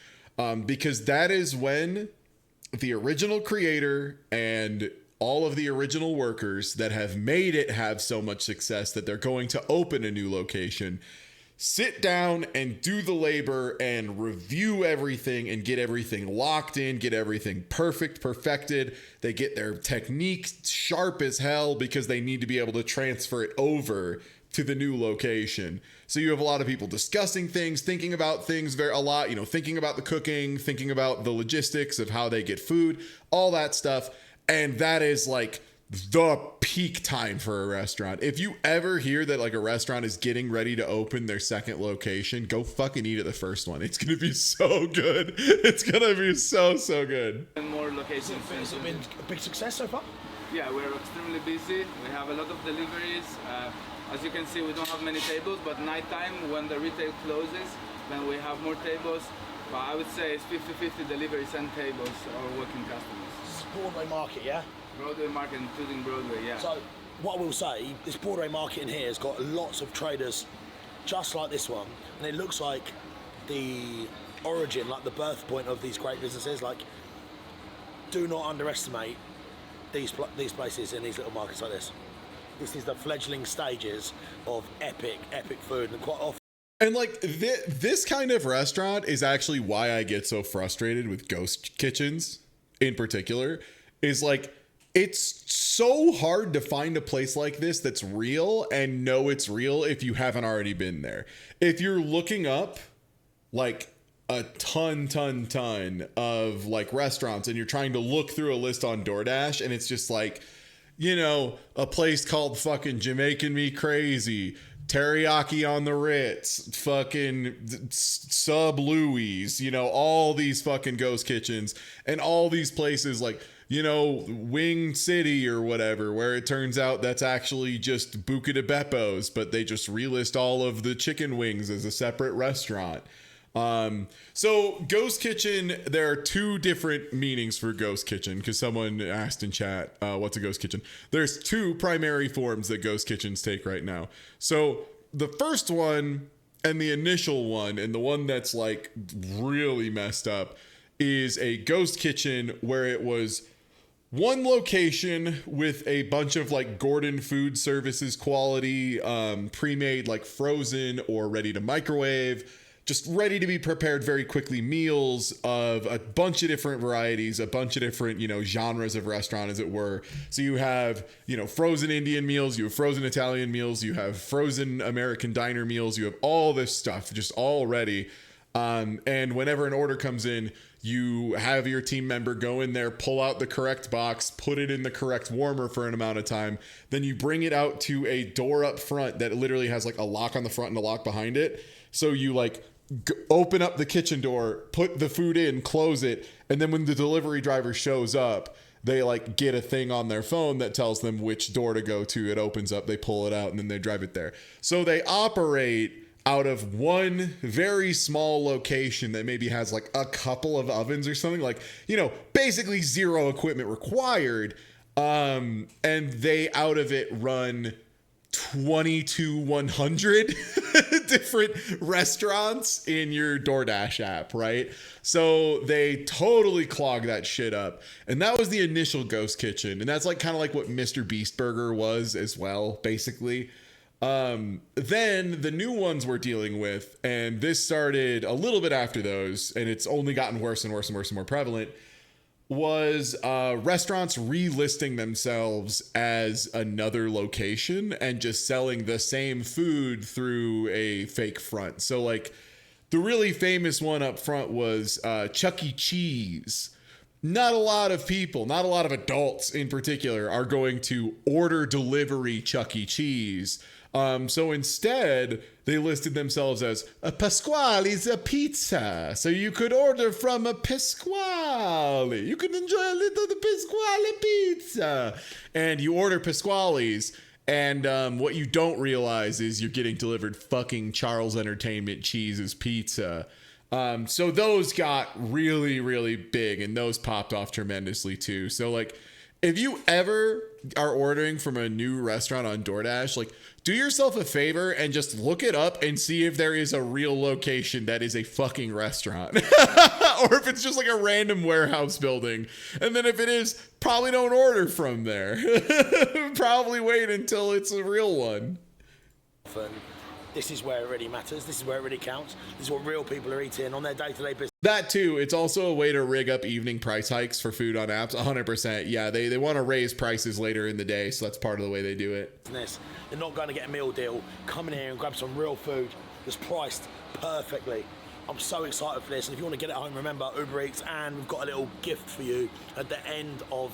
Because that is when the original creator and all of the original workers that have made it have so much success that they're going to open a new location sit down and do the labor and review everything and get everything locked in, get everything perfected. They get their technique sharp as hell because they need to be able to transfer it over to the new location. So you have a lot of people discussing things, thinking about things a lot, thinking about the cooking, thinking about the logistics of how they get food, all that stuff. And that is like the peak time for a restaurant. If you ever hear that like a restaurant is getting ready to open their second location, go fucking eat at the first one. It's gonna be so good. It's gonna be so good. And more locations. Has it been a big success so far? Yeah, we're extremely busy. We have a lot of deliveries. As you can see, we don't have many tables, but nighttime when the retail closes, then we have more tables. But I would say it's 50-50 deliveries and tables or working customers. It's Broadway Market, yeah? Broadway Market, including Broadway, yeah. So, what I will say, this Broadway Market in here has got lots of traders just like this one, and it looks like the origin, like the birth point of these great businesses. Like, do not underestimate these places in these little markets like this. This is the fledgling stages of epic food, and quite often. And like this kind of restaurant is actually why I get so frustrated with ghost kitchens in particular, is like, it's so hard to find a place like this that's real and know it's real if you haven't already been there. If you're looking up like a ton of like restaurants and you're trying to look through a list on DoorDash and it's just like, a place called fucking Jamaican Me Crazy, Teriyaki on the Ritz, fucking Sub Louie's, all these fucking ghost kitchens and all these places like, Wing City or whatever, where it turns out that's actually just Buca de Beppo's, but they just relist all of the chicken wings as a separate restaurant. So ghost kitchen, there are two different meanings for ghost kitchen, because someone asked in chat, what's a ghost kitchen? There's two primary forms that ghost kitchens take right now. So the first one and the initial one, and the one that's like really messed up, is a ghost kitchen where it was one location with a bunch of like Gordon Food Services quality, pre-made, like frozen or ready to microwave, just ready to be prepared very quickly meals of a bunch of different varieties, a bunch of different, genres of restaurant, as it were. So you have, frozen Indian meals, you have frozen Italian meals, you have frozen American diner meals, you have all this stuff just all ready. And whenever an order comes in, you have your team member go in there, pull out the correct box, put it in the correct warmer for an amount of time. Then you bring it out to a door up front that literally has like a lock on the front and a lock behind it. So you like open up the kitchen door, put the food in, close it. And then when the delivery driver shows up, they like get a thing on their phone that tells them which door to go to. It opens up, they pull it out, and then they drive it there. So they operate out of one very small location that maybe has like a couple of ovens or something, like, basically zero equipment required. And they out of it run 2,100 different restaurants in your DoorDash app, right? So they totally clog that shit up. And that was the initial ghost kitchen. And that's like kind of like what Mr. Beast Burger was as well, basically. Then the new ones we're dealing with, and this started a little bit after those, and it's only gotten worse and worse and worse and more prevalent, was restaurants relisting themselves as another location and just selling the same food through a fake front. So like the really famous one up front was Chuck E. Cheese. Not a lot of people, not a lot of adults in particular, are going to order delivery Chuck E. Cheese. So instead, they listed themselves as a Pasquale's a pizza. So you could order from a Pasquale. You could enjoy a little of the Pasquale pizza. And you order Pasquale's, and what you don't realize is you're getting delivered fucking Charles Entertainment Cheese's pizza. So those got really, really big, and those popped off tremendously too. So like, if you ever are ordering from a new restaurant on DoorDash, like, do yourself a favor and just look it up and see if there is a real location that is a fucking restaurant. Or if it's just like a random warehouse building. And then if it is, probably don't order from there. Probably wait until it's a real one. This is where it really matters. This is where it really counts. This is what real people are eating on their day-to-day business. That too, it's also a way to rig up evening price hikes for food on apps. 100%. Yeah, they want to raise prices later in the day, so that's part of the way they do it. They're not going to get a meal deal. Come in here and grab some real food that's priced perfectly. I'm so excited for this. And if you want to get it home, remember Uber Eats, and we've got a little gift for you at the end of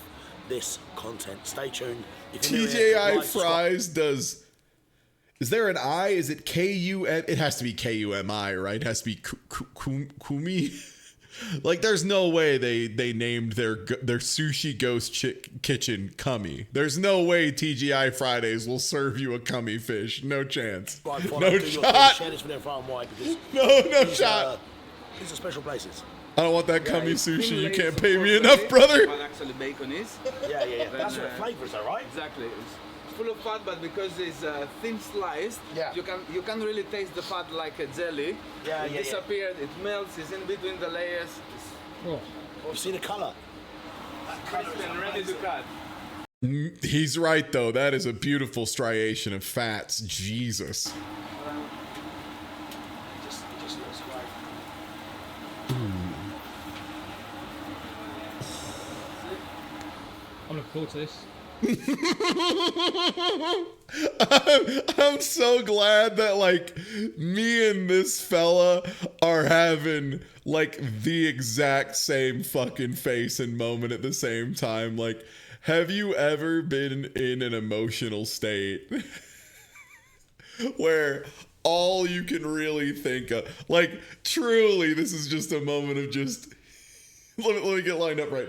this content. Stay tuned. TJI Fries does... Is there an I? Is it K-U-M? It has to be K-U-M-I, right? It has to be Kumi. Like, there's no way they named their sushi ghost kitchen Cummy. There's no way TGI Fridays will serve you a Cummy fish. No chance. Right, no shot. Share this with far and wide because no shot. These are special places. I don't want that Cummy sushi. You can't pay me enough, brother. What actually bacon is. Yeah. That's what the flavor is, though, right? Exactly. It's full of fat, but because it's thin sliced, you can really taste the fat like a jelly. It disappeared, it melts, it's in between the layers. You see the color? Crisp and ready to cut. He's right, though. That is a beautiful striation of fats. Jesus. Just looks great. I'm looking forward to this. I'm so glad that like me and this fella are having like the exact same fucking face and moment at the same time. Like, have you ever been in an emotional state where all you can really think of, like, truly, this is just a moment of just let me get lined up right.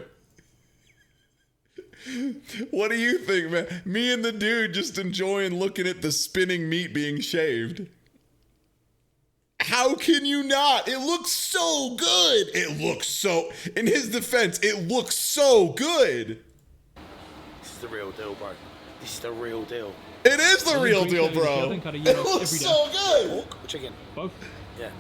What do you think, man? Me and the dude just enjoying looking at the spinning meat being shaved. How can you not? It looks so good. It looks so... In his defense, it looks so good. This is the real deal, bro. This is the real deal. It is the real deal, bro. It looks so good. Pork or chicken? Both. Yeah.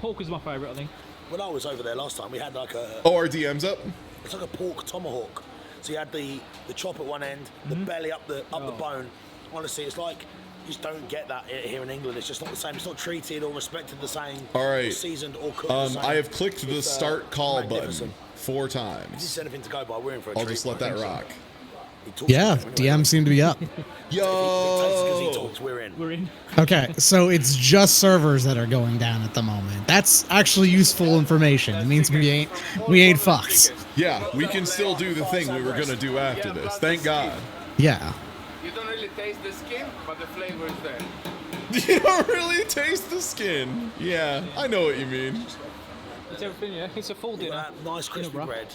Pork is my favourite, I think. When I was over there last time, we had like a... Oh, our DM's up? It's like a pork tomahawk. So you had the chop at one end, the belly up the bone. Honestly, it's like you just don't get that here in England. It's just not the same. It's not treated or respected the same. All right. Or seasoned or cooked the same. I have clicked the start call button 4 If times. there's anything to go by, we're in for a I'll treat. just let that rock. Yeah, DM seem to be up. Yo! We're in. We're in. Okay, so it's just servers that are going down at the moment. That's actually useful information. It means we ain't fucked. Yeah, we can still do the thing we were gonna do after this. Thank God. Yeah. You don't really taste the skin, but the flavor is there. You don't really taste the skin. Yeah, I know what you mean. It's everything, yeah. It's a full dinner. That nice crispy bread,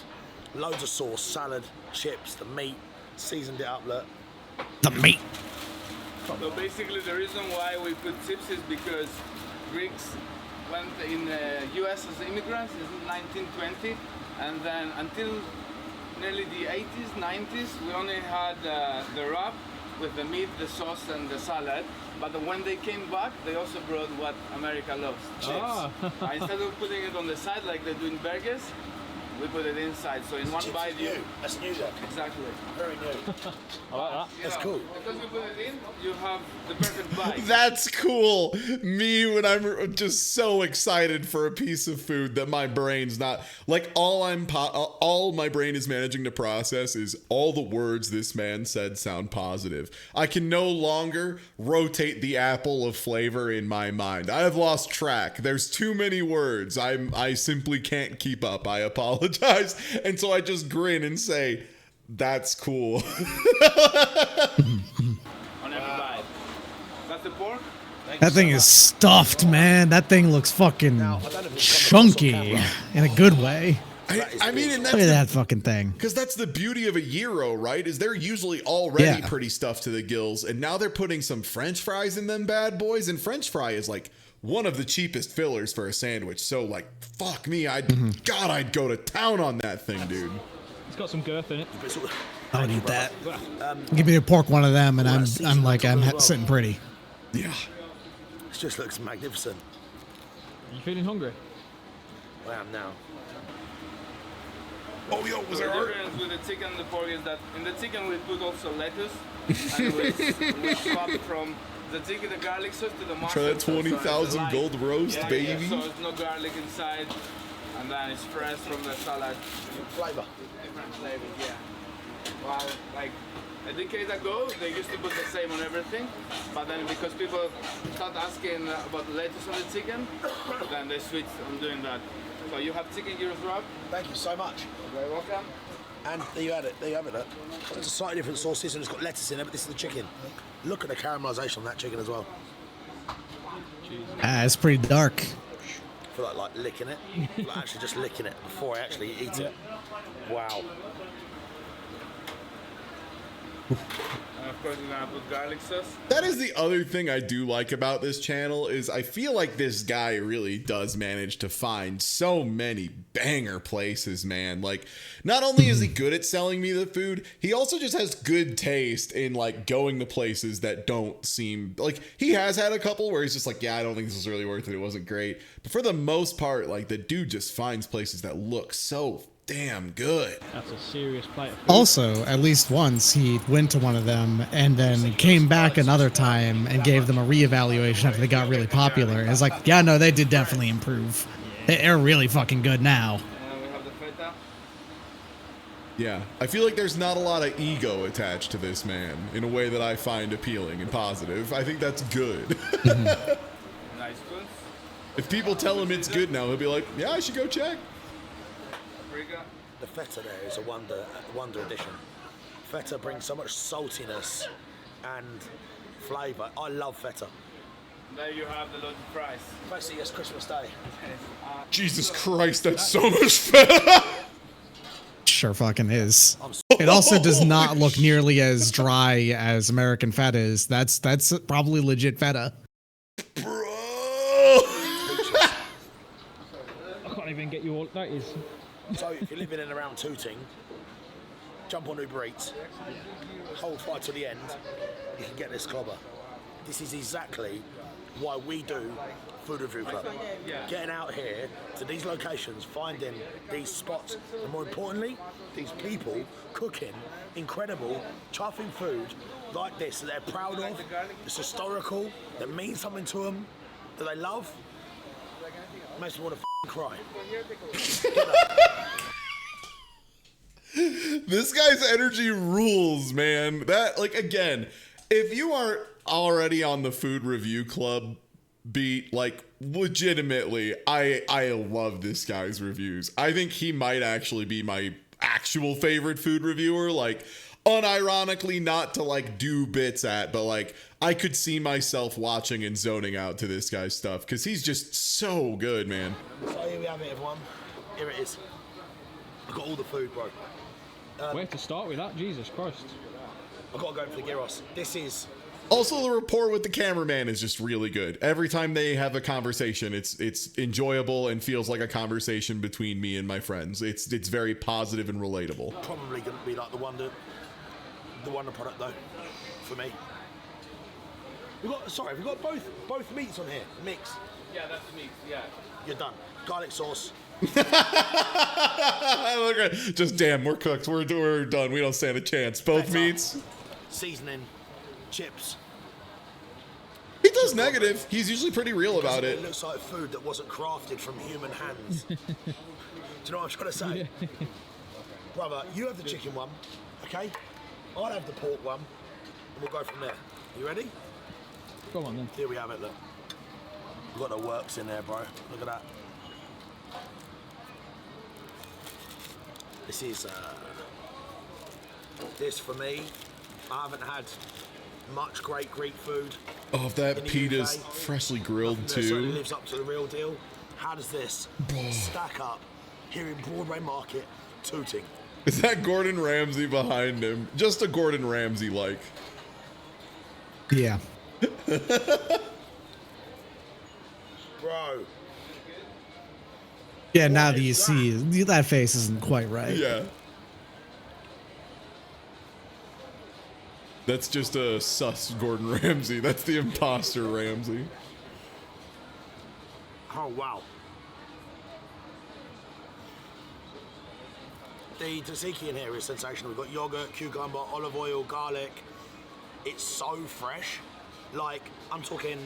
loads of sauce, salad, chips, the meat, seasoned it up, look. The meat. So basically the reason why we put chips is because Greeks went in the US as immigrants in 1920, and then until nearly the 80s, 90s, we only had the wrap with the meat, the sauce, and the salad. But when they came back, they also brought what America loves, chips. Instead of putting it on the side like they do in burgers, we put it inside. So in one bite, That's new then. Exactly. Very new. I like that. That's cool. Because you put it in, you have the perfect bite. That's cool. Me, when I'm just so excited for a piece of food that my brain's not like all my brain is managing to process is all the words this man said sound positive. I can no longer rotate the apple of flavor in my mind. I have lost track. There's too many words. I simply can't keep up. I apologize. And so I just grin and say, that's cool. On every bite. That's the pork. That thing is stuffed, man. That thing looks fucking chunky in a good way. I mean, and Look at that fucking thing. Because that's the beauty of a gyro, right? Is they're usually already Yeah. pretty stuffed to the gills, and now they're putting some French fries in them bad boys, and French fry is like one of the cheapest fillers for a sandwich. So like, fuck me, I'd go to town on that thing, dude. It's got some girth in it. I would eat that. Give me a pork one of them, and I'm sitting pretty. Yeah. It just looks magnificent. Are you feeling hungry? I am now. Oh, yo, was The there art? difference with the chicken and the pork is that in the chicken we put also lettuce, and we swap from the chicken, the garlic sauce to the Try mustard. that 20,000 gold roast, Yeah, baby. so it's no garlic inside, and then it's fresh from the salad. Flavor. Different flavors, yeah. Well, like a decade ago, they used to put the same on everything, but then because people start asking about lettuce on the chicken, then they switched on doing that. So you have chicken gyros wrap. Thank you so much. You're very welcome. And there you have it. There you have it. Look. It's a slightly different sauces and it's got lettuce in it, but this is the chicken. Look at the caramelisation on that chicken as well. It's pretty dark. I feel like licking it. Like actually just licking it before I actually eat it. Wow. And of course, we're gonna put garlic sauce. That is the other thing I do like about this channel is I feel like this guy really does manage to find so many banger places, man. Like, not only is he good at selling me the food, he also just has good taste in like going to places that don't seem like he has had a couple where he's just like, yeah, I don't think this was really worth it. It wasn't great. But for the most part, like the dude just finds places that look so damn good. That's a serious plate of food. Also, at least once he went to one of them and then came back another time and gave them a reevaluation after they got really popular. It's like, yeah, no, they did definitely improve. They're really fucking good now. And we have the feta. Yeah, I feel like there's not a lot of ego attached to this man in a way that I find appealing and positive. I think that's good. Nice spoons. If people tell him it's good now, he'll be like, yeah, I should go check. Paprika. The feta there is a wonder addition. Feta brings so much saltiness and flavour. I love feta. There you have the loaded fries. Basically, it's Christmas Day. Jesus Christ, that's so much feta. Sure fucking is. It also does not look nearly as dry as American feta is. That's probably legit feta. Bro. I can't even get you all. That is. So if you're living in and around Tooting, jump on Uber Eats, hold fire to the end, you can get this clobber. This is exactly why we do Food Review Club. Getting out here to these locations, finding these spots, and more importantly, these people cooking incredible, chuffing food like this that they're proud of, it's historical, that means something to them, that they love. Makes me want to cry. This guy's energy rules, man. That, like, again, if you aren't already on the Food Review Club beat, like, legitimately, I love this guy's reviews. I think he might actually be my actual favorite food reviewer, like, unironically, not to, like, do bits at, but, like, I could see myself watching and zoning out to this guy's stuff, because he's just so good, man. So here we have it, everyone. Here it is. I've got all the food, bro. Where to start with that? Jesus Christ. I've got to go for the gyros. This is... Also, the rapport with the cameraman is just really good. Every time they have a conversation, it's enjoyable and feels like a conversation between me and my friends. It's very positive and relatable. Probably going to be like the wonder product, though, for me. We've got both meats on here. Mix. Yeah, that's the meat. Yeah. You're done. Garlic sauce. Just damn, we're cooked. We're done. We don't stand a chance. Both Feta, meats. Seasoning, chips. He does negative. He's usually pretty real about It it. looks like food that wasn't crafted from human hands. Do you know what I'm trying to say? Brother, you have the chicken one, okay? I'll have the pork one, and we'll go from there. You ready? Go on then. Here we have it, look. We've got the works in there, bro. Look at that. This is, this for me, I haven't had much great Greek food. Oh, if that in the pita's UK. freshly grilled Nothing that certainly too. lives up to the real deal. How does this stack up here in Broadway Market, Tooting? Is that Gordon Ramsay behind him? Just a Gordon Ramsay like. Yeah. Bro. Yeah, now that you see that face isn't quite right. Yeah. That's just a sus Gordon Ramsay. That's the imposter Ramsay. Oh, wow. The tzatziki in here is sensational. We've got yogurt, cucumber, olive oil, garlic. It's so fresh. Like, I'm talking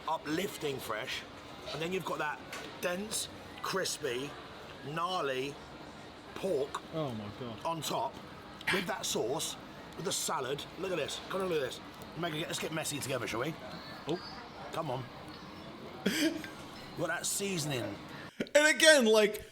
uplifting fresh. And then you've got that dense, crispy, gnarly pork Oh my god. on top with that sauce, with the salad. Look at this. Come on, look at this. Let's get messy together, shall we? Oh, come on. Got that seasoning. And again, like,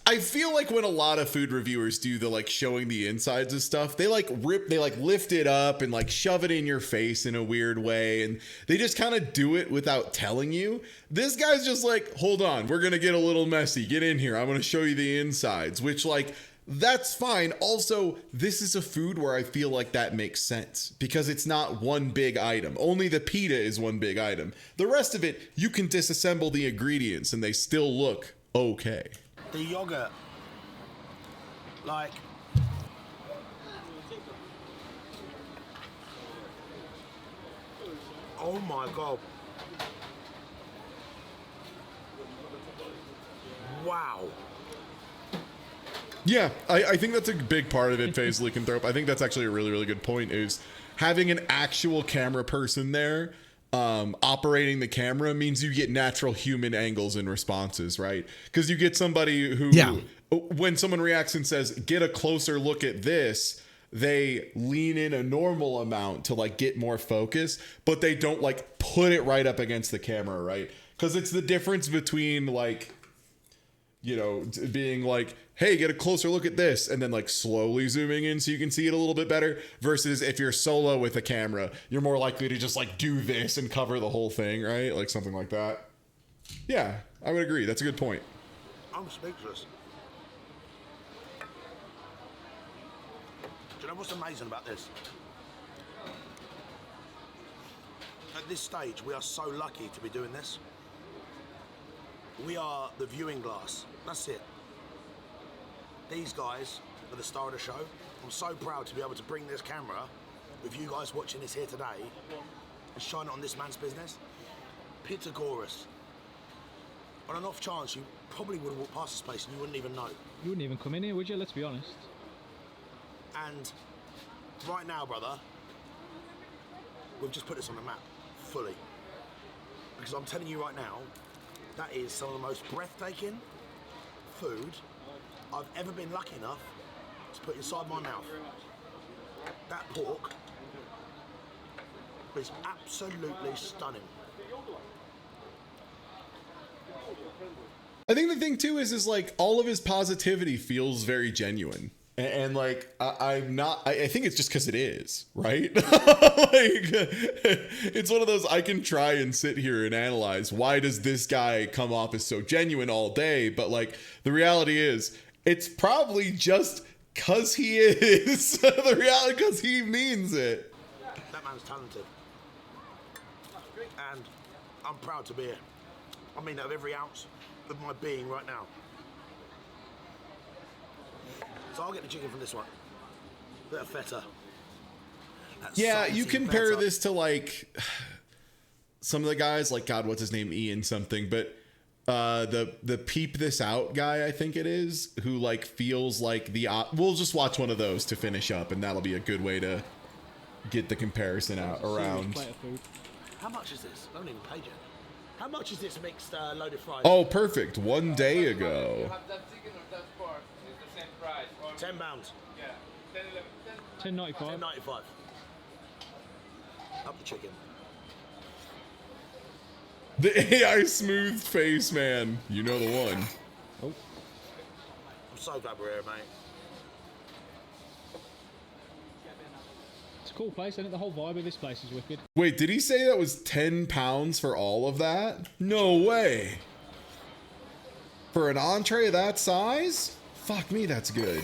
I feel like when a lot of food reviewers do the like showing the insides of stuff, they like lift it up and like shove it in your face in a weird way, and they just kind of do it without telling you. This guy's just like, hold on, we're gonna get a little messy. Get in here. I'm gonna show you the insides, which like that's fine. Also, this is a food where I feel like that makes sense because it's not one big item. Only the pita is one big item. The rest of it, you can disassemble the ingredients and they still look okay. The yogurt, like, oh my god, wow. Yeah, I think that's a big part of it, FaZe Lycanthrope. I think that's actually a really, really good point, is having an actual camera person there operating the camera means you get natural human angles and responses, right? Because you get somebody who, when someone reacts and says, get a closer look at this, they lean in a normal amount to like get more focus, but they don't like put it right up against the camera, right? Because it's the difference between like, you know, being like, hey, get a closer look at this, and then like slowly zooming in so you can see it a little bit better, versus if you're solo with a camera, you're more likely to just like do this and cover the whole thing, right? Like something like that. Yeah, I would agree. That's a good point. I'm speechless. Do you know what's amazing about this? At this stage, we are so lucky to be doing this. We are the viewing glass. That's it. These guys are the star of the show. I'm so proud to be able to bring this camera with you guys watching this here today and shine it on this man's business. Pythagoras. On an off chance, you probably would have walked past this place and you wouldn't even know. You wouldn't even come in here, would you? Let's be honest. And right now, brother, we've just put this on the map fully. Because I'm telling you right now, that is some of the most breathtaking food I've ever been lucky enough to put inside my mouth. That pork is absolutely stunning. I think the thing too is like all of his positivity feels very genuine. And like, I'm not, I think it's just because it is, right? Like, it's one of those, I can try and sit here and analyze, why does this guy come off as so genuine all day? But like, the reality is, it's probably just because he is. The reality, because he means it. That man's talented. And I'm proud to be here. I mean that with every ounce of my being right now. So I'll get the chicken from this one. Bit of feta. That's Yeah, you salty compare feta. this to like some of the guys, like God, what's his name, Ian something, but the peep this out guy, I think it is, who like feels like we'll just watch one of those to finish up, and that'll be a good way to get the comparison out around. How much is this? I haven't even paid yet. How much is this mixed loaded fries? Oh, perfect. 1 day ago. £10. Yeah. 10.95. £10.95. Up the chicken. The AI smooth face man. You know the one. Oh. I'm so glad we're here, mate. It's a cool place, isn't it? The whole vibe of this place is wicked. Wait, did he say that was £10 for all of that? No way. For an entree that size? Fuck me, that's good.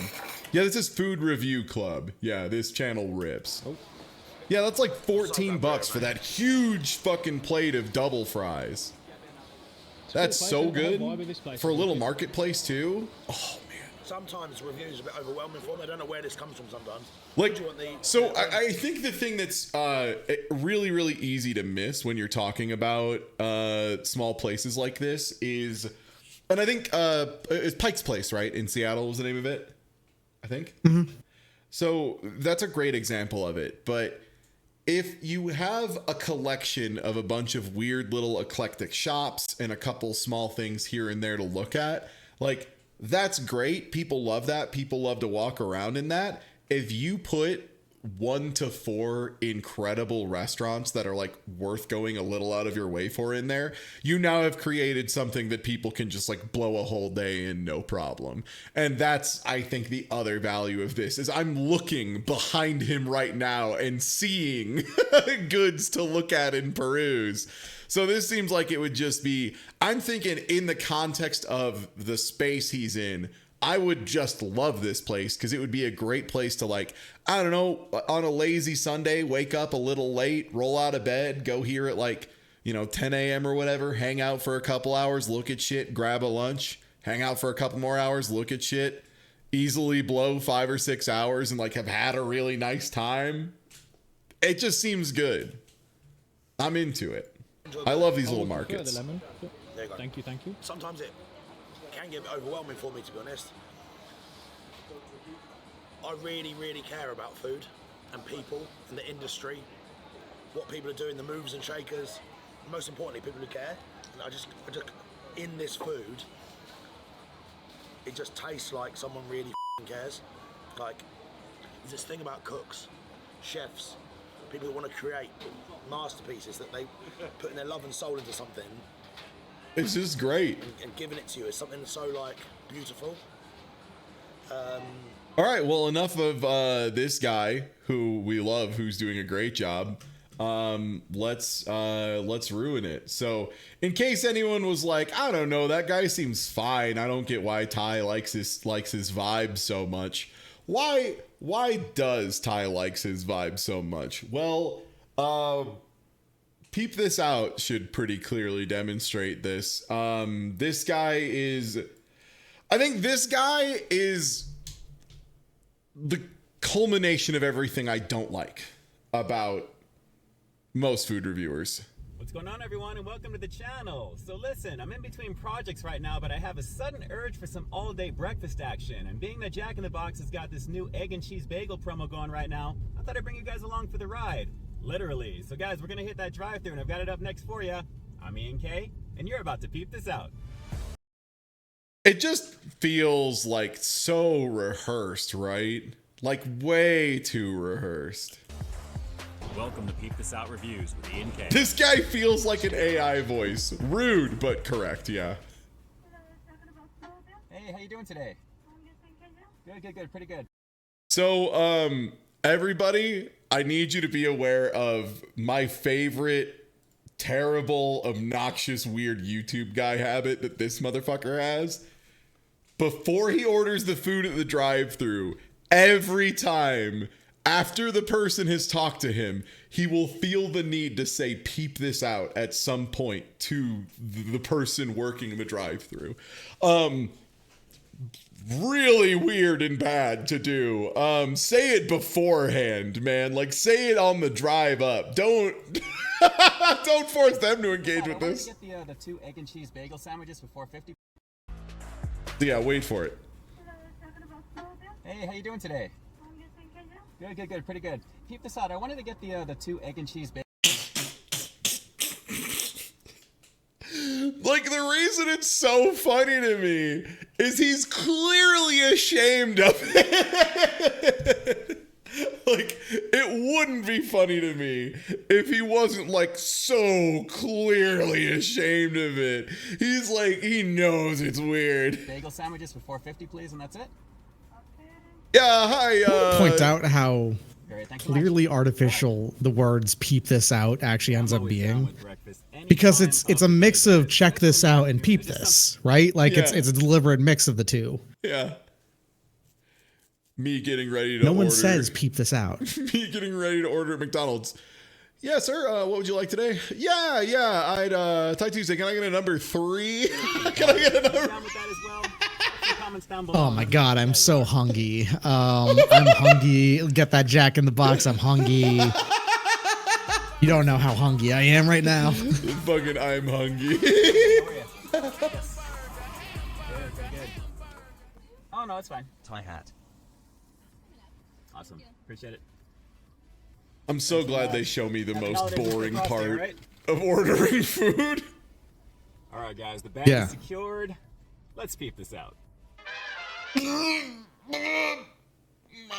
Yeah, this is Food Review Club. Yeah, this channel rips. Oh. Yeah, that's like 14 bucks for that huge fucking plate of double fries. That's so good for a little marketplace too. Oh man. Sometimes reviews are a bit overwhelming for me. I don't know where this comes from sometimes. Like, so I think the thing that's really, really easy to miss when you're talking about small places like this is, and I think it's Pike's Place, right? In Seattle was the name of it, I think. Mm-hmm. So that's a great example of it. But if you have a collection of a bunch of weird little eclectic shops and a couple small things here and there to look at, like, that's great. People love that. People love to walk around in that. If you put 1 to 4 incredible restaurants that are like worth going a little out of your way for in there, you now have created something that people can just like blow a whole day in, no problem. And that's, I think, the other value of this is I'm looking behind him right now and seeing goods to look at and peruse. So this seems like it would just be, I'm thinking in the context of the space he's in, I would just love this place because it would be a great place to, like, I don't know, on a lazy Sunday, wake up a little late, roll out of bed, go here at like, 10 a.m. or whatever, hang out for a couple hours, look at shit, grab a lunch, hang out for a couple more hours, look at shit, easily blow 5 or 6 hours and like have had a really nice time. It just seems good. I'm into it. I love these little markets. There you go. Thank you. Sometimes it can get a bit overwhelming for me, to be honest. I really, really care about food and people and the industry, what people are doing, the movers and shakers. Most importantly, people who care. And I just in this food, it just tastes like someone really cares. Like, there's this thing about cooks, chefs, people who want to create masterpieces that they putting their love and soul into something. It's just great. And giving it to you is something so like beautiful. All right, well, enough of this guy who we love, who's doing a great job. Let's ruin it. So, in case anyone was like, I don't know, that guy seems fine. I don't get why Ty likes his vibe so much. Why does Ty likes his vibe so much? Well, Peep This Out should pretty clearly demonstrate this. I think this guy is the culmination of everything I don't like about most food reviewers. What's going on, everyone, and welcome to the channel. So listen, I'm in between projects right now, but I have a sudden urge for some all-day breakfast action. And being that Jack in the Box has got this new egg and cheese bagel promo going right now, I thought I'd bring you guys along for the ride. Literally. So guys, we're gonna hit that drive-thru and I've got it up next for you. I'm Ian K, and you're about to peep this out. It just feels like so rehearsed, right? Like way too rehearsed. Welcome to Peep This Out Reviews with Ian K. This guy feels like an AI voice. Rude, but correct, yeah. Hey, how you doing today? Good, pretty good. So, everybody, I need you to be aware of my favorite terrible, obnoxious, weird YouTube guy habit that this motherfucker has. Before he orders the food at the drive-thru, every time after the person has talked to him, he will feel the need to say "peep this out" at some point to the person working in the drive-thru. Really weird and bad to do. Say it beforehand, man. Like, say it on the drive up. Don't force them to engage with this. I get the 2 egg and cheese bagel sandwiches for $4.50. Yeah, wait for it. Hey, how you doing today? Good, pretty good. Peep this out. I wanted to get the 2 egg and cheese bagel. Like, the reason it's so funny to me is he's clearly ashamed of it. Like, it wouldn't be funny to me if he wasn't, like, so clearly ashamed of it. He's like, he knows it's weird. Bagel sandwiches for $4.50, please, and that's it? Yeah, hi, point out how clearly artificial the words "peep this out" actually ends up being, because it's a mix of "check this out" and "peep this," right? Like, it's a deliberate mix of the two. Yeah. me getting ready to No order. one says peep this out. Me getting ready to order at McDonald's. Yeah, sir. What would you like today? Yeah. I'd Thai Tuesday. Can I get a number 3? Can I get a number? Oh my god, I'm so hungry. I'm hungry. Get that Jack in the Box. I'm hungry. You don't know how hungry I am right now. Fucking I'm hungry. Oh no, it's fine. Tie hat. Awesome. Appreciate it. I'm so glad they show me the Happy most holidays boring across part there, right? of ordering food. All right, guys, the bag Yeah. is secured. Let's peep this out. Mom,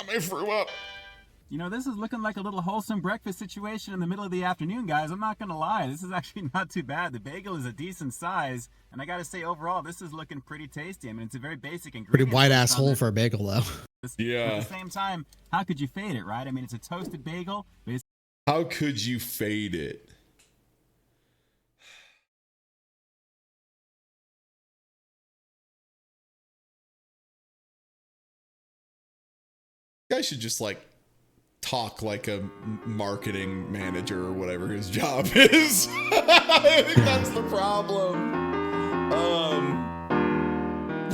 I threw up. You know, this is looking like a little wholesome breakfast situation in the middle of the afternoon, guys. I'm not gonna lie, this is actually not too bad. The bagel is a decent size, and I gotta say, overall, this is looking pretty tasty. I mean, it's a very basic ingredient. Pretty wide ass hole for a bagel, though. Yeah. At the same time, how could you fade it, right? I mean, it's a toasted bagel, but it's How could you fade it? Guy should just like talk like a marketing manager or whatever his job is. I think that's the problem.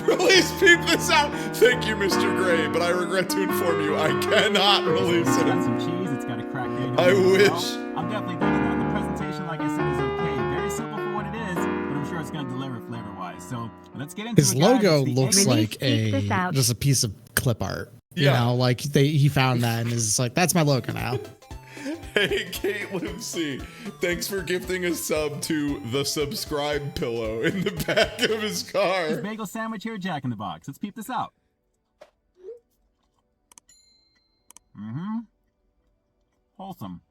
Release peep this out. Thank you, Mr. Gray, but I regret to inform you I cannot release It's it. got some cheese, it's got a cracked egg. I on it as wish. well. I'm definitely digging that. The presentation, like I said, is okay. Very simple for what it is, but I'm sure it's gonna deliver flavor-wise. So let's get into His it, guys. logo It's the looks egg- like just a piece of clip art. You know, like he found that and is like, that's my logo now. Hey, Caitlin C. Thanks for gifting a sub to the subscribe pillow in the back of his car. This bagel sandwich here, Jack in the Box. Let's peep this out. Mm-hmm. Wholesome.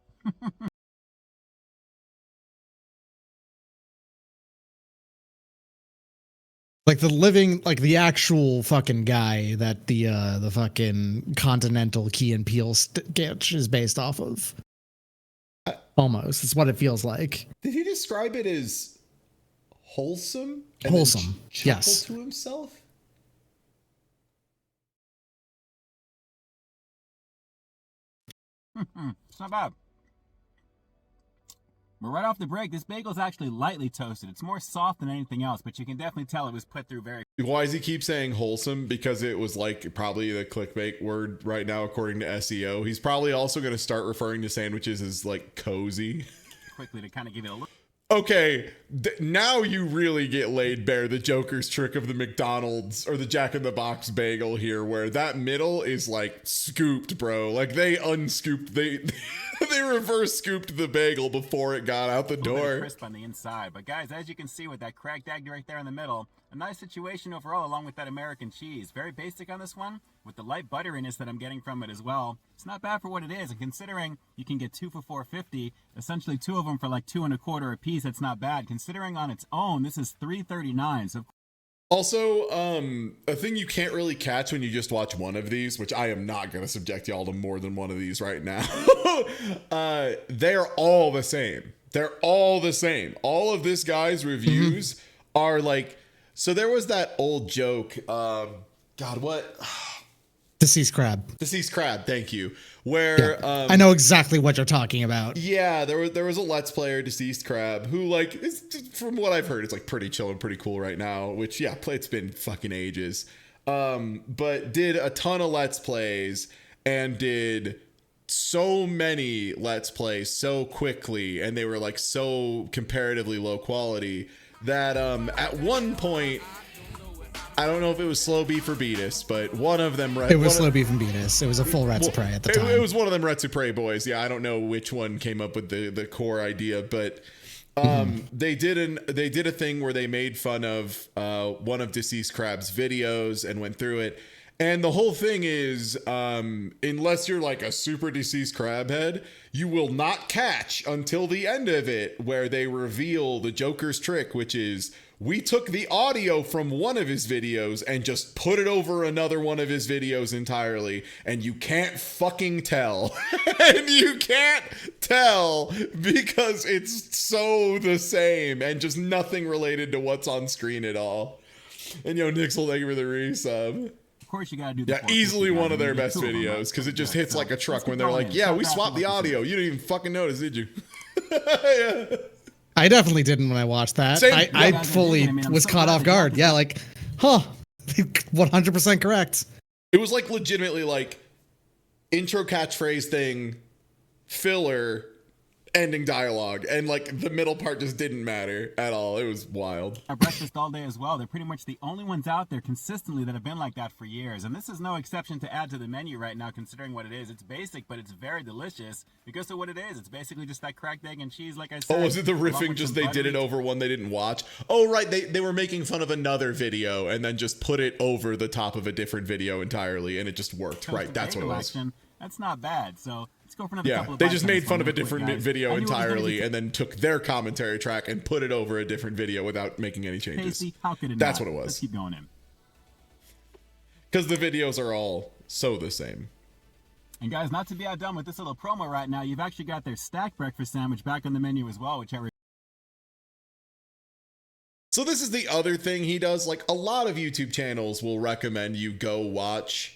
Like the actual fucking guy that the fucking Continental Key and Peele sketch is based off of. Almost, it's what it feels like. Did he describe it as wholesome? And Wholesome, then chuckle yes. to himself? It's not bad. But right off the break, this bagel is actually lightly toasted. It's more soft than anything else, but you can definitely tell it was put through very. Why does he keep saying wholesome? Because it was like probably the clickbait word right now, according to SEO. He's probably also going to start referring to sandwiches as like cozy. Quickly to kind of give it a look. Okay, now you really get laid bare the Joker's trick of the McDonald's or the Jack in the Box bagel here, where that middle is like scooped, bro. Like they unscooped, they reverse scooped the bagel before it got out the A little bit door. crisp on the inside, but guys, as you can see with that cracked egg right there in the middle, a nice situation overall along with that American cheese. Very basic on this one, with the light butteriness that I'm getting from it as well. It's not bad for what it is, and considering you can get 2 for $4.50, essentially 2 of them for like $2 1/4 a piece, that's not bad. Considering on its own, this is $3.39. So Also, a thing you can't really catch when you just watch one of these, which I am not going to subject y'all to more than one of these right now. They're all the same. They're all the same. All of this guy's reviews are like, so there was that old joke. God, what? Deceased crab. Deceased crab. Thank you. Where I know exactly what you're talking about. yeah, there was a Let's Player, Deceased Crab, who like is, from what I've heard, it's like pretty chill and pretty cool right now. Which yeah, it's been fucking ages. But did a ton of Let's Plays and did so many Let's Plays so quickly, and they were like so comparatively low quality that at one point, I don't know if it was Slow Beef or Beatus, but one of them. It was Slow Beef and Beatus. It was a full Red Spray at the time. It was one of them Red Spray boys. Yeah, I don't know which one came up with the core idea, but they did a thing where they made fun of one of Deceased Crab's videos and went through it. And the whole thing is, unless you're like a super Deceased Crab head, you will not catch until the end of it, where they reveal the Joker's trick, which is we took the audio from one of his videos and just put it over another one of his videos entirely, and you can't fucking tell. And you can't tell because it's so the same and just nothing related to what's on screen at all. And yo, Nixel, thank you for the resub. Of course, you gotta do the Yeah, 450, easily guys. one I of mean, their there's best two of them, right? videos because it just Good. hits So, like a let's truck keep when they're going like, in. yeah, Start we back swapped with the what this audio. is. You didn't even fucking notice, did you? Yeah. I definitely didn't when I watched that. Same. I Yeah. fully was caught off guard. Yeah, like, huh, 100% correct. It was like legitimately like intro catchphrase thing, filler, ending dialogue, and like the middle part just didn't matter at all. It was wild. At breakfast all day as well. They're pretty much the only ones out there consistently that have been like that for years. And this is no exception to add to the menu right now, considering what it is. It's basic, but it's very delicious because of what it is. It's basically just that cracked egg and cheese, like I said. Oh, was it the along riffing? with Just some they did it buttery over one they didn't watch. Oh, right. They were making fun of another video and then just put it over the top of a different video entirely, and it just worked. Right. That's what it was. action. That's not bad. So let's go for another Yeah, couple of they bites just on made this fun one of a real quick, different guys. video I knew it was gonna be entirely and then took their commentary track and put it over a different video without making any changes. tasty. How could it That's not? what it Let's was. keep going in. Because the videos are all so the same. And guys, not to be outdone with this little promo right now, you've actually got their stacked breakfast sandwich back on the menu as well, which I So this is the other thing he does. Like a lot of YouTube channels will recommend you go watch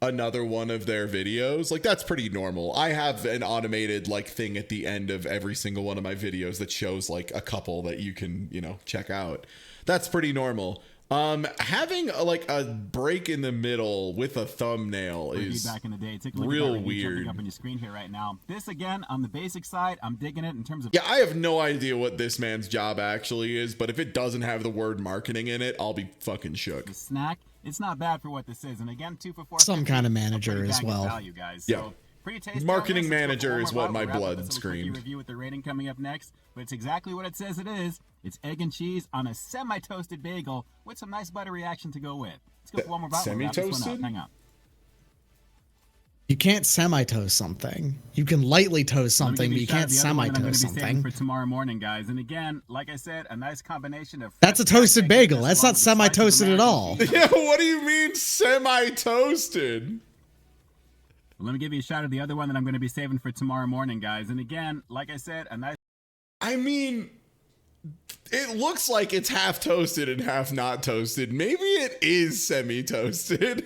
another one of their videos. Like that's pretty normal. I have an automated like thing at the end of every single one of my videos that shows like a couple that you can, you know, check out. That's pretty normal. Having like a break in the middle with a thumbnail is back in the day. Take a look real at that review weird. jumping up on your screen here right now. This again on the basic side, I'm digging it in terms of Yeah, I have no idea what this man's job actually is, but if it doesn't have the word marketing in it, I'll be fucking shook. the snack. It's not bad for what this is, and again, 2 for 4. Some kind of manager as well. Value, guys. Yeah. So, pretty tasty. Marketing on this. Let's go for manager one is more what bite. my We'll wrap up blood this little quickie screamed. Review with the rating coming up next, but it's exactly what it says it is. It's egg and cheese on a semi-toasted bagel with some nice buttery action to go with. Let's go for one more bite. We'll wrap this one up. Semi-toasted? Hang on. You can't semi-toast something. You can lightly toast Let me something, give but you a shot can't of the other one that I'm gonna semi-toast be saving something. for tomorrow morning, guys. And again, like I said, a nice combination of That's a toasted fresh egg bagel. goodness That's along not with the slice of semi-toasted at American all. cheese. Yeah, what do you mean semi-toasted? Let me give you a shot of the other one that I'm going to be saving for tomorrow morning, guys. And again, like I said, a nice. I mean, it looks like it's half toasted and half not toasted. Maybe it is semi-toasted.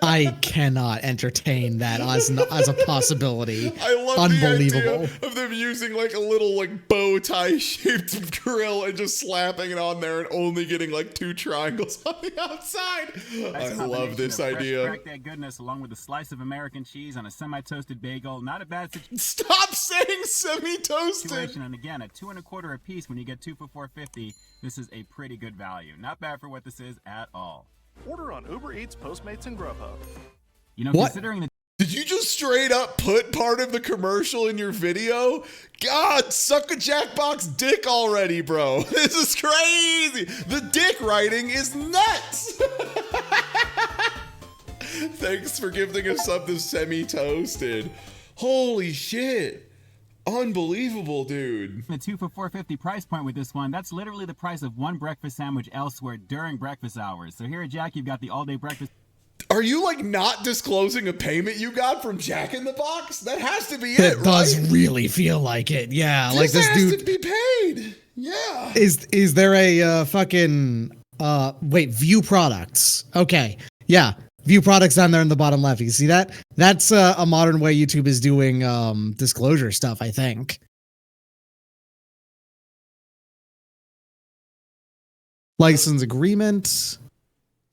I cannot entertain that as a possibility. I love Unbelievable. the idea of them using like a little like bow tie shaped grill and just slapping it on there and only getting like 2 triangles on the outside. Nice I love this combination of fresh idea. cracked egg goodness along with a slice of American cheese on a semi-toasted bagel. Not a bad Stop saying semi-toasted. situation. And again, at 2 1/4 a piece when you get 2 for $4.50, this is a pretty good value. Not bad for what this is at all. Order on Uber Eats, Postmates, and Grubhub. You know, What? considering the Did you just straight up put part of the commercial in your video? God, suck a Jackbox dick already, bro. This is crazy. The dick writing is nuts. Thanks for giving us something semi-toasted. Holy shit. Unbelievable, dude. the 2 for $4.50 price point with this one, that's literally the price of one breakfast sandwich elsewhere during breakfast hours. So here at Jack, you've got the all-day breakfast. Are you like not disclosing a payment you got from Jack in the Box? That has to be it, It does right? really feel like it. Yeah, like this has dude to be paid. Yeah. is there a fucking View Products? Okay, yeah, View Products down there in the bottom left. You see that? That's a modern way YouTube is doing disclosure stuff, I think. License agreement.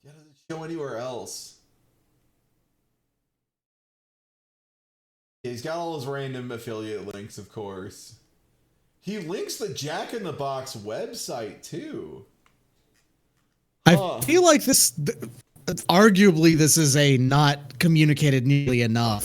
Yeah, does it show anywhere else? Yeah, he's got all his random affiliate links, of course. He links the Jack in the Box website too. I feel like this, arguably, this is a not communicated nearly enough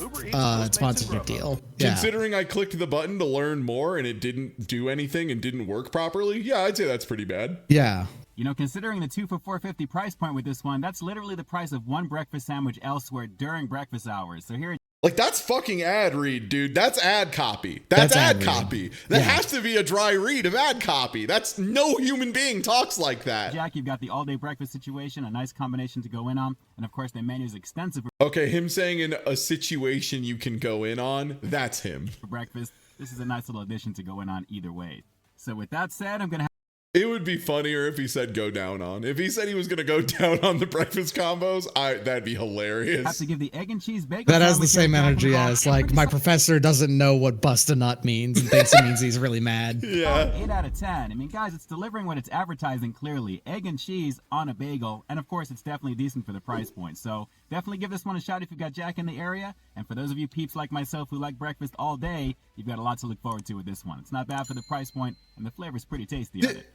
sponsorship deal. Yeah. Considering I clicked the button to learn more and it didn't do anything and didn't work properly, yeah, I'd say that's pretty bad. Yeah. You know, considering the 2 for $4.50 price point with this one, that's literally the price of one breakfast sandwich elsewhere during breakfast hours. So here, Like, that's fucking ad read, dude. That's ad copy. That's ad read. copy. That has to be a dry read of ad copy. That's no human being talks like that. Jack, you've got the all-day breakfast situation, a nice combination to go in on, and of course, the menu is extensive Okay, him saying in a situation you can go in on, that's him. for breakfast. This is a nice little addition to go in on either way. So with that said, I'm gonna It would be funnier if he said go down on. If he said he was going to go down on the breakfast combos, that'd be hilarious. Have to give the egg and cheese bagel. That has the sandwich same here at Jack in energy the Box as like my professor doesn't know what bust a nut means and thinks it means he's really mad. Yeah. 8 out of 10. I mean, guys, it's delivering what it's advertising clearly. Egg and cheese on a bagel. And of course, it's definitely decent for the price point. So definitely give this one a shot if you've got Jack in the area. And for those of you peeps like myself who like breakfast all day, you've got a lot to look forward to with this one. It's not bad for the price point, and the flavor's pretty tasty of it.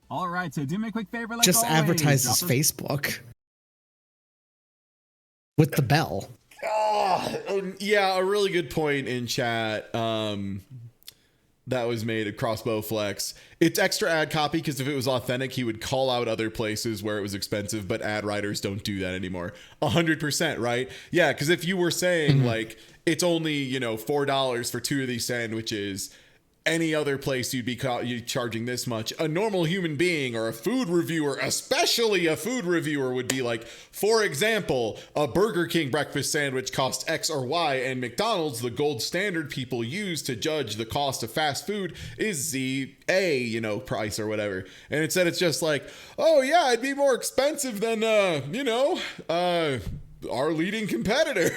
All right, so do me a quick favor. Like Just always, advertises drop those- Facebook with the bell. Yeah, a really good point in chat that was made at Crossbow Flex. It's extra ad copy because if it was authentic, he would call out other places where it was expensive, but ad writers don't do that anymore. 100%, right? Yeah, because if you were saying like it's only, $4 for 2 of these sandwiches, any other place you'd be charging this much, a normal human being or a food reviewer, especially a food reviewer, would be like, for example, a Burger King breakfast sandwich costs X or Y, and McDonald's, the gold standard people use to judge the cost of fast food, is ZA, price or whatever. And instead it's just like, oh yeah, it'd be more expensive than, our leading competitor.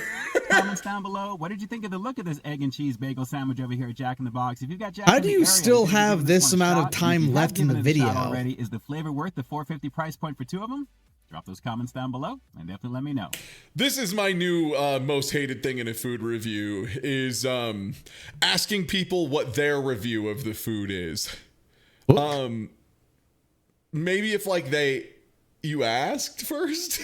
Comments down below. What did you think of the look of this egg and cheese bagel sandwich over here at Jack in the Box? If you've got Jack How in do the you area, still give have this one a amount of shot. And if time you have left in the given it a shot video? already, is the flavor worth the $4.50 price point for 2 of them? Drop those comments down below and definitely let me know. This is my new most hated thing in a food review is asking people what their review of the food is. Maybe if you asked first.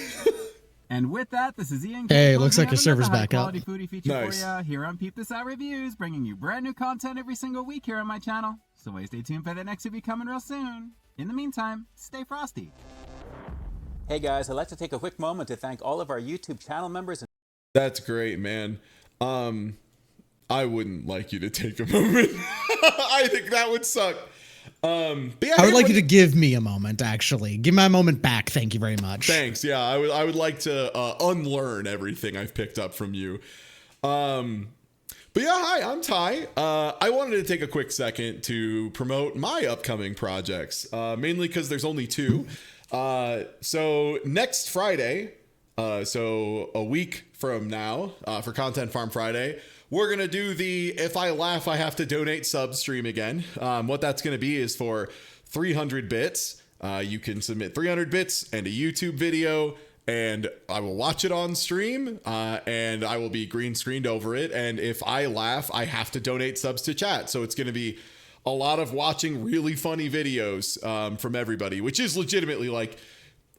And with that, this is Ian. Hey, looks like your server's back up. Quality foodie feature Nice. for you here on Peep This Out Reviews, bringing you brand new content every single week here on my channel. So stay tuned for the next review coming real soon. In the meantime, stay frosty. Hey guys, I'd like to take a quick moment to thank all of our YouTube channel members. That's great, man. I wouldn't like you to take a moment. I think that would suck. But yeah, I would like you to give me a moment, actually. Give my moment back. Thank you very much. Thanks. Yeah, I would like to unlearn everything I've picked up from you. But yeah, hi, I'm Ty. I wanted to take a quick second to promote my upcoming projects, mainly because there's only 2. So next Friday, so a week from now, for Content Farm Friday, we're going to do the If I Laugh, I Have to Donate sub stream again. What that's going to be is for 300 bits. You can submit 300 bits and a YouTube video, and I will watch it on stream, and I will be green screened over it. And if I laugh, I have to donate subs to chat. So it's going to be a lot of watching really funny videos from everybody, which is legitimately like,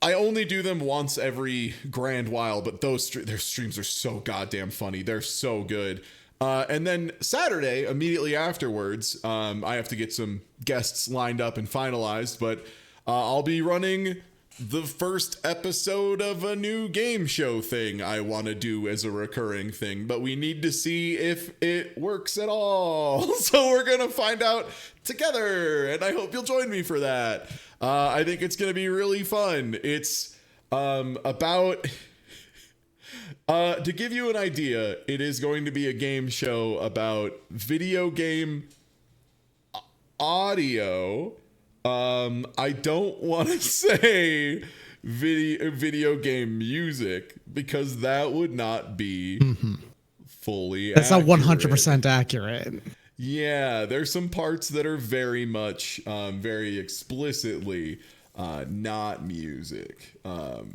I only do them once every grand while, but their streams are so goddamn funny. They're so good. And then Saturday, immediately afterwards, I have to get some guests lined up and finalized, but I'll be running the first episode of a new game show thing I want to do as a recurring thing, but we need to see if it works at all. So we're going to find out together, and I hope you'll join me for that. I think it's going to be really fun. It's about... to give you an idea, it is going to be a game show about video game audio. I don't want to say video game music because that would not be fully That's accurate. not 100% accurate. Yeah, there's some parts that are very much, very explicitly not music. Let's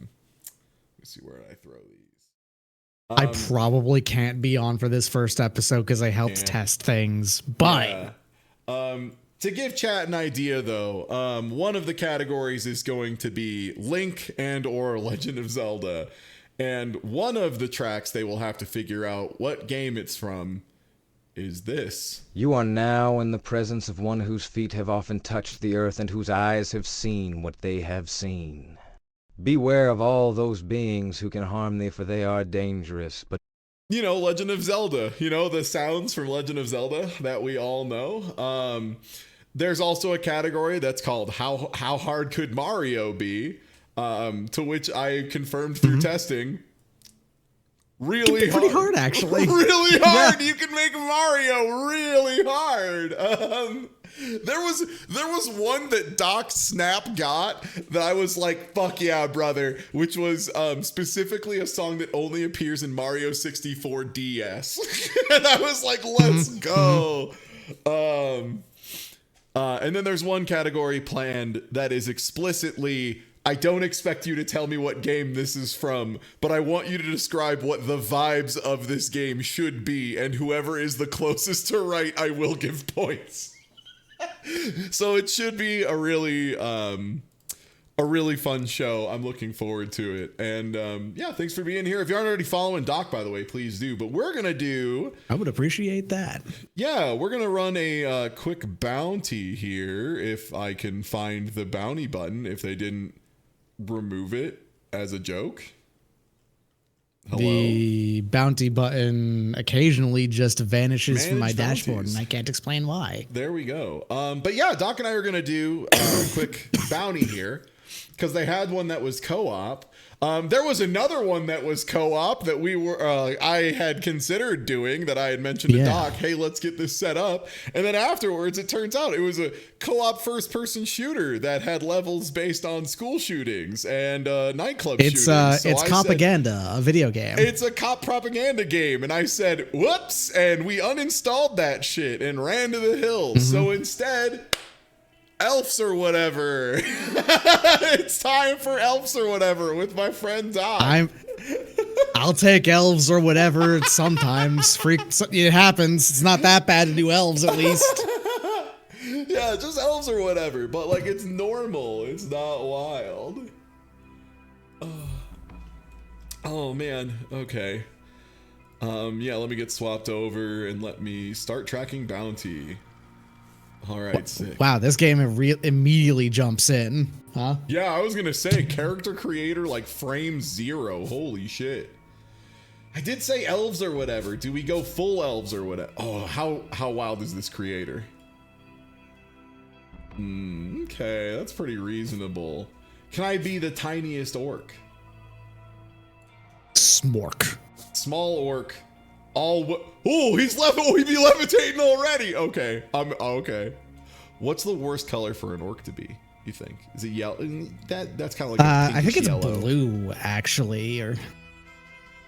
see, where did I throw these? I probably can't be on for this first episode because I helped test things, but... Yeah. To give chat an idea, though, one of the categories is going to be Link and or Legend of Zelda. And one of the tracks they will have to figure out what game it's from is this. You are now in the presence of one whose feet have often touched the earth and whose eyes have seen what they have seen. Beware of all those beings who can harm thee, for they are dangerous, but... You know, Legend of Zelda. You know, the sounds from Legend of Zelda that we all know. There's also a category that's called How Hard Could Mario Be? To which I confirmed through testing. Really hard. Pretty hard, actually. Really hard. Yeah. You can make Mario really hard. There was one that Doc Snap got that I was like, fuck yeah, brother, which was specifically a song that only appears in Mario 64 DS. And I was like, let's go. And then there's one category planned that is explicitly, I don't expect you to tell me what game this is from, but I want you to describe what the vibes of this game should be, and whoever is the closest to right, I will give points. So it should be a really fun show. I'm looking forward to it. And yeah, thanks for being here. If you aren't already following Doc, by the way, please do. But we're going to do... I would appreciate that. Yeah, we're going to run a quick bounty here, if I can find the bounty button, if they didn't remove it as a joke. Hello? The bounty button occasionally just vanishes from my dashboard, bounties. and I can't explain why. There we go. But yeah, Doc and I are going to do a quick bounty here, because they had one that was co-op. There was another one that was co-op that I had considered doing, that I had mentioned to Doc, hey, let's get this set up. And then afterwards, it turns out it was a co-op first-person shooter that had levels based on school shootings and nightclub shootings. So it's Copaganda, a video game. It's a cop propaganda game. And I said, whoops, and we uninstalled that shit and ran to the hills. So instead... Elves or whatever. It's time for Elves or whatever with my friend Doc. I'll take elves or whatever sometimes. It happens. It's not that bad to do elves, at least. Yeah, just elves or whatever. But like, it's normal. It's not wild. Oh man. Okay. Yeah, let me get swapped over and let me start tracking bounty. All right, sick. Wow, this game immediately jumps in, huh? Yeah, I was gonna say character creator like frame 0. Holy shit! I did say elves or whatever. Do we go full elves or whatever? Oh, how wild is this creator? Okay, that's pretty reasonable. Can I be the tiniest orc? Smork. Small orc. Oh, he's he'd be levitating already. Okay, okay. What's the worst color for an orc to be, you think? Is it yellow? That's kind of like I think it's yellow. blue, actually, or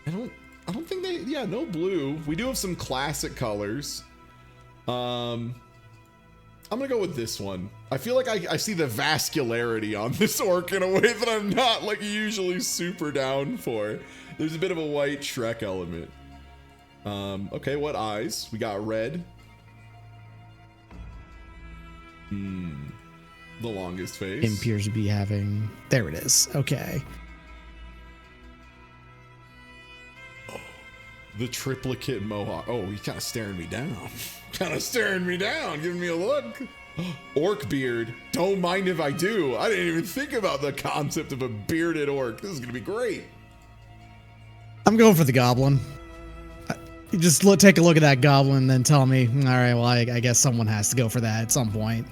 I don't think they, no blue. We do have some classic colors. I'm gonna go with this one. I feel like I see the vascularity on this orc in a way that I'm not like usually super down for. There's a bit of a white Shrek element. Okay, what eyes? We got red. The longest face. appears to be having. There it is. Okay. Oh, the triplicate mohawk. Oh, he's kind of staring me down. Giving me a look. Orc beard. Don't mind if I do. I didn't even think about the concept of a bearded orc. This is gonna be great. I'm going for the goblin. You just take a look at that goblin and then tell me, all right, well, I guess someone has to go for that at some point.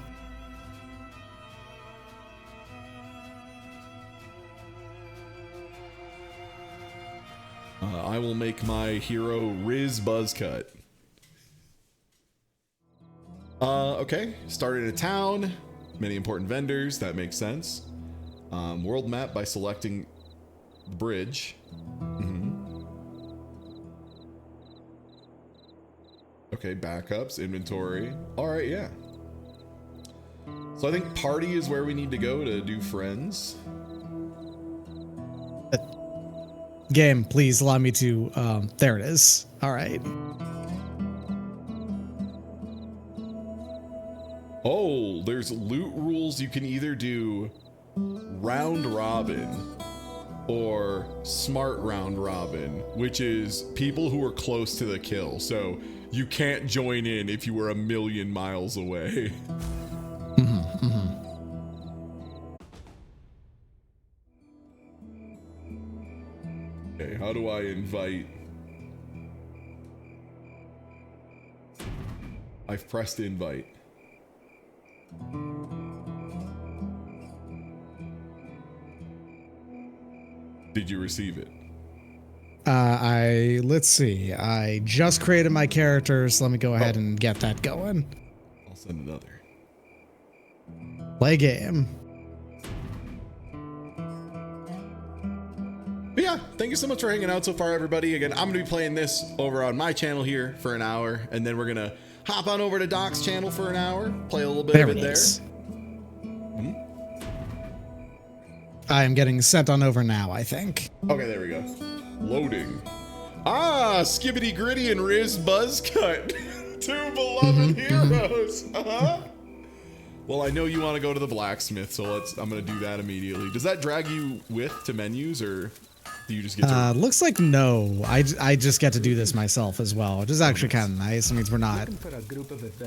I will make my hero Riz Buzzcut. Okay, started a town, many important vendors, that makes sense. World map by selecting the bridge. Okay, backups, inventory. All right, yeah. So I think party is where we need to go to do friends. Game, please allow me to, there it is. All right. Oh, there's loot rules. You can either do round robin or smart round robin, which is people who are close to the kill. So you can't join in if you were a million miles away. Okay, how do I invite? I've pressed invite. Did you receive it? Let's see. I just created my character, so let me go ahead and get that going. I'll send another. Play game. But yeah, thank you so much for hanging out so far, everybody. Again, I'm going to be playing this over on my channel here for an hour, and then we're going to hop on over to Doc's channel for an hour, play a little bit of it there. I am getting sent on over now, I think. Okay, there we go. Loading. Ah, Skibbity Gritty and Riz Buzzcut. Two beloved heroes. Well, I know you want to go to the blacksmith, so I'm going to do that immediately. Does that drag you to menus, or do you just get to... Looks like no. I just get to do this myself as well, which is actually kind of nice. It means we're not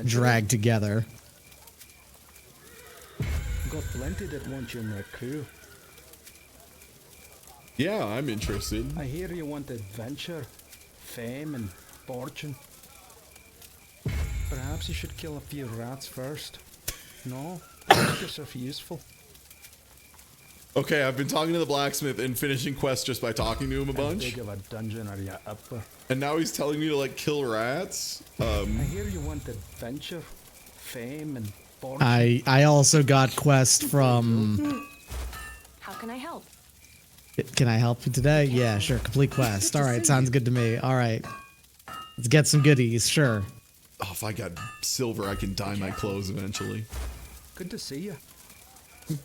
dragged together. Got plenty that want you in their crew. Yeah, I'm interested. I hear you want adventure, fame, and fortune. Perhaps you should kill a few rats first. No, make yourself useful. Okay, I've been talking to the blacksmith and finishing quests just by talking to him a bunch. How big of a dungeon are you up for? And now he's telling me to like kill rats. I hear you want adventure, fame, and fortune. I also got quest from... How can I help? Can I help you today? Yeah, sure. Complete quest. All right, sounds good to me. All right. Let's get some goodies, sure. Oh, if I got silver, I can dye my clothes eventually. Good to see you.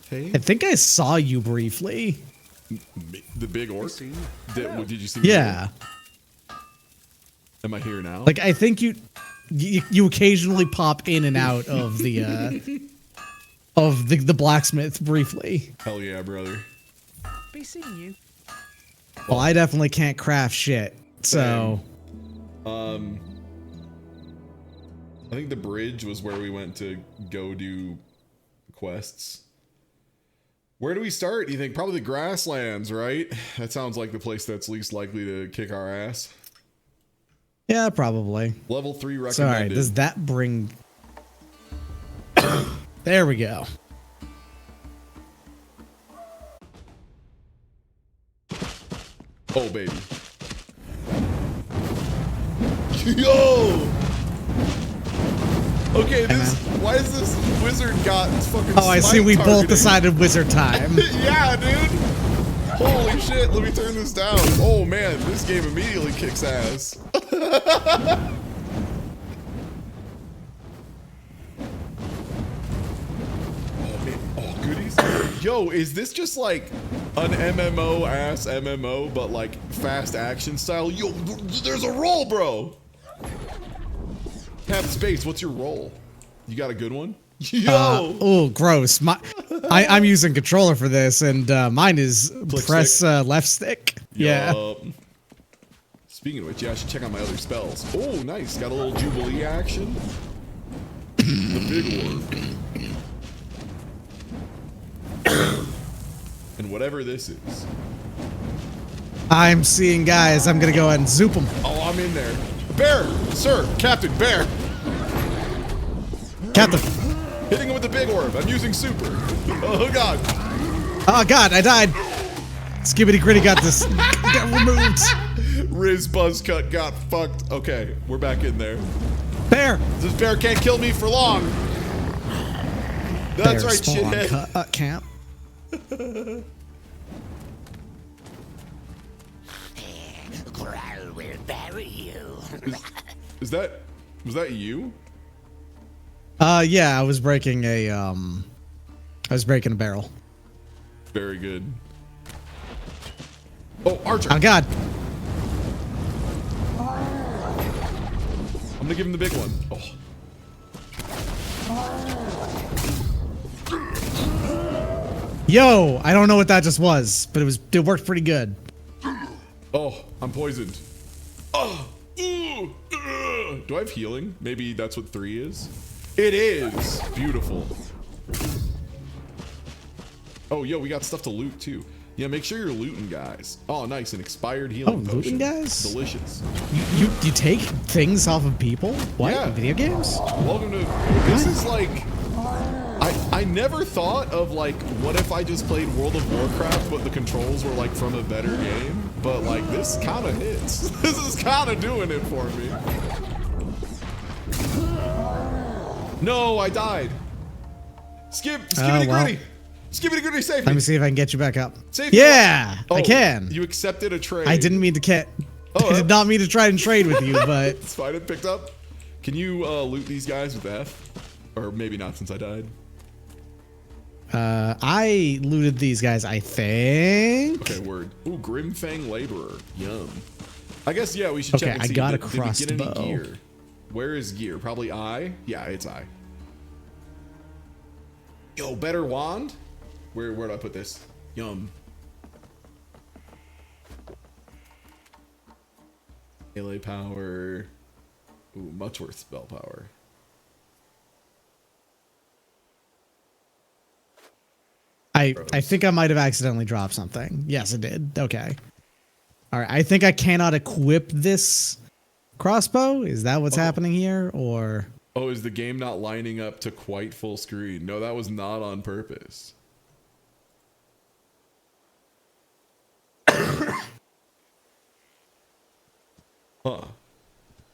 Hey. I think I saw you briefly. The big orc? Did you see? Yeah. Am I here now? Like, I think you occasionally pop in and out of the the blacksmith briefly. Hell yeah, brother. Be seeing you. Well, I definitely can't craft shit, so. I think the bridge was where we went to go do quests. Where do we start? Do you think probably the grasslands, right? That sounds like the place that's least likely to kick our ass. Yeah, probably. Level 3 recommended. Sorry, does that bring... There we go. Oh, baby. Yo! Okay, why is this wizard got fucking Oh, I see we both targeting? decided wizard time. Yeah, dude! Holy shit, let me turn this down. Oh man, this game immediately kicks ass. Goodies. Yo, is this just like an MMO ass MMO, but like fast action style? Yo, there's a roll, bro. Tap space. What's your roll? You got a good one? Yo. Oh, gross. I'm using controller for this, and mine is Click press stick. left stick. Yeah. Speaking of which, yeah, I should check out my other spells. Oh, nice. Got a little Jubilee action. The big one. And whatever this is. I'm seeing guys. I'm gonna go ahead and zoop them. Oh, I'm in there. Bear, sir, Captain Bear. Captain. Hitting him with the big orb. I'm using super. Oh god. Oh god, I died. Skibbity Gritty got this. Got removed. Riz Buzzcut got fucked. Okay, we're back in there. Bear. This bear can't kill me for long. That's Bear right, spawn shithead. Camp. Growl will bury you. Was that you? Yeah, I was breaking a barrel. Very good. Oh, Archer. Oh god. I'm gonna give him the big one. Oh. Yo, I don't know what that just was, but it worked pretty good. Oh, I'm poisoned. Oh. Do I have healing? Maybe that's what 3 is? It is! Beautiful. Oh, yo, we got stuff to loot too. Yeah, make sure you're looting, guys. Oh, nice, an expired healing potion. Looting, guys? Delicious. You take things off of people? What? Yeah. In video games? Welcome to... This is like... I never thought of like, what if I just played World of Warcraft, but the controls were like from a better game? But like, this kind of hits. This is kind of doing it for me. No, I died. Skibbity gritty. Skibbity gritty, save me. Let me see if I can get you back up. Save me. Yeah, Oh, I can. You accepted a trade. I didn't mean to I did not mean to try and trade with you, but it's fine. It picked up. Can you loot these guys with F? Or maybe not since I died. I looted these guys, I think. Okay, word. Ooh, Grimfang Laborer. Yum. I guess, yeah, we should check and see. I got a did we get any crossbow. gear? Where is gear? Probably I? Yeah, it's I. Yo, better wand? Where do I put this? Yum. Melee power. Ooh, much worth spell power. I think I might have accidentally dropped something. Yes, it did. Okay. All right. I think I cannot equip this crossbow. Is that what's happening here, or? Oh, is the game not lining up to quite full screen? No, that was not on purpose. Huh.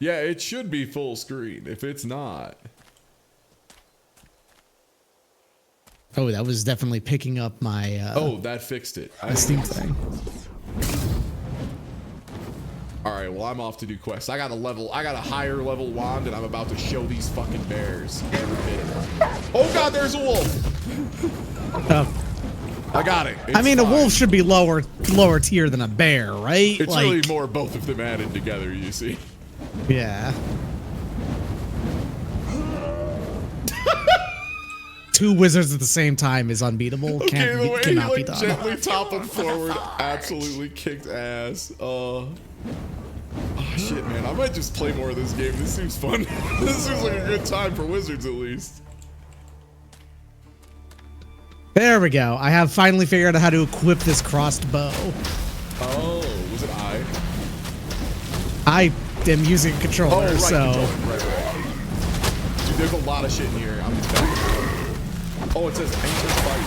Yeah, it should be full screen. If it's not. Oh, that was definitely picking up my. Oh, that fixed it. My Steam thing. All right, well, I'm off to do quests. I got a higher level wand, and I'm about to show these fucking bears every bit. Oh God, there's a wolf. Oh. I got it. I mean, a wolf should be lower tier than a bear, right? It's really more both of them added together, you see. Yeah. Two wizards at the same time is unbeatable. Okay, the way he cannot be like done. gently toppled forward absolutely kicked ass. Oh shit, man! I might just play more of this game. This seems fun. This seems like a good time for wizards, at least. There we go. I have finally figured out how to equip this crossed bow. Oh, was it I? I am using a controller, right, so. Right. Dude, there's a lot of shit in here. I'm just back. Oh, it says enter fight.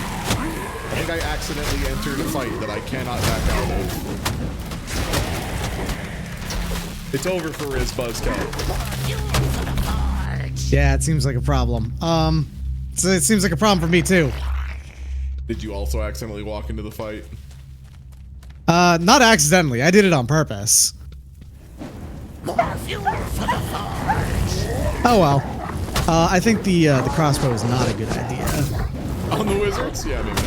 I think I accidentally entered a fight that I cannot back out of. It's over for Riz Buzzcut. Yeah, it seems like a problem. So it seems like a problem for me too. Did you also accidentally walk into the fight? Not accidentally. I did it on purpose. Oh well. I think the crossbow is not a good idea. On the wizards? Yeah, maybe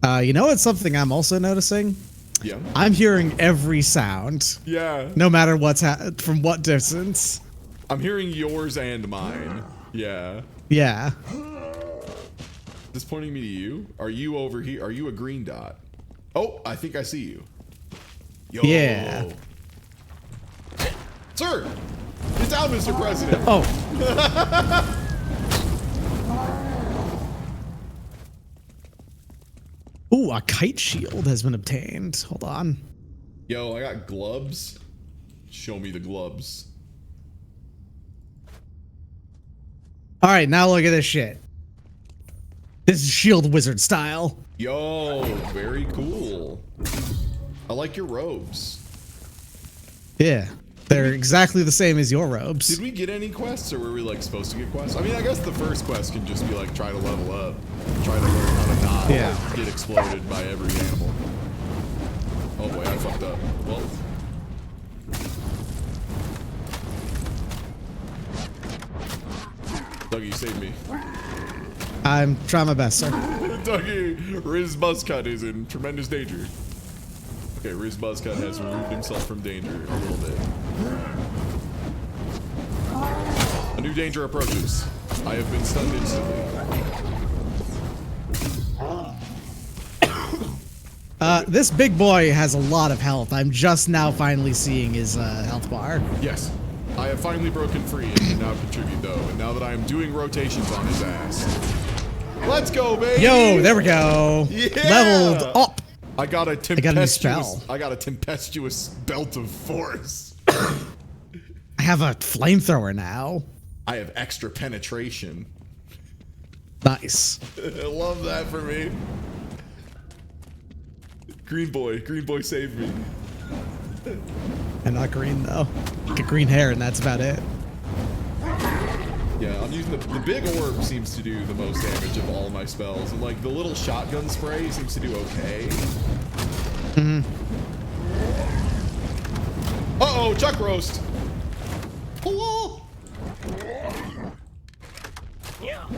not. You know what's something I'm also noticing? Yeah. I'm hearing every sound. Yeah. No matter from what distance. I'm hearing yours and mine. Yeah. Yeah. Is this pointing me to you? Are you over here? Are you a green dot? Oh, I think I see you. Yo. Yeah. Sir! Get down, Mr. President! Oh. Ooh, a kite shield has been obtained. Hold on. Yo, I got gloves. Show me the gloves. All right, now look at this shit. This is shield wizard style. Yo, very cool. I like your robes. Yeah, they're exactly the same as your robes. Did we get any quests, or were we like supposed to get quests? I mean, I guess the first quest can just be like try to level up, try to learn how to not get exploded by every animal. Oh boy, I fucked up. Well. Dougie, save me. I'm trying my best, sir. Dougie, Riz Buzzcut is in tremendous danger. Okay, Riz Buzzcut has removed himself from danger a little bit. A new danger approaches. I have been stunned instantly. This big boy has a lot of health. I'm just now finally seeing his health bar. Yes. I have finally broken free and can now contribute though, and now that I am doing rotations on his ass. Let's go, baby! Yo, there we go. Yeah! Leveled up. I got a tempestuous. I got a tempestuous belt of force. I have a flamethrower now. I have extra penetration. Nice. I love that for me. Green boy saved me. And not green though. Get green hair and that's about it. Yeah, I'm using the big orb seems to do the most damage of all my spells, and like the little shotgun spray seems to do okay. Uh-oh, chuck roast. Hello. Yeah.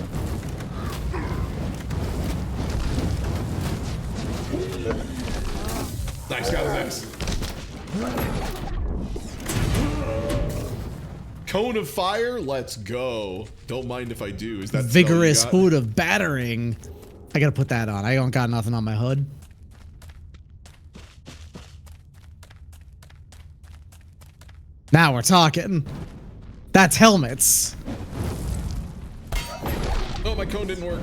Nice, got his ass. Cone of fire, let's go. Don't mind if I do. Is that Vigorous spell you hood of battering? I gotta put that on. I don't got nothing on my hood. Now we're talking. That's helmets. Oh, my cone didn't work.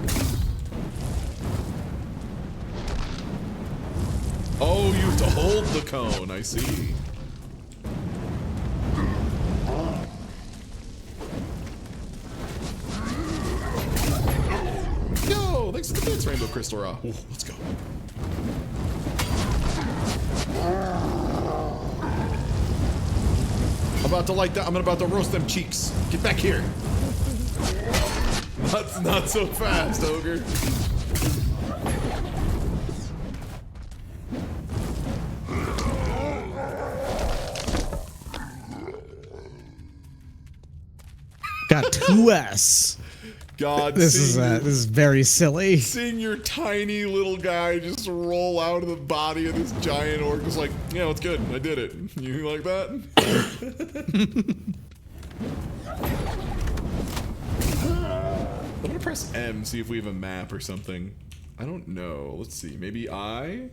Oh, you have to hold the cone. I see. Yo, thanks for the bits, Rainbow Crystal Raw. Ooh, let's go. I'm about to light that. I'm about to roast them cheeks. Get back here. That's not so fast, ogre. Got 2S. God, this is very silly. Seeing your tiny little guy just roll out of the body of this giant orc is like, yeah, it's good. I did it. You like that? I'm gonna press M, see if we have a map or something. I don't know. Let's see. Maybe I?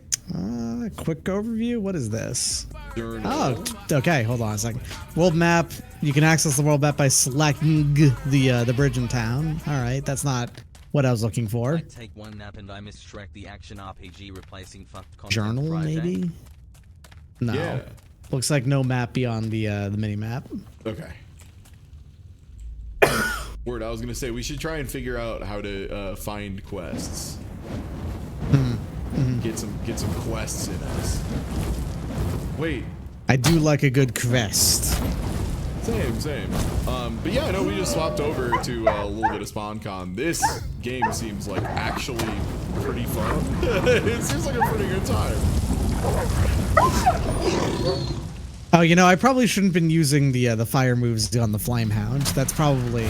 Quick overview. What is this? Journal. Oh, okay. Hold on a second. World map. You can access the world map by selecting the bridge in town. All right, that's not what I was looking for. I take one nap and I misdirect the action RPG replacing fucked content. Journal, Friday. maybe? No. Yeah. Looks like no map beyond the mini map. Okay. Word, I was gonna say we should try and figure out how to find quests. Get some quests in us. Wait. I do like a good quest. Same. But yeah, I know we just swapped over to a little bit of SpawnCon. This game seems like actually pretty fun. It seems like a pretty good time. Oh, you know, I probably shouldn't have been using the fire moves on the Flamehound. That's probably.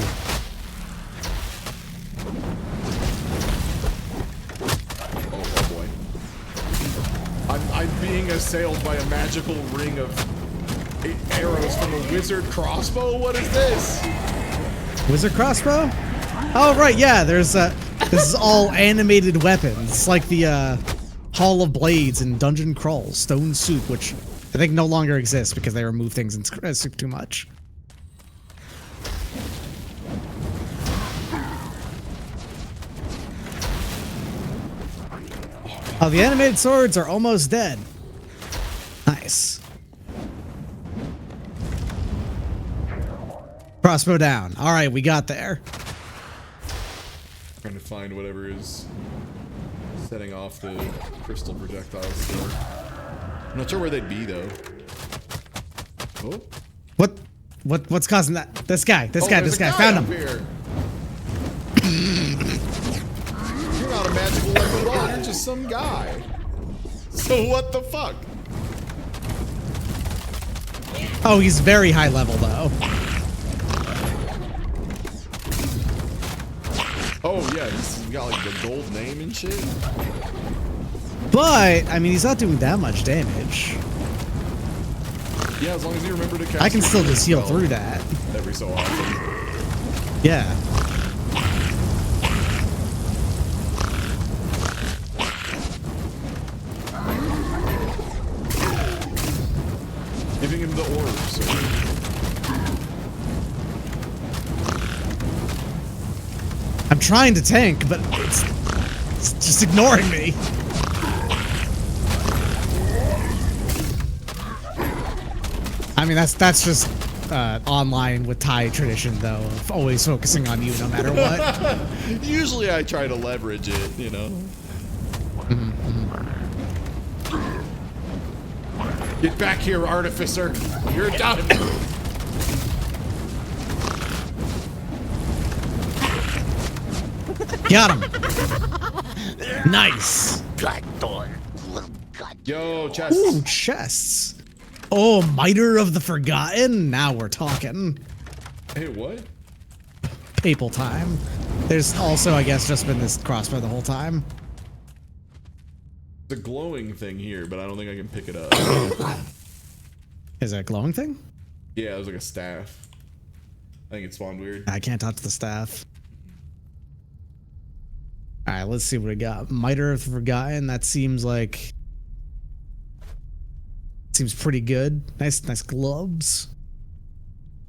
Oh boy. I'm being assailed by a magical ring of arrows from a wizard crossbow. What is this? Wizard crossbow? Oh right, yeah. There's this is all animated weapons. It's like the Hall of Blades in Dungeon Crawl, Stone Soup, which I think no longer exists because they remove things in Soup too much. Oh, the animated swords are almost dead. Nice. Crossbow down. All right, we got there. Trying to find whatever is setting off the crystal projectiles still. I'm not sure where they'd be though. Oh. What's causing that? This guy found him. Here. You're not a magical weapon at all, you're just some guy. So what the fuck? Oh, he's very high level though. Oh yeah, he's got like the gold name and shit. But I mean, he's not doing that much damage. Yeah, as long as you remember to cast. I can still just heal through that. Every so often. Yeah. Giving him the orbs. I'm trying to tank, but it's just ignoring me. I mean, that's just online with Thai tradition, though, of always focusing on you no matter what. Usually I try to leverage it, you know. Get back here, artificer. You're done. Got him. Nice. Yo, chests. Ooh, chests. Oh, Miter of the Forgotten. Now we're talking. Hey, what? Papal time. There's also, I guess, just been this crossbow the whole time. There's a glowing thing here, but I don't think I can pick it up. Is that a glowing thing? Yeah, it was like a staff. I think it spawned weird. I can't touch the staff. All right, let's see what we got. Miter of the Forgotten. That seems like... Seems pretty good. Nice gloves.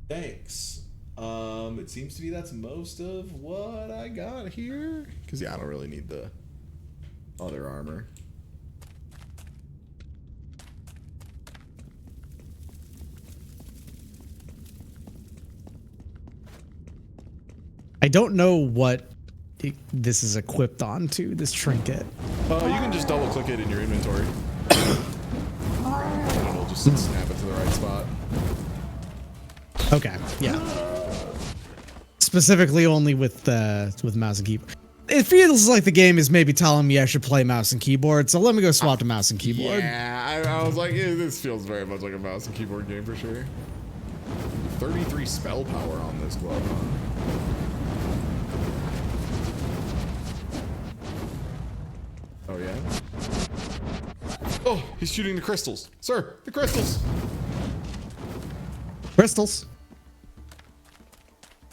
Thanks. It seems to be that's most of what I got here. Because, yeah, I don't really need the other armor. I don't know what this is equipped onto, this trinket. You can just double click it in your inventory. And it'll just snap it to the right spot. Okay, yeah. Specifically only with mouse and keyboard. It feels like the game is maybe telling me I should play mouse and keyboard, so let me go swap to mouse and keyboard. Yeah, I was like, this feels very much like a mouse and keyboard game for sure. 33 spell power on this glove, huh? Oh, yeah? Oh, he's shooting the crystals. Sir, the crystals. Crystals.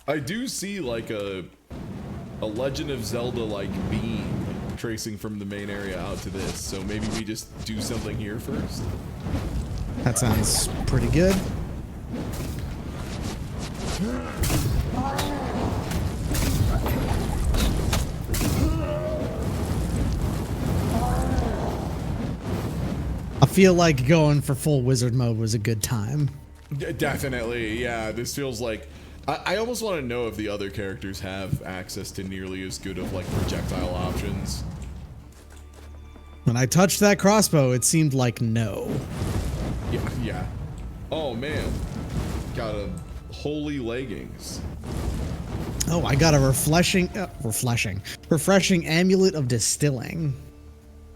I do see like a Legend of Zelda like beam tracing from the main area out to this. So maybe we just do something here first. That sounds pretty good. I feel like going for full wizard mode was a good time. Definitely, yeah. This feels like I almost want to know if the other characters have access to nearly as good of like projectile options. When I touched that crossbow, it seemed like no. Yeah. Oh man, got a holy leggings. Oh, I got a refreshing amulet of distilling.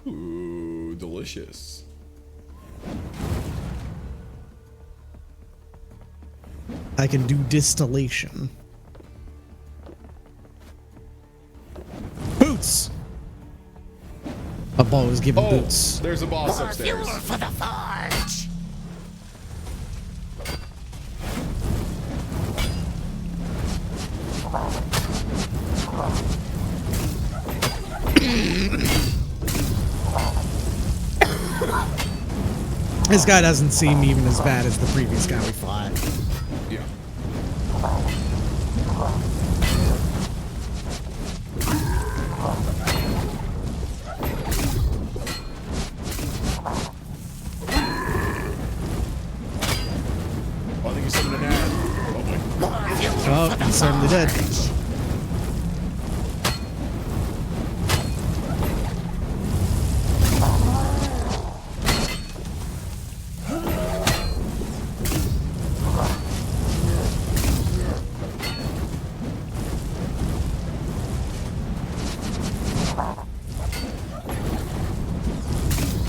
Ooh, delicious. I can do distillation. Boots. A bow is given boots. There's a boss upstairs. For the forge. This guy doesn't seem even as bad as the previous guy we fought. Yeah. I think he's summoning an ad. Oh, he certainly did.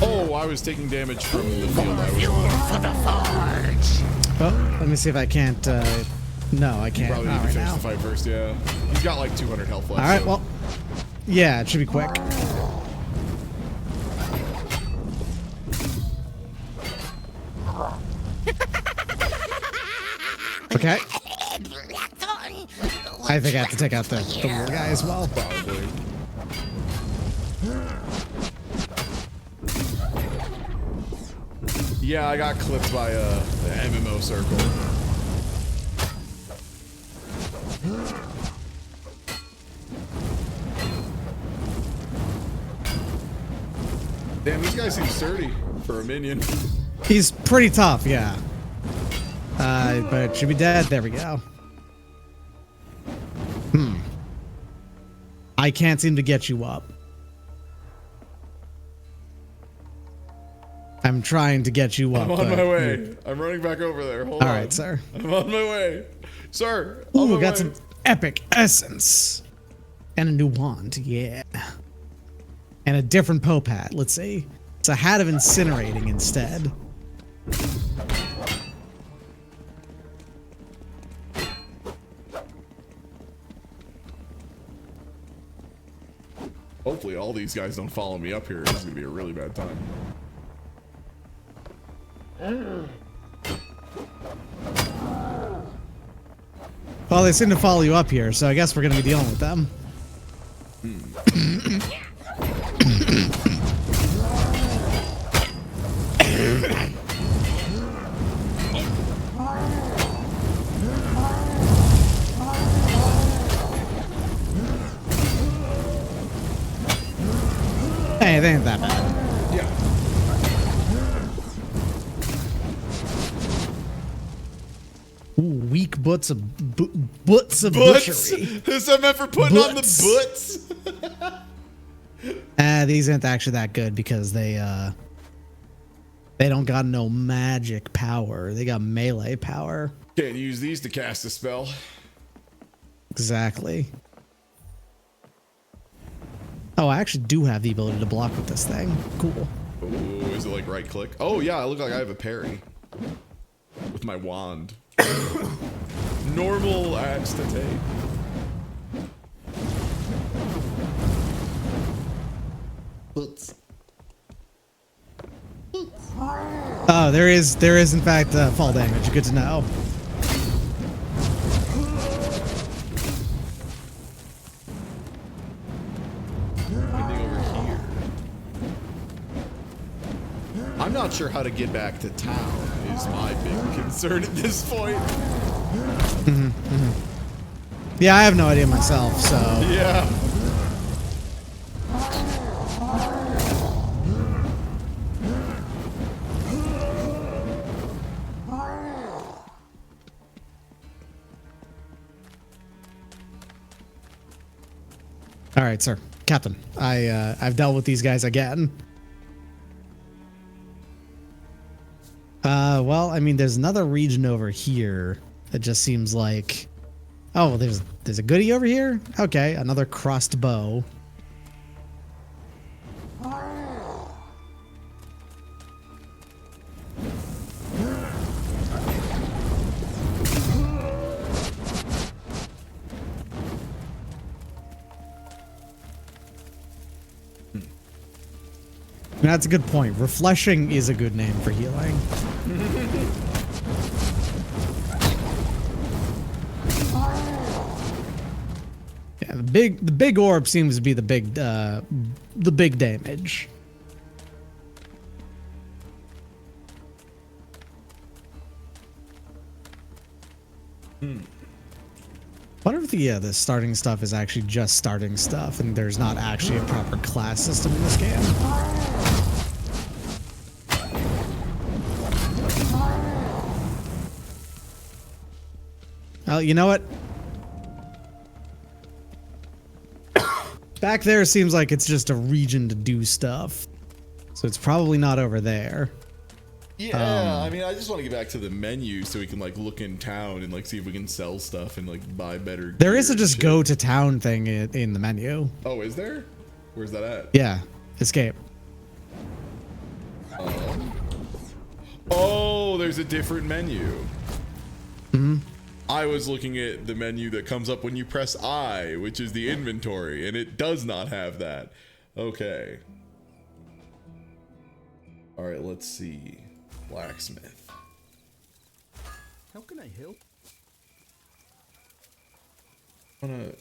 Oh, I was taking damage from the field I was on. For the forge. Oh, let me see if I can't. No, I can't. Probably Not need to right finish now. the fight first, yeah. He's got like 200 health left. All right, so. well, yeah, it should be quick. Okay. I think I have to take out the little guy as well. Probably. Yeah, I got clipped by the MMO circle. Damn, this guy seems sturdy for a minion. He's pretty tough, yeah. But should be dead. There we go. I can't seem to get you up. I'm trying to get you up. I'm on my way. I'm running back over there. Hold on. All right, sir. I'm on my way. Sir. Ooh, we got some epic essence. And a new wand, yeah. And a different Pope hat, let's see. It's a hat of incinerating instead. Hopefully all these guys don't follow me up here. This is gonna be a really bad time. Well, they seem to follow you up here, so I guess we're gonna be dealing with them. Hey, they ain't that bad. Yeah. Ooh, weak butts of butts of Butts? butchery. Is that meant for putting on the butts? These aren't actually that good because they don't got no magic power. They got melee power. Can't use these to cast a spell. Exactly. Oh, I actually do have the ability to block with this thing. Cool. Ooh, is it like right click? Oh yeah, I look like I have a parry. With my wand. Normal axe to take. Boots. Oh, there is in fact fall damage. Good to know. Anything over here? I'm not sure how to get back to town is my big concern at this point. Yeah, I have no idea myself, so. Yeah. All right, sir. Captain, I've dealt with these guys again. Well, I mean, there's another region over here that just seems like... Oh, there's a goodie over here? Okay, another crossed bow. That's a good point. Refreshing is a good name for healing. Yeah, the big orb seems to be the big damage. Wonder if the starting stuff is actually just starting stuff, and there's not actually a proper class system in this game. Oh, you know what? Back there seems like it's just a region to do stuff, so it's probably not over there. Yeah, I mean, I just want to get back to the menu so we can like look in town and like see if we can sell stuff and like buy better. There is a gear just and go shit. to town thing in the menu. Oh, is there? Where's that at? Yeah, escape. Oh, there's a different menu. Hmm. I was looking at the menu that comes up when you press I, which is the inventory, and it does not have that. Okay. All right, let's see. Blacksmith. How can I help? I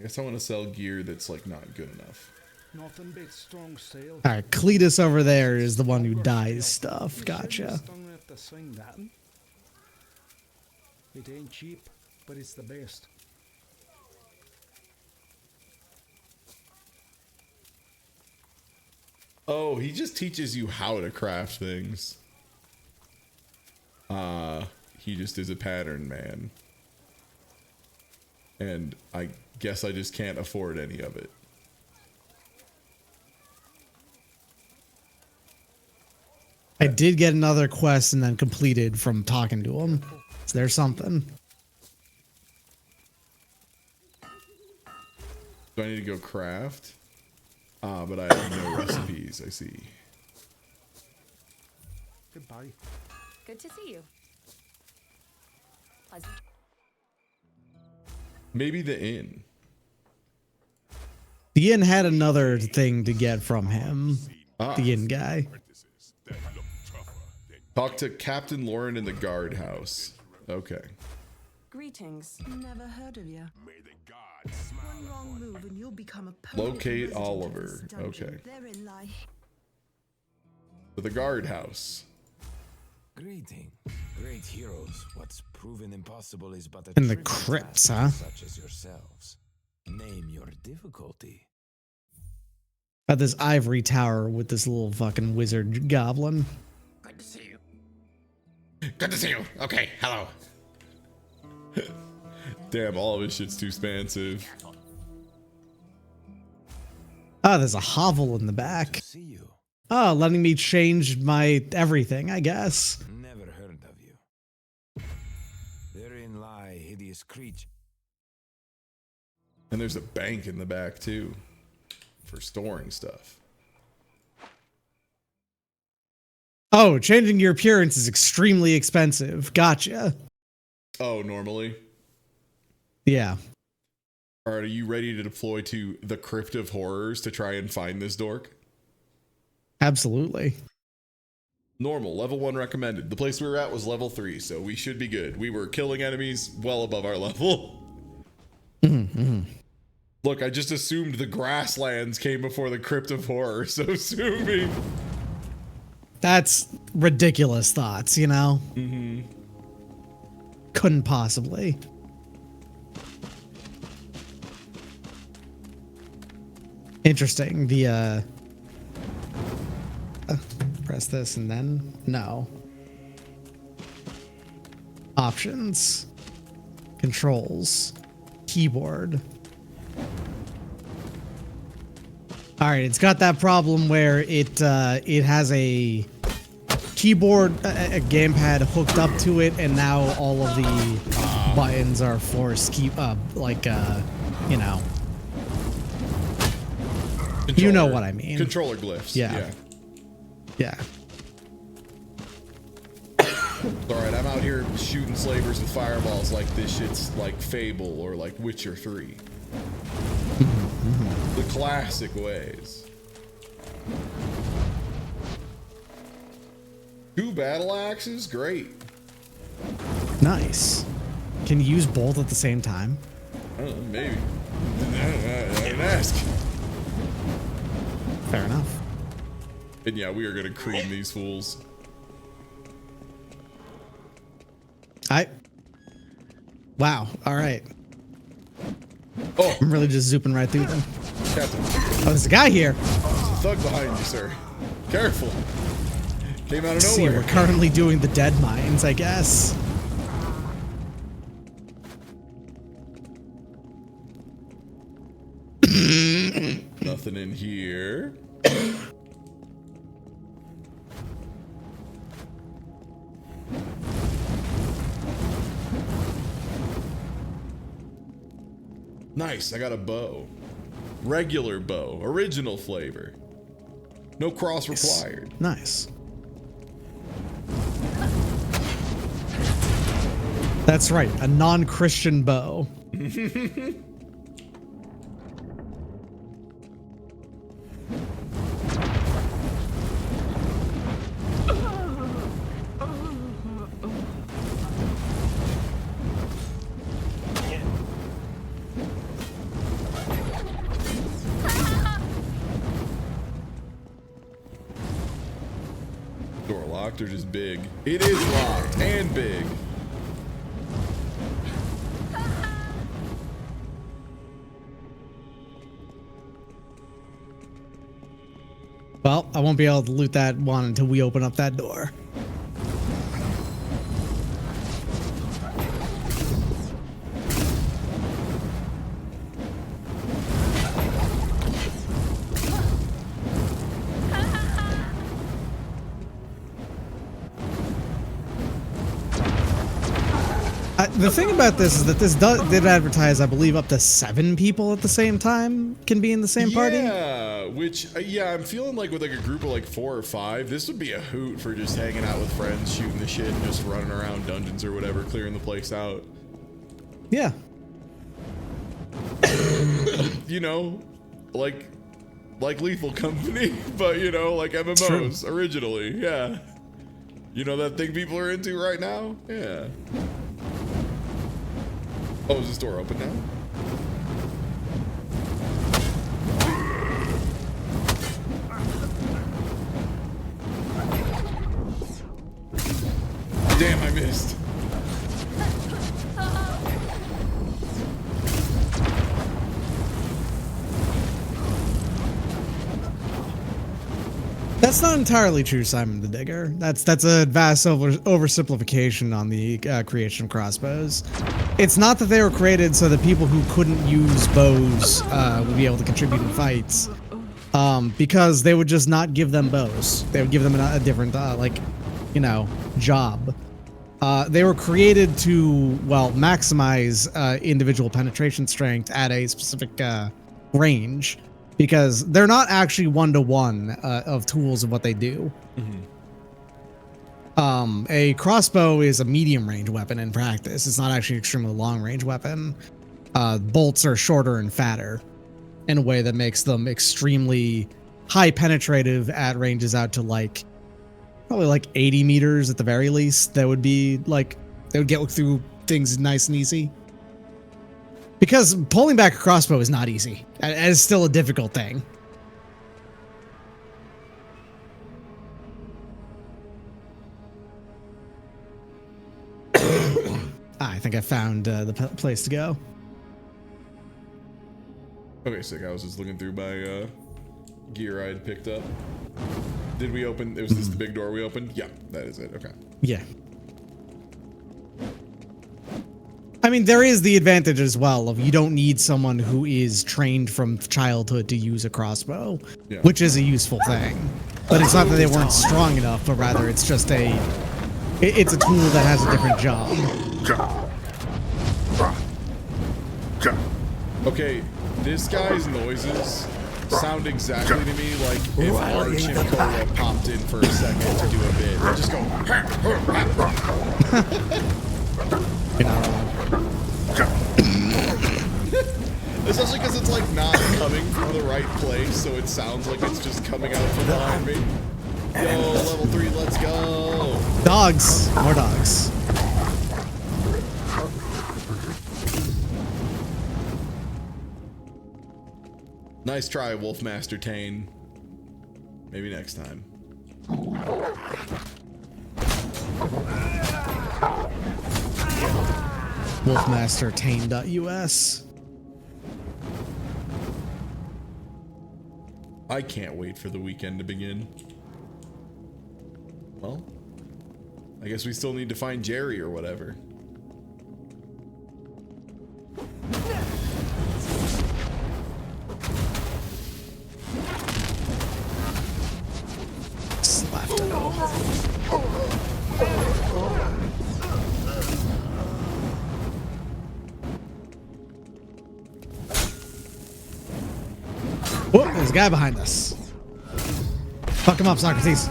guess I want to sell gear that's like not good enough. Nothing but strong sale. All right, Cletus over there is the one who dyes stuff. Gotcha. It ain't cheap, but it's the best. Oh, he just teaches you how to craft things. He just is a pattern man. And I guess I just can't afford any of it. I did get another quest and then completed from talking to him. So there's something. Do I need to go craft? But I have no recipes, I see. Goodbye. Good to see you. Pleasant. Maybe the inn. The inn had another thing to get from him. The inn guy. Talk to Captain Lauren in the guardhouse. Okay. Greetings. Never heard of you. One wrong move and you'll become a permanent Locate resident of Oliver. this dungeon. Okay. Therein lie. To the guardhouse. Greeting. Great heroes. What's proven impossible is but a In the trivial crypts, task huh? for such as yourselves. Name your difficulty. At this ivory tower with this little fucking wizard goblin. Good to see you. Good to see you. Okay, hello. Damn, all of his shit's too expansive. Ah, there's a hovel in the back. Oh, letting me change my everything, I guess. Never heard of you. Therein lie hideous creatures. And there's a bank in the back too. For storing stuff. Oh, changing your appearance is extremely expensive. Gotcha. Oh, normally? Yeah. Alright, are you ready to deploy to the Crypt of Horrors to try and find this dork? Absolutely. Normal, level 1 recommended. The place we were at was level 3, so we should be good. We were killing enemies well above our level. Look, I just assumed the grasslands came before the Crypt of Horrors, so sue me. That's ridiculous thoughts, you know? Couldn't possibly. Interesting. The, press this and then no. Options. Controls. Keyboard. All right, it's got that problem where it has a keyboard, a gamepad hooked up to it, and now all of the buttons are for you know. You know what I mean. Controller glyphs. Yeah. Yeah. Alright, I'm out here shooting slavers with fireballs like this shit's like Fable or like Witcher 3. The classic ways. 2 battle axes? Great. Nice. Can you use both at the same time? I don't know, maybe. I didn't ask. Fair enough. And yeah, we are gonna cream these fools. Wow. All right. Oh, I'm really just zooping right through them. Captain. Oh, there's a guy here. There's a thug behind you, sir. Careful. Came out of See, nowhere. we're currently doing the dead mines, I guess. Nothing in here. Nice, I got a bow. Regular bow, original flavor. No cross required. Nice. That's right, a non-Christian bow. Door locked or just big? It is locked and big. Well, I won't be able to loot that one until we open up that door. The thing about this is that this did advertise, I believe, up to 7 people at the same time can be in the same party. Yeah, which, yeah, I'm feeling like with like a group of like 4 or 5, this would be a hoot for just hanging out with friends, shooting the shit, and just running around dungeons or whatever, clearing the place out. Yeah. You know, like Lethal Company, but you know, like MMOs originally, yeah. You know that thing people are into right now? Yeah. Oh, is this door open now? Damn, I missed. That's not entirely true, Simon the Digger. That's a vast oversimplification on the creation of crossbows. It's not that they were created so that people who couldn't use bows would be able to contribute in fights, because they would just not give them bows. They would give them a different, like, you know, job. They were created to, well, maximize individual penetration strength at a specific range. Because they're not actually one-to-one of tools of what they do. A crossbow is a medium-range weapon in practice. It's not actually an extremely long-range weapon. Bolts are shorter and fatter in a way that makes them extremely high-penetrative at ranges out to like probably like 80 meters at the very least. That would be like they would get through things nice and easy. Because pulling back a crossbow is not easy. It's still a difficult thing. I think I found the place to go. Okay, sick. I was just looking through my gear I'd picked up. Did we open? Was this the big door we opened? Yeah, that is it. Okay. Yeah. I mean, there is the advantage as well of you don't need someone who is trained from childhood to use a crossbow, which is a useful thing. But it's not that they weren't strong enough, but rather it's just it's a tool that has a different job. Okay, this guy's noises sound exactly to me like if Arch and Koa popped in for a second to do a bit. They just go. You're not wrong. Especially because it's like not coming from the right place, so it sounds like it's just coming out from behind me. Yo, level 3, let's go. Dogs. More dogs. Nice try, Wolfmaster Tane. Maybe next time. Wolfmastertane.us. I can't wait for the weekend to begin. Well, I guess we still need to find Jerry or whatever. Slapped it. Whoa, there's a guy behind us. Fuck him up, Socrates.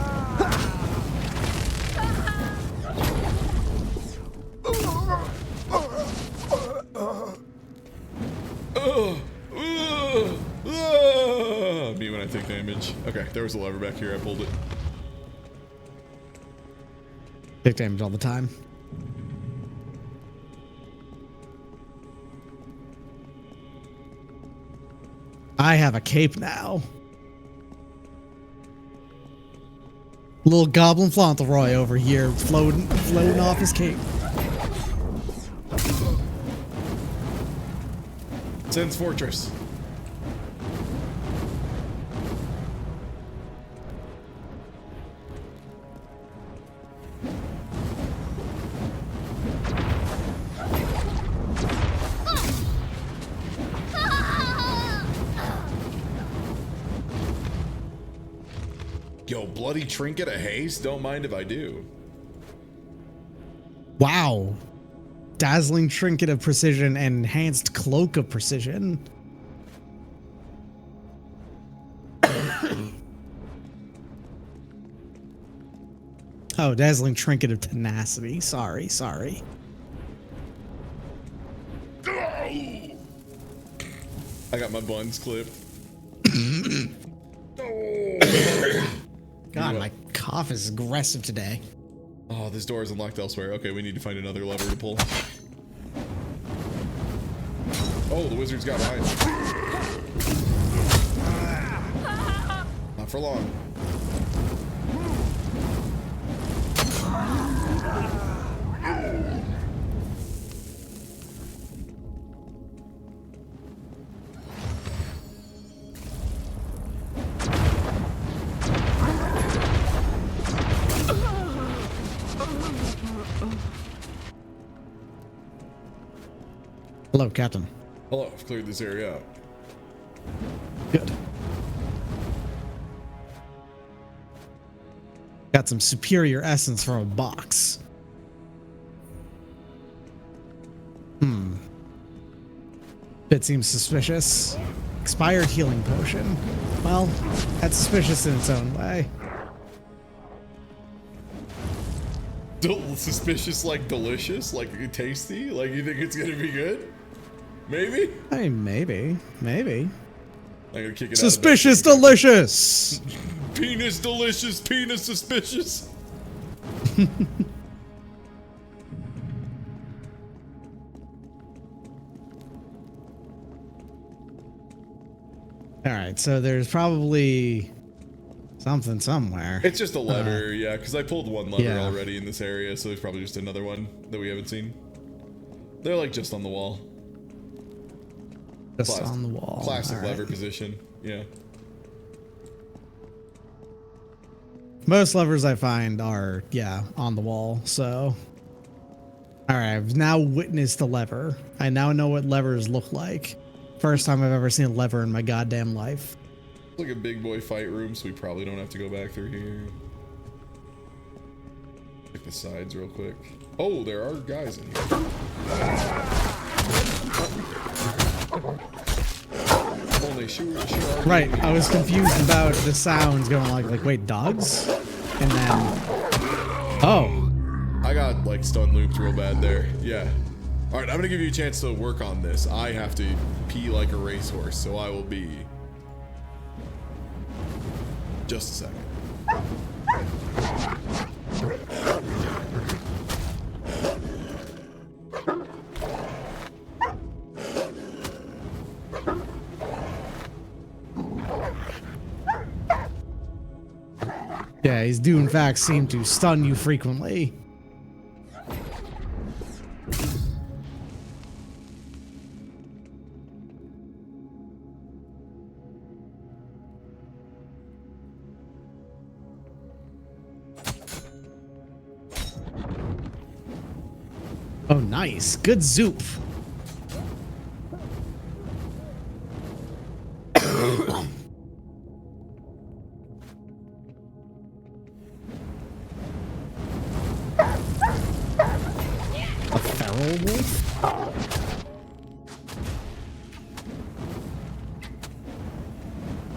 Me when I take damage. Okay, there was a lever back here. I pulled it. Take damage all the time. I have a cape now. Little Goblin Fauntleroy over here, floating off his cape. Sen's Fortress. Yo, bloody trinket of haste? Don't mind if I do. Wow. Dazzling Trinket of Precision and Enhanced Cloak of Precision. Oh, Dazzling Trinket of Tenacity. Sorry. I got my buns clipped. God, my cough is aggressive today. Oh, this door is unlocked elsewhere. Okay, we need to find another lever to pull. Oh, the wizard's got behind us. Not for long. Hello, Captain. Hello, I've cleared this area out. Good. Got some superior essence from a box. That seems suspicious. Expired healing potion. Well, that's suspicious in its own way. Suspicious, like delicious, like tasty, like you think it's gonna be good? Maybe? Hey, maybe. I'm gonna kick it Suspicious out of delicious! Penis delicious, penis suspicious. Alright, so there's probably something somewhere. It's just a lever, yeah, because I pulled one lever yeah. already in this area, so there's probably just another one that we haven't seen. They're like just on the wall. Just on the wall. Classic All right. lever position, yeah. Most levers I find are, yeah, on the wall, so. Alright, I've now witnessed a lever. I now know what levers look like. First time I've ever seen a lever in my goddamn life. It's like a big boy fight room, so we probably don't have to go back through here. Check the sides real quick. Oh, there are guys in here. Only shoot. Right, I was confused about the sounds going like wait, dogs? And then, oh. I got like stun looped real bad there. Yeah. All right, I'm gonna give you a chance to work on this. I have to pee like a racehorse, so I will be just a second. Yeah, he's do in fact seem to stun you frequently. Oh, nice. Good zoop. A feral wolf?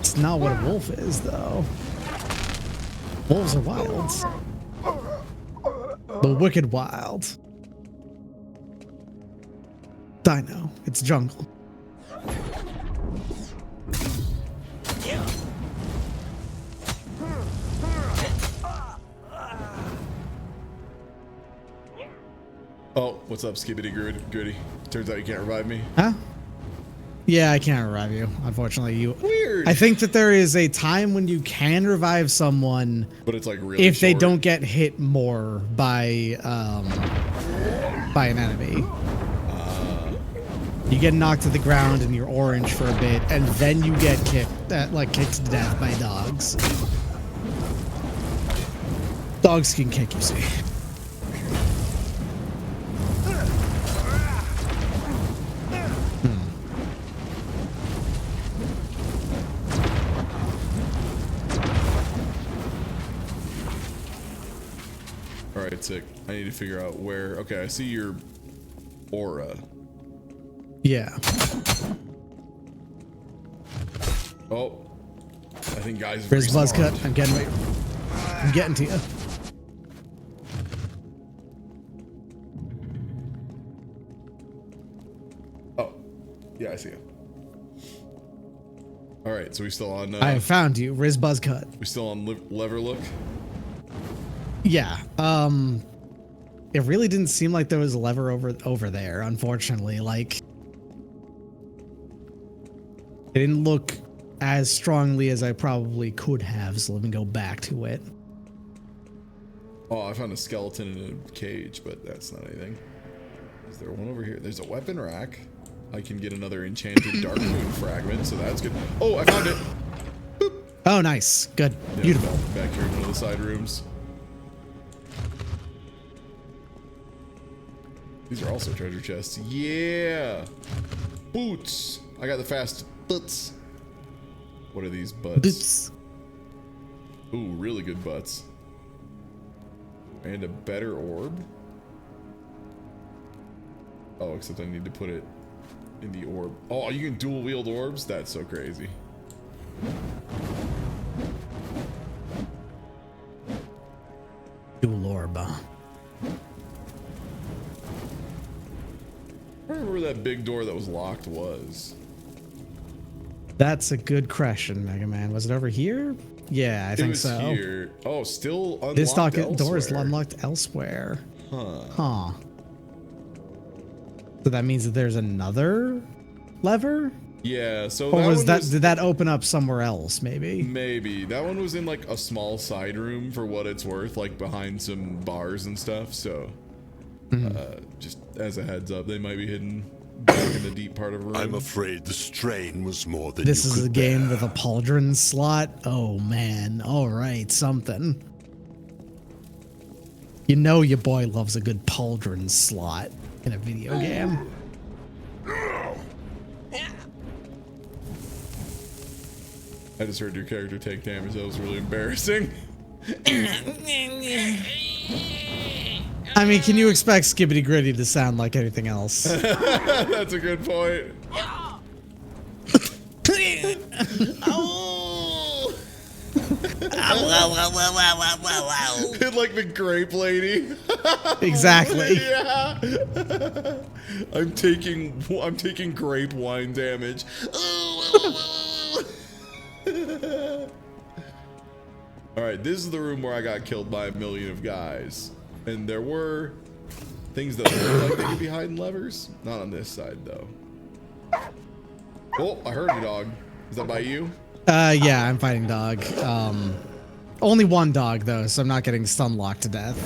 It's not what a wolf is, though. Wolves are wild. The wicked wild. I know, it's jungle. Oh, what's up, Skibbity Gritty? Turns out you can't revive me. Huh? Yeah, I can't revive you, unfortunately. Weird. I think that there is a time when you can revive someone, but it's like really if they short. don't get hit more by an enemy. You get knocked to the ground and you're orange for a bit, and then you get kicked to death by dogs. Dogs can kick, you see. All right, sick. I need to figure out where. Okay, I see your aura. Yeah. Oh. I think guys. Here's Buzzcut. I'm getting to you. Oh. Yeah, I see it. All right, so we still on. I found you, Riz Buzzcut. We still on lever look. Yeah. It really didn't seem like there was a lever over there. Unfortunately, like it didn't look as strongly as I probably could have. So let me go back to it. Oh, I found a skeleton in a cage, but that's not anything. Is there one over here? There's a weapon rack. I can get another enchanted dark moon fragment, so that's good. Oh, I found it. Boop. Oh, nice. Good. Yeah, Beautiful. Back here in one of the side rooms. These are also treasure chests. Yeah. Boots. I got the fast boots. What are these butts? Boots. Ooh, really good butts. And a better orb. Oh, except I need to put it in the orb. Oh, you can dual wield orbs? That's so crazy. Dual orb. I remember where that big door that was locked was. That's a good question, Mega Man. Was it over here? Yeah, I think so. Here. Oh, still unlocked This elsewhere. door is unlocked elsewhere. Huh. Huh. So that means that there's another lever? Yeah, so Or was one that did that open up somewhere else, maybe? Maybe. That one was in like a small side room for what it's worth, like behind some bars and stuff, so just as a heads up, they might be hidden back in the deep part of a room. I'm afraid the strain was more than This you is could a game bear. with a pauldron slot? Oh man. Alright, something. You know your boy loves a good pauldron slot in a video game. I just heard your character take damage. That was really embarrassing. I mean, can you expect Skibbity Gritty to sound like anything else? That's a good point. Like the grape lady. Exactly. Yeah. I'm taking grape wine damage. Alright, this is the room where I got killed by 1,000,000 of guys. And there were things that looked like they could be hiding levers. Not on this side, though. Oh, I heard a dog. Is that by you? Yeah, I'm fighting dog. Only one dog, though, so I'm not getting stun locked to death.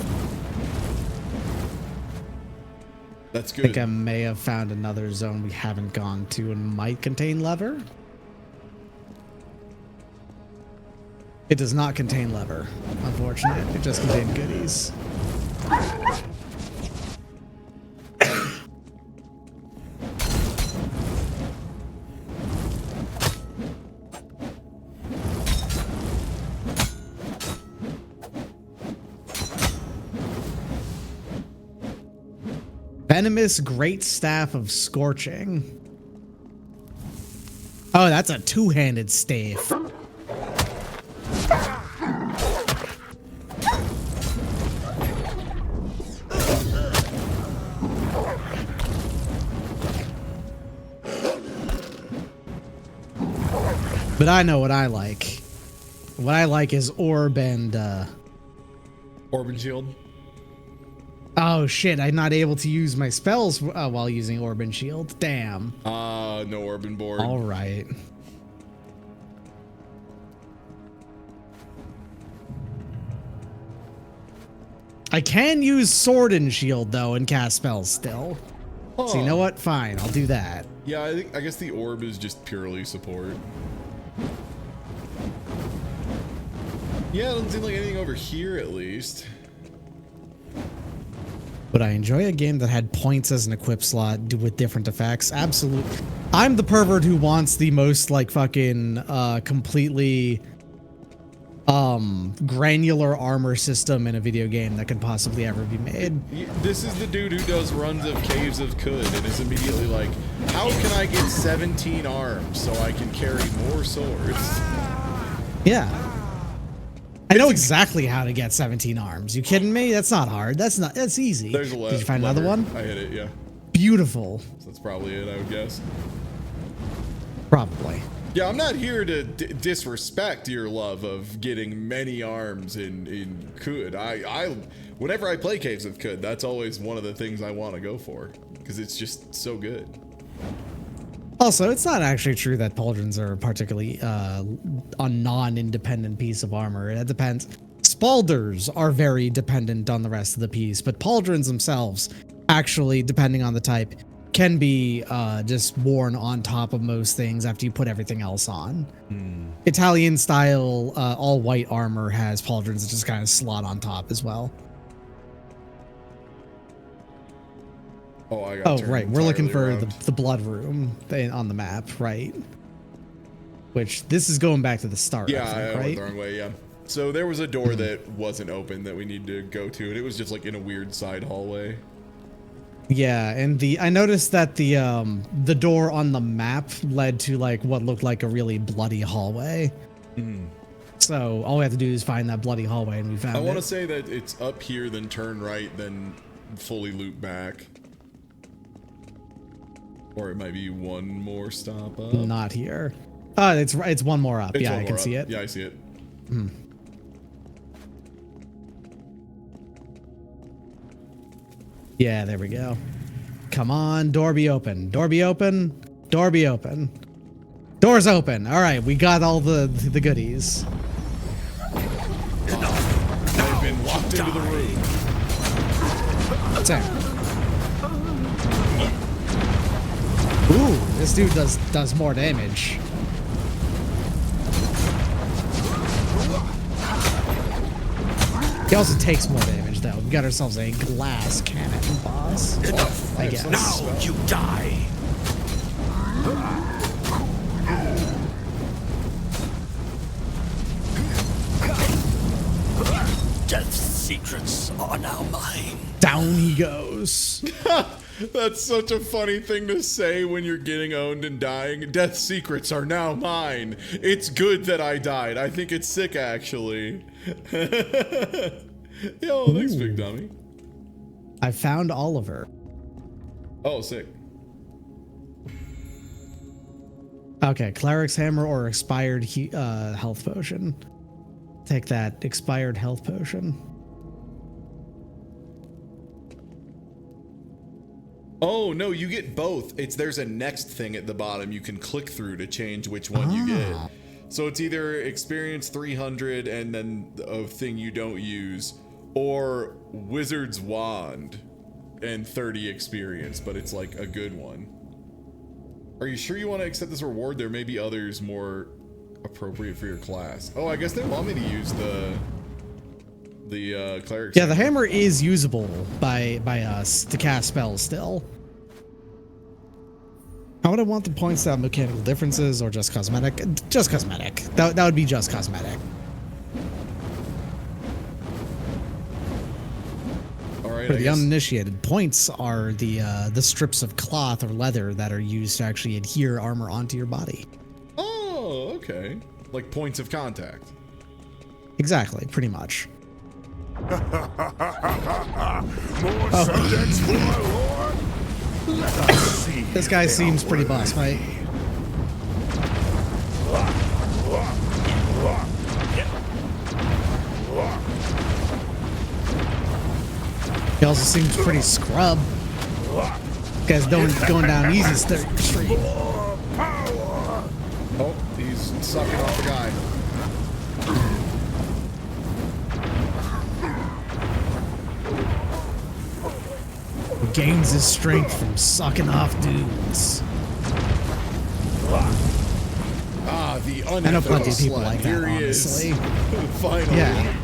That's good. I think I may have found another zone we haven't gone to and might contain lever. It does not contain lever, unfortunately. It just contained goodies. Venomous Great Staff of Scorching. Oh, that's a two-handed staff. But I know what I like. What I like is orb and Orb and shield. Oh shit, I'm not able to use my spells while using orb and shield. Damn. No orb and board. All right. I can use sword and shield though and cast spells still. So you know what? Fine, I'll do that. Yeah, I guess the orb is just purely support. Yeah, it doesn't seem like anything over here at least. Would I enjoy a game that had points as an equip slot with different effects? Absolutely. I'm the pervert who wants the most like fucking completely granular armor system in a video game that could possibly ever be made. This is the dude who does runs of Caves of Khud and is immediately like, how can I get 17 arms so I can carry more swords? Yeah. I know exactly how to get 17 arms. You kidding me? That's not hard. That's easy. There's a Did you find another one? I hit it, yeah. Beautiful. So that's probably it, I would guess. Probably. Yeah, I'm not here to disrespect your love of getting many arms in Khud. Whenever I play Caves of Khud, that's always one of the things I want to go for because it's just so good. Also, it's not actually true that pauldrons are particularly a non-independent piece of armor. It depends. Spalders are very dependent on the rest of the piece, but pauldrons themselves, actually, depending on the type, can be just worn on top of most things after you put everything else on. Italian style all white armor has pauldrons that just kind of slot on top as well. Oh, I got right. We're looking for the blood room on the map, right? Which this is going back to the start. Yeah, I think, I right? went the wrong way. Yeah. So there was a door that wasn't open that we need to go to, and it was just like in a weird side hallway. Yeah, and I noticed that the door on the map led to like what looked like a really bloody hallway. So all we have to do is find that bloody hallway, and we found it. I want to say that it's up here, then turn right, then fully loop back. Or it might be one more stop up. Not here. It's one more up. Yeah, I can see it. Yeah, I see it. Yeah, there we go. Come on, door be open. Door be open. Door be open. Door's open. All right, we got all the goodies. I've been locked into the room. Same. Ooh, this dude does more damage. He also takes more damage though. We got ourselves a glass cannon boss. I guess. Now you die. Death's secrets are now mine. Down he goes. That's such a funny thing to say when you're getting owned and dying. Death's secrets are now mine. It's good that I died. I think it's sick, actually. Yo, thanks, Big Dummy. I found Oliver. Oh, sick. Okay, Cleric's Hammer or expired health potion. Take that expired health potion. Oh, no, you get both. There's a next thing at the bottom you can click through to change which one you get. So it's either experience 300 and then a thing you don't use, or Wizard's Wand and 30 experience, but it's like a good one. Are you sure you want to accept this reward? There may be others more appropriate for your class. Oh, I guess they want me to use the cleric. Yeah, the hammer is usable by us to cast spells still. How would I want the points to have mechanical differences or just cosmetic? Just cosmetic. That would be just cosmetic. All right. For the uninitiated, points are the strips of cloth or leather that are used to actually adhere armor onto your body. Oh, okay. Like points of contact. Exactly, pretty much. More subjects for my lord? Let us see. This guy seems pretty boss fight. He also seems pretty scrub. This guy's going down easy street. Oh, he's sucking off a guy. Gains his strength from sucking off dudes. Ah, the unethical I know plenty of people slut. like that, Here he honestly. is. Finally. Yeah.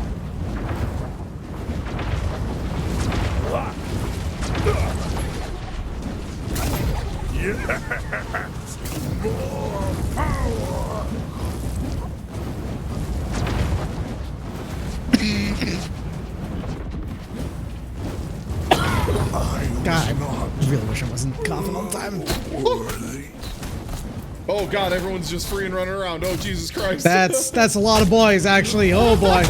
Yes! More power! Really wish I wasn't coughing all the time. Oh god, everyone's just free and running around. Oh Jesus Christ. That's a lot of boys, actually. Oh boy.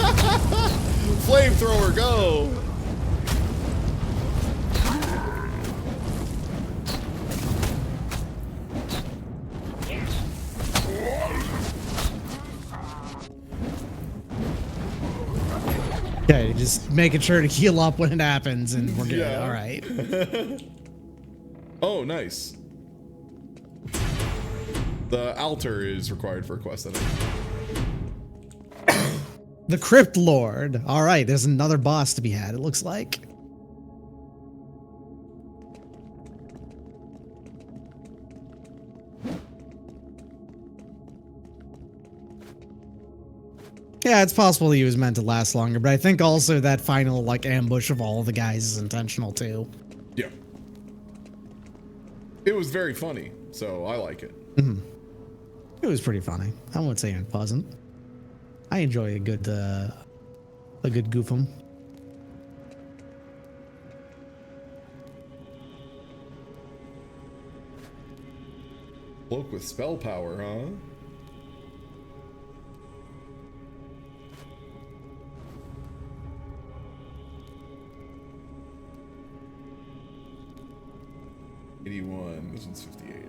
Flamethrower, go. Okay, just making sure to heal up when it happens, and we're good. Yeah. All right. Oh, nice. The altar is required for a quest, I think. The Crypt Lord. All right, there's another boss to be had, it looks like. Yeah, it's possible he was meant to last longer, but I think also that final, like, ambush of all the guys is intentional, too. Yeah. It was very funny, so I like it. Mm-hmm. It was pretty funny. I won't say it wasn't. I enjoy a good goof 'em. Cloak with spell power, huh? This one's 58,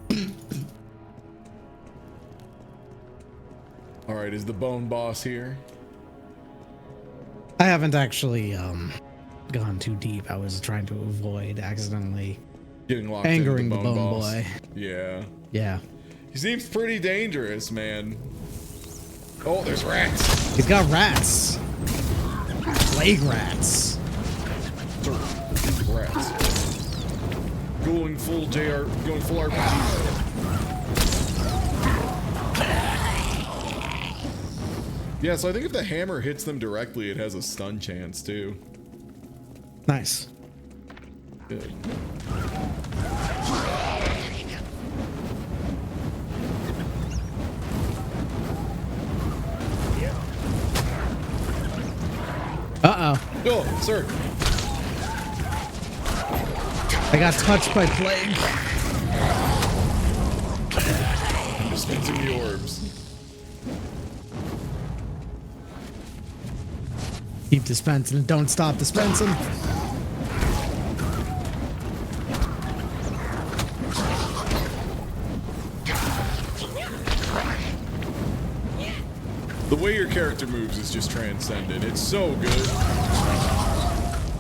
okay. Alright, is the bone boss here? I haven't actually gone too deep. I was trying to avoid accidentally getting locked angering into the bone boss. boy. Yeah. Yeah. He seems pretty dangerous, man. Oh, there's rats. He's got rats. Plague rats. Rats. Going full RPG. Yeah, so I think if the hammer hits them directly, it has a stun chance too. Nice. Good. Uh-oh. Oh, sir. I got touched by plague. Dispensing the orbs. Keep dispensing and don't stop dispensing. The way your character moves is just transcendent. It's so good.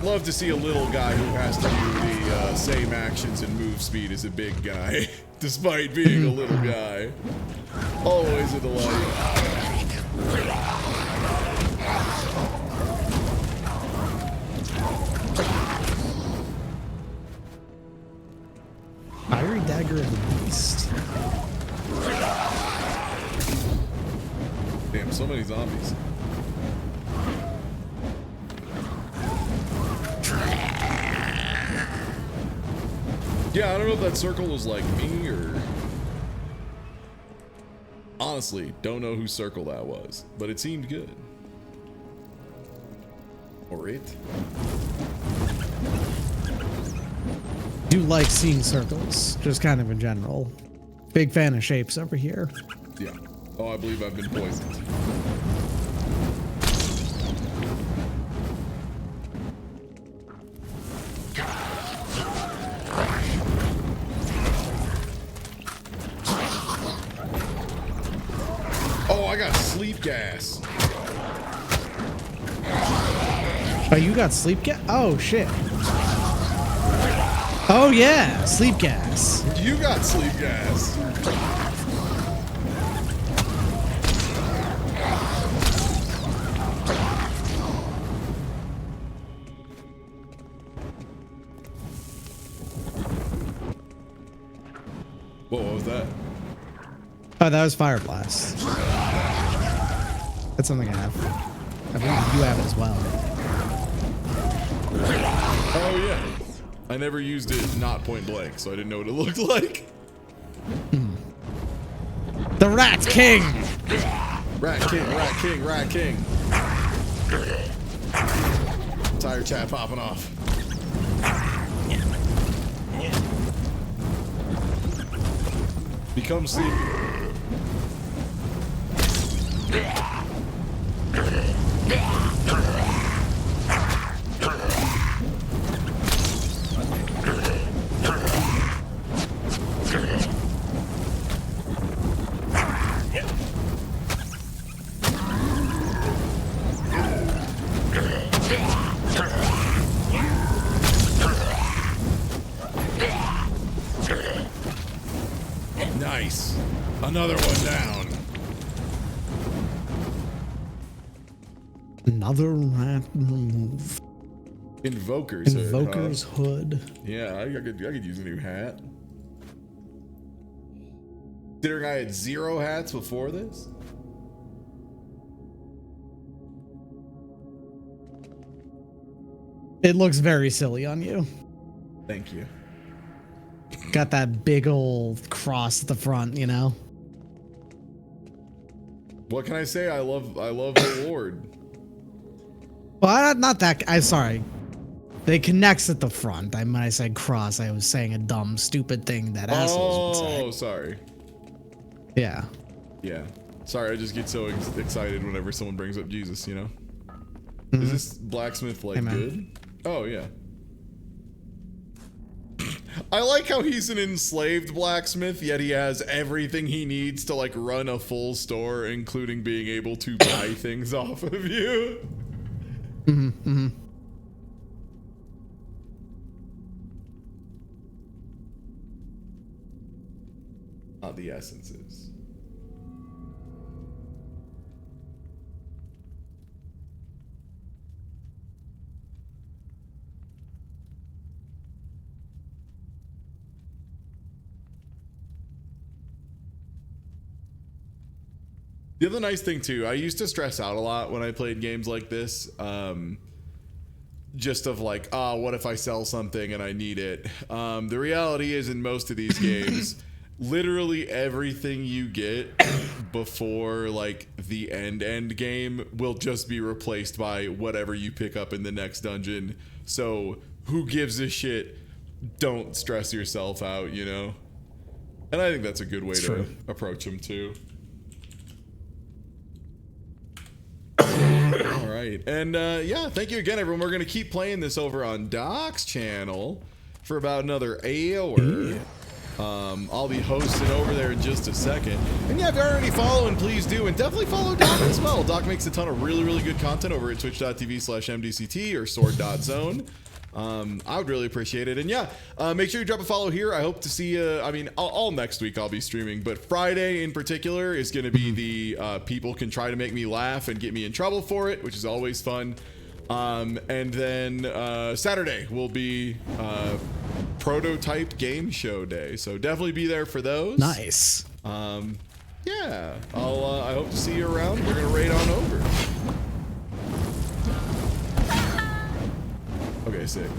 Love to see a little guy who has to do the same actions and move speed as a big guy, despite being a little guy. Always a delight. Fiery Dagger of the Beast. Damn, so many zombies. Yeah, I don't know if that circle was like me or... Honestly, don't know whose circle that was, but it seemed good. Or it. Do like seeing circles, just kind of in general. Big fan of shapes over here. Yeah. Oh, I believe I've been poisoned. Oh, I got sleep gas. Oh, you got sleep gas? Oh, shit. Oh, yeah, sleep gas. You got sleep gas. What was that? Oh, that was Fire Blast. That's something I have. I believe you have it as well. Oh, yeah. I never used it not point blank, so I didn't know what it looked like. The Rat King! Rat King, Rat King, Rat King. Tire chat popping off. Become sleepy. Nice. Another one down. Another rat remove. Invoker's hood. Yeah, I could use a new hat. Considering I had 0 hats before this. It looks very silly on you. Thank you. Got that big old cross at the front, you know? What can I say? I love the Lord. Well, not that. I'm sorry. They connects at the front. When I said cross, I was saying a dumb, stupid thing that assholes would say. Oh, sorry. Yeah. Yeah. Sorry, I just get so excited whenever someone brings up Jesus, you know? Is this blacksmith, like, good? Oh, yeah. I like how he's an enslaved blacksmith, yet he has everything he needs to, like, run a full store, including being able to buy things off of you. Not the essences. The other nice thing too, I used to stress out a lot when I played games like this. Just of like, what if I sell something and I need it? The reality is in most of these games, literally everything you get before like the end game will just be replaced by whatever you pick up in the next dungeon. So who gives a shit? Don't stress yourself out, you know? And I think that's a good way to approach them too. All right, and yeah, thank you again, everyone. We're gonna keep playing this over on Doc's channel for about another hour. I'll be hosting over there in just a second. And yeah, if you're already following, please do, and definitely follow Doc as well. Doc makes a ton of really good content over at twitch.tv/mdct or sword.zone. I would really appreciate it. And yeah, make sure you drop a follow here. I hope to see you. I mean, all next week I'll be streaming, but Friday in particular is going to be the people can try to make me laugh and get me in trouble for it, which is always fun. And then Saturday will be prototyped game show day, so definitely be there for those. Nice. Yeah, I hope to see you around. We're gonna raid on over. Okay, sick.